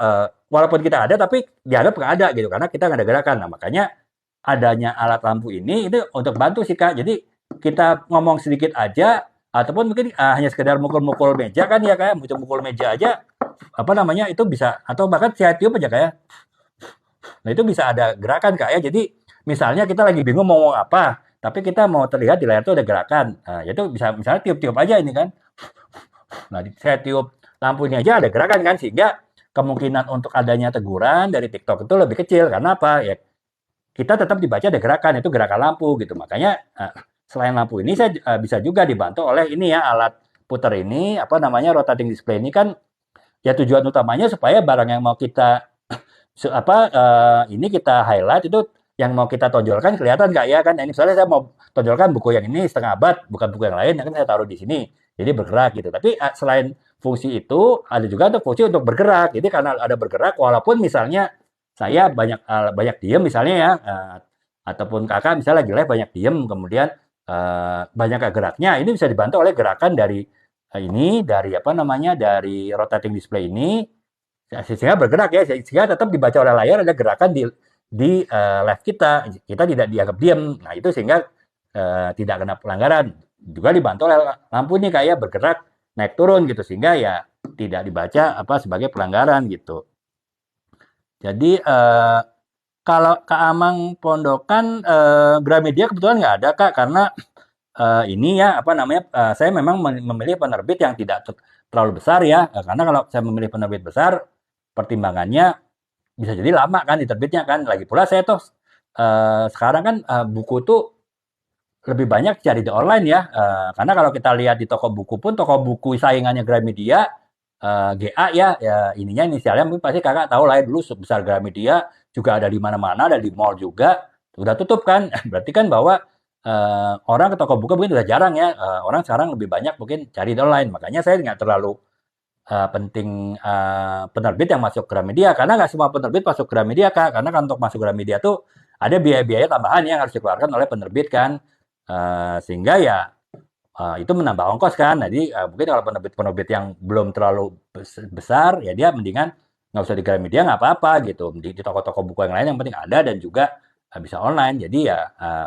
[SPEAKER 1] walaupun kita ada tapi dianggap nggak ada gitu karena kita nggak ada gerakan. Nah makanya adanya alat lampu ini itu untuk bantu sih Kak. Jadi kita ngomong sedikit aja ataupun mungkin hanya sekedar mukul-mukul meja kan ya Kak, mukul-mukul meja aja apa namanya itu bisa atau bahkan saya tiup aja kayak nah itu bisa ada gerakan Kak ya. Jadi misalnya kita lagi bingung mau ngomong apa, tapi kita mau terlihat di layar itu ada gerakan. Nah, itu bisa misalnya tiup-tiup aja ini kan. Nah, saya tiup lampu ini aja ada gerakan kan sehingga kemungkinan untuk adanya teguran dari TikTok itu lebih kecil karena apa? Ya kita tetap dibaca ada gerakan itu gerakan lampu gitu. Makanya selain lampu ini saya bisa juga dibantu oleh ini ya alat putar ini apa namanya rotating display ini kan ya tujuan utamanya supaya barang yang mau kita ini kita highlight itu yang mau kita tonjolkan kelihatan nggak ya kan? Ini misalnya saya mau tonjolkan buku yang ini setengah abad, bukan buku yang lain, ya kan saya taruh di sini, jadi bergerak gitu. Tapi selain fungsi itu ada juga untuk fungsi untuk bergerak. Jadi karena ada bergerak, walaupun misalnya saya banyak diem misalnya ya, ataupun kakak misalnya lagi live banyak diem, kemudian banyak geraknya, ini bisa dibantu oleh gerakan dari ini dari apa namanya dari rotating display ini sehingga bergerak ya sehingga tetap dibaca oleh layar ada gerakan di live kita tidak dianggap diam. Nah itu sehingga tidak kena pelanggaran juga dibantu oleh lampu ini kayak bergerak naik turun gitu sehingga ya tidak dibaca apa sebagai pelanggaran gitu. Jadi kalau Kak Amang Pondokan Gramedia kebetulan nggak ada Kak karena ini ya apa namanya saya memang memilih penerbit yang tidak terlalu besar ya karena kalau saya memilih penerbit besar pertimbangannya bisa jadi lama kan diterbitnya kan lagi pula saya tuh sekarang kan buku tuh lebih banyak cari di online ya karena kalau kita lihat di toko buku pun toko buku saingannya Gramedia GA ya ininya inisialnya mungkin pasti kakak tahu lah ya dulu sebesar Gramedia juga ada di mana-mana ada di mall juga udah tutup kan berarti kan bahwa orang ke toko buku mungkin udah jarang ya orang sekarang lebih banyak mungkin cari di online makanya saya nggak terlalu penting penerbit yang masuk Gramedia karena nggak semua penerbit masuk Gramedia Kak karena kan untuk masuk Gramedia tuh ada biaya-biaya tambahan yang harus dikeluarkan oleh penerbit kan sehingga ya itu menambah ongkos kan. Nah, jadi mungkin kalau penerbit-penerbit yang belum terlalu besar, ya dia mendingan nggak usah di Gramedia nggak apa-apa gitu. Di toko-toko buku yang lain yang penting ada dan juga bisa online. Jadi ya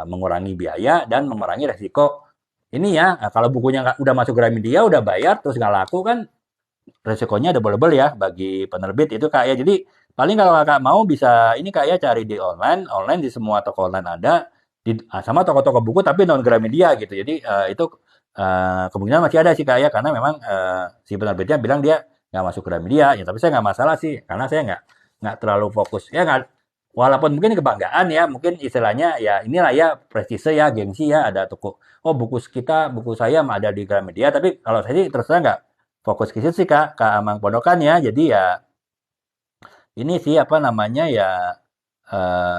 [SPEAKER 1] mengurangi biaya dan mengurangi resiko ini ya. Kalau bukunya udah masuk Gramedia, udah bayar terus nggak laku kan resikonya double-double ya bagi penerbit itu Kak ya. Jadi paling kalau Kakak mau bisa ini Kak ya cari di online, online di semua toko online ada sama toko-toko buku tapi non Gramedia gitu. Jadi itu kemungkinan masih ada sih Kak ya karena memang si penerbitnya bilang dia nggak masuk Gramedia ya tapi saya nggak masalah sih karena saya nggak terlalu fokus ya nggak walaupun mungkin kebanggaan ya mungkin istilahnya ya inilah ya prestise ya gengsi ya ada toko oh buku saya ada di Gramedia tapi kalau saya sih terus terang nggak fokus ke situ sih Kak, Kak Amang Podokan ya. Jadi ya ini sih apa namanya ya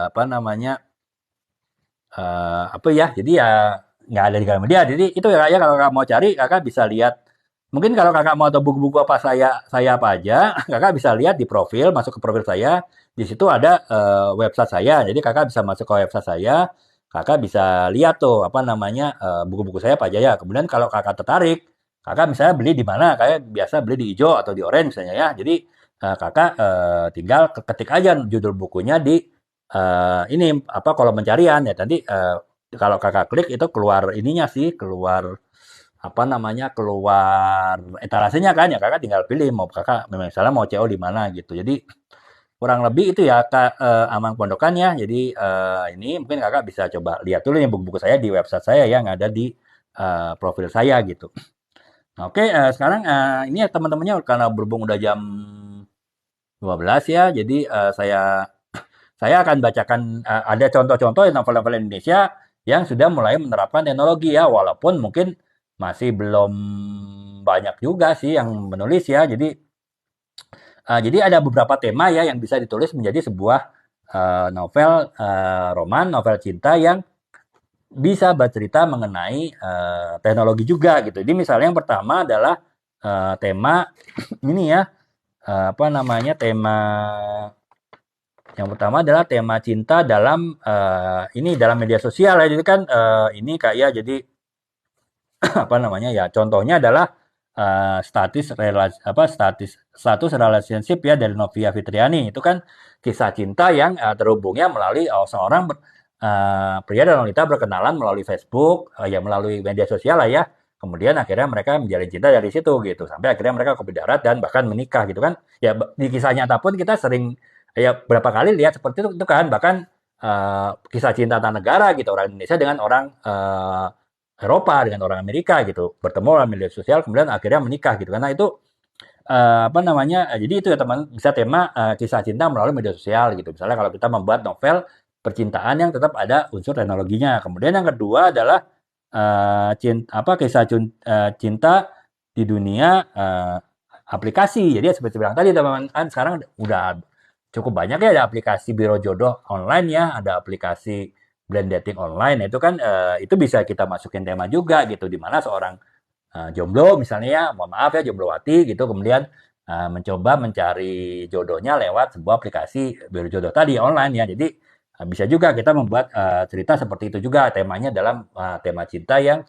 [SPEAKER 1] apa namanya apa ya? Jadi ya nggak ada di Gramedia. Jadi itu ya Kak ya kalau Kakak mau cari Kakak bisa lihat. Mungkin kalau Kakak mau tahu buku-buku apa saya apa aja, Kakak bisa lihat di profil, masuk ke profil saya. Di situ ada website saya. Jadi Kakak bisa masuk ke website saya. Kakak bisa lihat tuh apa namanya buku-buku saya apa aja ya. Kemudian kalau Kakak tertarik, Kakak misalnya beli di mana? Kayak biasa beli di hijau atau di orange misalnya ya. Jadi Kakak tinggal ketik aja judul bukunya di ini apa kolom pencarian ya. Nanti kalau Kakak klik itu keluar ininya sih, keluar apa namanya keluar etalasenya kan ya Kakak tinggal pilih mau Kakak memang misalnya mau CO di mana gitu. Jadi kurang lebih itu ya Kak Amang Pondokan ya. Jadi ini mungkin Kakak bisa coba lihat dulu nih buku-buku saya di website saya yang ada di profil saya gitu. Nah, oke, sekarang ini ya teman-temannya karena berhubung udah jam 12 ya, jadi saya akan bacakan ada contoh-contoh novel-novel Indonesia yang sudah mulai menerapkan teknologi ya, walaupun mungkin masih belum banyak juga sih yang menulis ya. Jadi ada beberapa tema ya yang bisa ditulis menjadi sebuah novel roman, novel cinta yang bisa bercerita mengenai teknologi juga gitu. Jadi misalnya yang pertama adalah tema ini ya apa namanya tema yang pertama adalah tema cinta dalam ini dalam media sosial ya. Jadi kan ini kayak jadi apa namanya ya contohnya adalah status relationship ya dari Novia Fitriani itu kan kisah cinta yang terhubungnya melalui seorang pria dan wanita berkenalan melalui Facebook ya melalui media sosial lah ya kemudian akhirnya mereka menjalin cinta dari situ gitu sampai akhirnya mereka kopi darat dan bahkan menikah gitu kan ya di kisah nyata pun kita sering ya berapa kali lihat seperti itu kan bahkan kisah cinta antar negara gitu orang Indonesia dengan orang Eropa dengan orang Amerika gitu bertemu dalam media sosial kemudian akhirnya menikah gitu karena itu apa namanya jadi itu ya teman bisa tema kisah cinta melalui media sosial gitu misalnya kalau kita membuat novel percintaan yang tetap ada unsur teknologinya kemudian yang kedua adalah kisah cinta di dunia aplikasi jadi seperti bilang tadi teman-teman kan sekarang udah cukup banyak ya ada aplikasi biro jodoh online ya ada aplikasi blind dating online itu kan itu bisa kita masukin tema juga gitu di mana seorang jomblo misalnya ya mohon maaf ya jomblowati gitu kemudian mencoba mencari jodohnya lewat sebuah aplikasi biro jodoh tadi online ya jadi bisa juga kita membuat cerita seperti itu juga temanya dalam tema cinta yang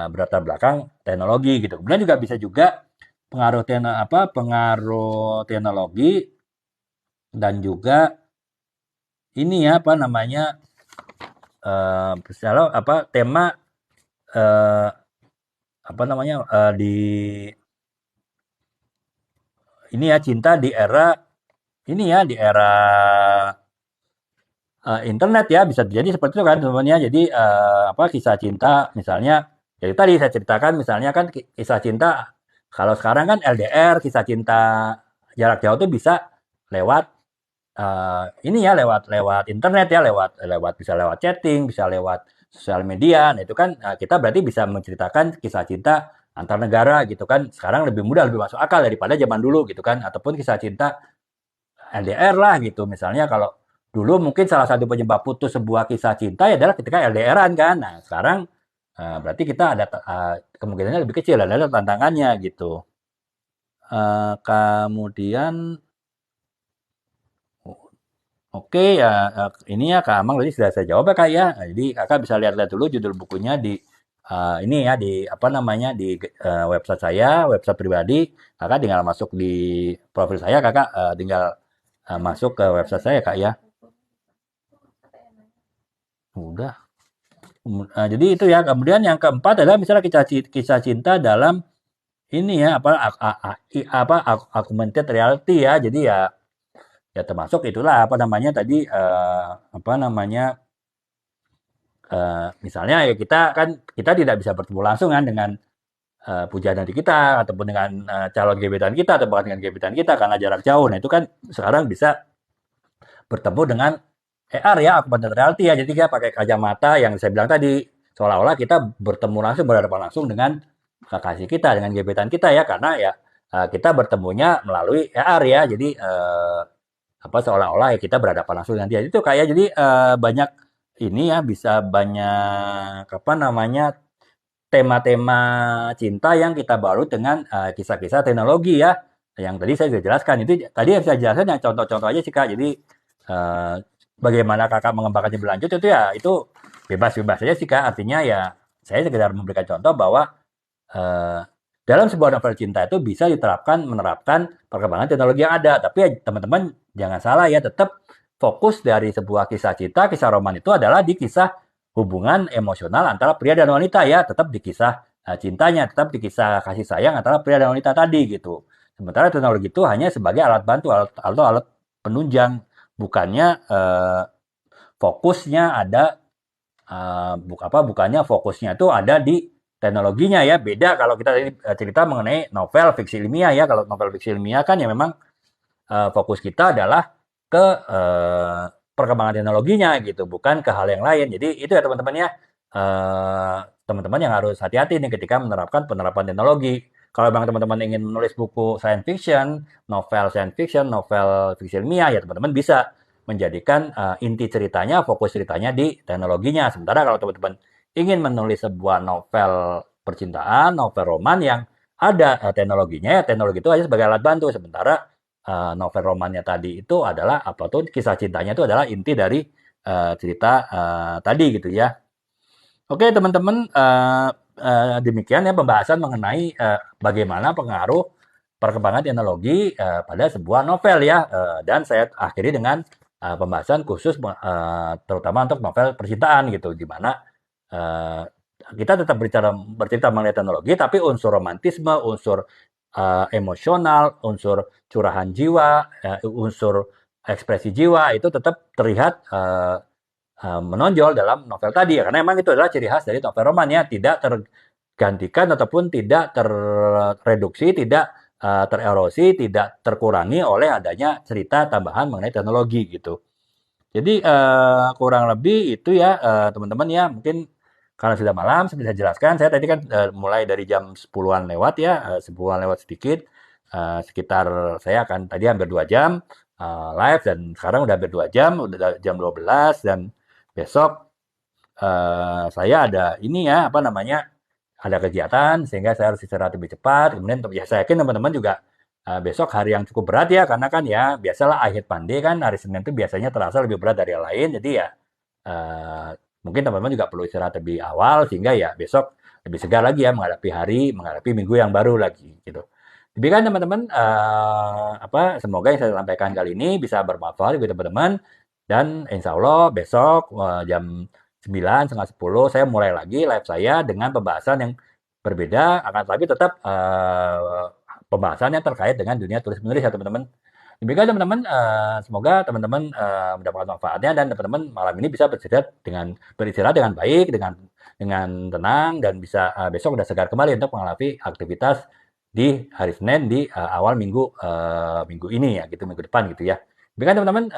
[SPEAKER 1] berlatar belakang teknologi gitu kemudian juga bisa juga pengaruh teknologi dan juga ini ya apa namanya misalnya apa tema eh, apa namanya di ini ya cinta di era ini ya di era internet ya bisa jadi seperti itu kan sebenarnya jadi apa kisah cinta misalnya jadi tadi saya ceritakan misalnya kan kisah cinta kalau sekarang kan LDR kisah cinta jarak jauh tuh bisa lewat ini ya lewat lewat internet ya lewat lewat bisa lewat chatting bisa lewat sosial media nah itu kan kita berarti bisa menceritakan kisah cinta antar negara gitu kan sekarang lebih mudah lebih masuk akal daripada zaman dulu gitu kan ataupun kisah cinta LDR lah gitu misalnya kalau dulu mungkin salah satu penyebab putus sebuah kisah cinta ya adalah ketika LDRan kan nah sekarang berarti kita ada kemungkinannya lebih kecil ada tantangannya gitu. Kemudian oke ya, ini ya Kak Amang tadi sudah saya jawab ya Kak ya. Nah, jadi Kakak bisa lihat-lihat dulu judul bukunya di ini ya di apa namanya di website saya, website pribadi. Kakak tinggal masuk di profil saya, kakak tinggal masuk ke website saya kak ya. Udah. Jadi itu ya. Kemudian yang keempat adalah misalnya kisah cinta dalam ini ya apa augmented reality ya. Jadi ya ya termasuk itulah apa namanya tadi apa namanya misalnya ya kita tidak bisa bertemu langsung kan dengan pujaan dari kita ataupun dengan calon gebetan kita atau bahkan dengan gebetan kita karena jarak jauh. Nah, itu kan sekarang bisa bertemu dengan AR ya, augmented reality ya. Jadi kita pakai kacamata yang saya bilang tadi, seolah-olah kita bertemu langsung, berhadapan langsung dengan kekasih kita, dengan gebetan kita ya, karena ya kita bertemunya melalui AR ya. Jadi apa seolah-olah ya kita berhadapan langsung dengan dia. Itu kayak jadi banyak ini ya bisa banyak apa namanya tema-tema cinta yang kita balut dengan kisah-kisah teknologi ya. Yang tadi saya sudah jelaskan itu tadi yang saya jelaskan yang contoh-contoh aja sih Kak. Jadi eh, bagaimana Kakak mengembangkannya lebih lanjut itu ya itu bebas-bebas saja sih Kak. Artinya ya saya sekedar memberikan contoh bahwa eh, dalam sebuah novel cinta itu bisa menerapkan perkembangan teknologi yang ada. Tapi ya teman-teman jangan salah ya, tetap fokus dari sebuah kisah cinta, kisah roman itu adalah di kisah hubungan emosional antara pria dan wanita ya, tetap di kisah cintanya, tetap di kisah kasih sayang antara pria dan wanita tadi gitu. Sementara teknologi itu hanya sebagai alat bantu atau alat penunjang, bukannya fokusnya ada bukannya fokusnya itu ada di teknologinya ya. Beda kalau kita cerita mengenai novel fiksi ilmiah ya. Kalau novel fiksi ilmiah kan ya memang fokus kita adalah ke perkembangan teknologinya gitu, bukan ke hal yang lain. Jadi itu ya teman-teman ya, teman-teman yang harus hati-hati nih ketika menerapkan penerapan teknologi. Kalau memang teman-teman ingin menulis buku science fiction, novel fiksi ilmiah ya teman-teman bisa menjadikan inti ceritanya, fokus ceritanya di teknologinya. Sementara kalau teman-teman ingin menulis sebuah novel percintaan, novel roman yang ada teknologinya, ya teknologi itu hanya sebagai alat bantu. Sementara novel romannya tadi itu adalah apa tuh kisah cintanya itu adalah inti dari cerita tadi gitu ya. Oke teman-teman demikian ya pembahasan mengenai bagaimana pengaruh perkembangan teknologi pada sebuah novel ya. Dan saya akhiri dengan pembahasan khusus terutama untuk novel percintaan gitu di mana eh, kita tetap bercerita mengenai teknologi tapi unsur romantisme, unsur emosional, unsur curahan jiwa, unsur ekspresi jiwa itu tetap terlihat menonjol dalam novel tadi ya karena memang itu adalah ciri khas dari novel roman ya, tidak tergantikan ataupun tidak terreduksi, tidak tererosi, tidak terkurangi oleh adanya cerita tambahan mengenai teknologi gitu. Jadi kurang lebih itu ya teman-teman ya mungkin karena sudah malam seperti saya jelaskan saya tadi kan mulai dari jam 10-an lewat ya 10-an lewat sedikit sekitar saya akan tadi hampir 2 jam live dan sekarang udah hampir 2 jam udah jam 12 dan besok saya ada ini ya apa namanya ada kegiatan sehingga saya harus istirahat lebih cepat kemudian ya saya yakin teman-teman juga besok hari yang cukup berat ya karena kan ya biasalah akhir pandai kan hari Senin itu biasanya terasa lebih berat dari yang lain jadi ya eh, mungkin teman-teman juga perlu istirahat lebih awal sehingga ya besok lebih segar lagi ya menghadapi minggu yang baru lagi gitu. Demikian teman-teman apa semoga yang saya sampaikan kali ini bisa bermanfaat bagi teman-teman dan insya Allah besok jam 9 setengah 10 saya mulai lagi live saya dengan pembahasan yang berbeda akan tetapi tetap pembahasannya terkait dengan dunia tulis menulis ya teman-teman. Demikian teman-teman, semoga teman-teman mendapatkan manfaatnya dan teman-teman malam ini bisa beristirahat dengan baik, dengan tenang dan bisa besok sudah segar kembali untuk menghadapi aktivitas di hari Senin di awal minggu ini ya gitu minggu depan gitu ya. Demikian teman-teman,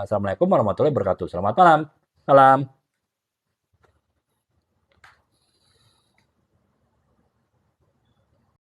[SPEAKER 1] assalamualaikum warahmatullahi wabarakatuh. Selamat malam. Salam.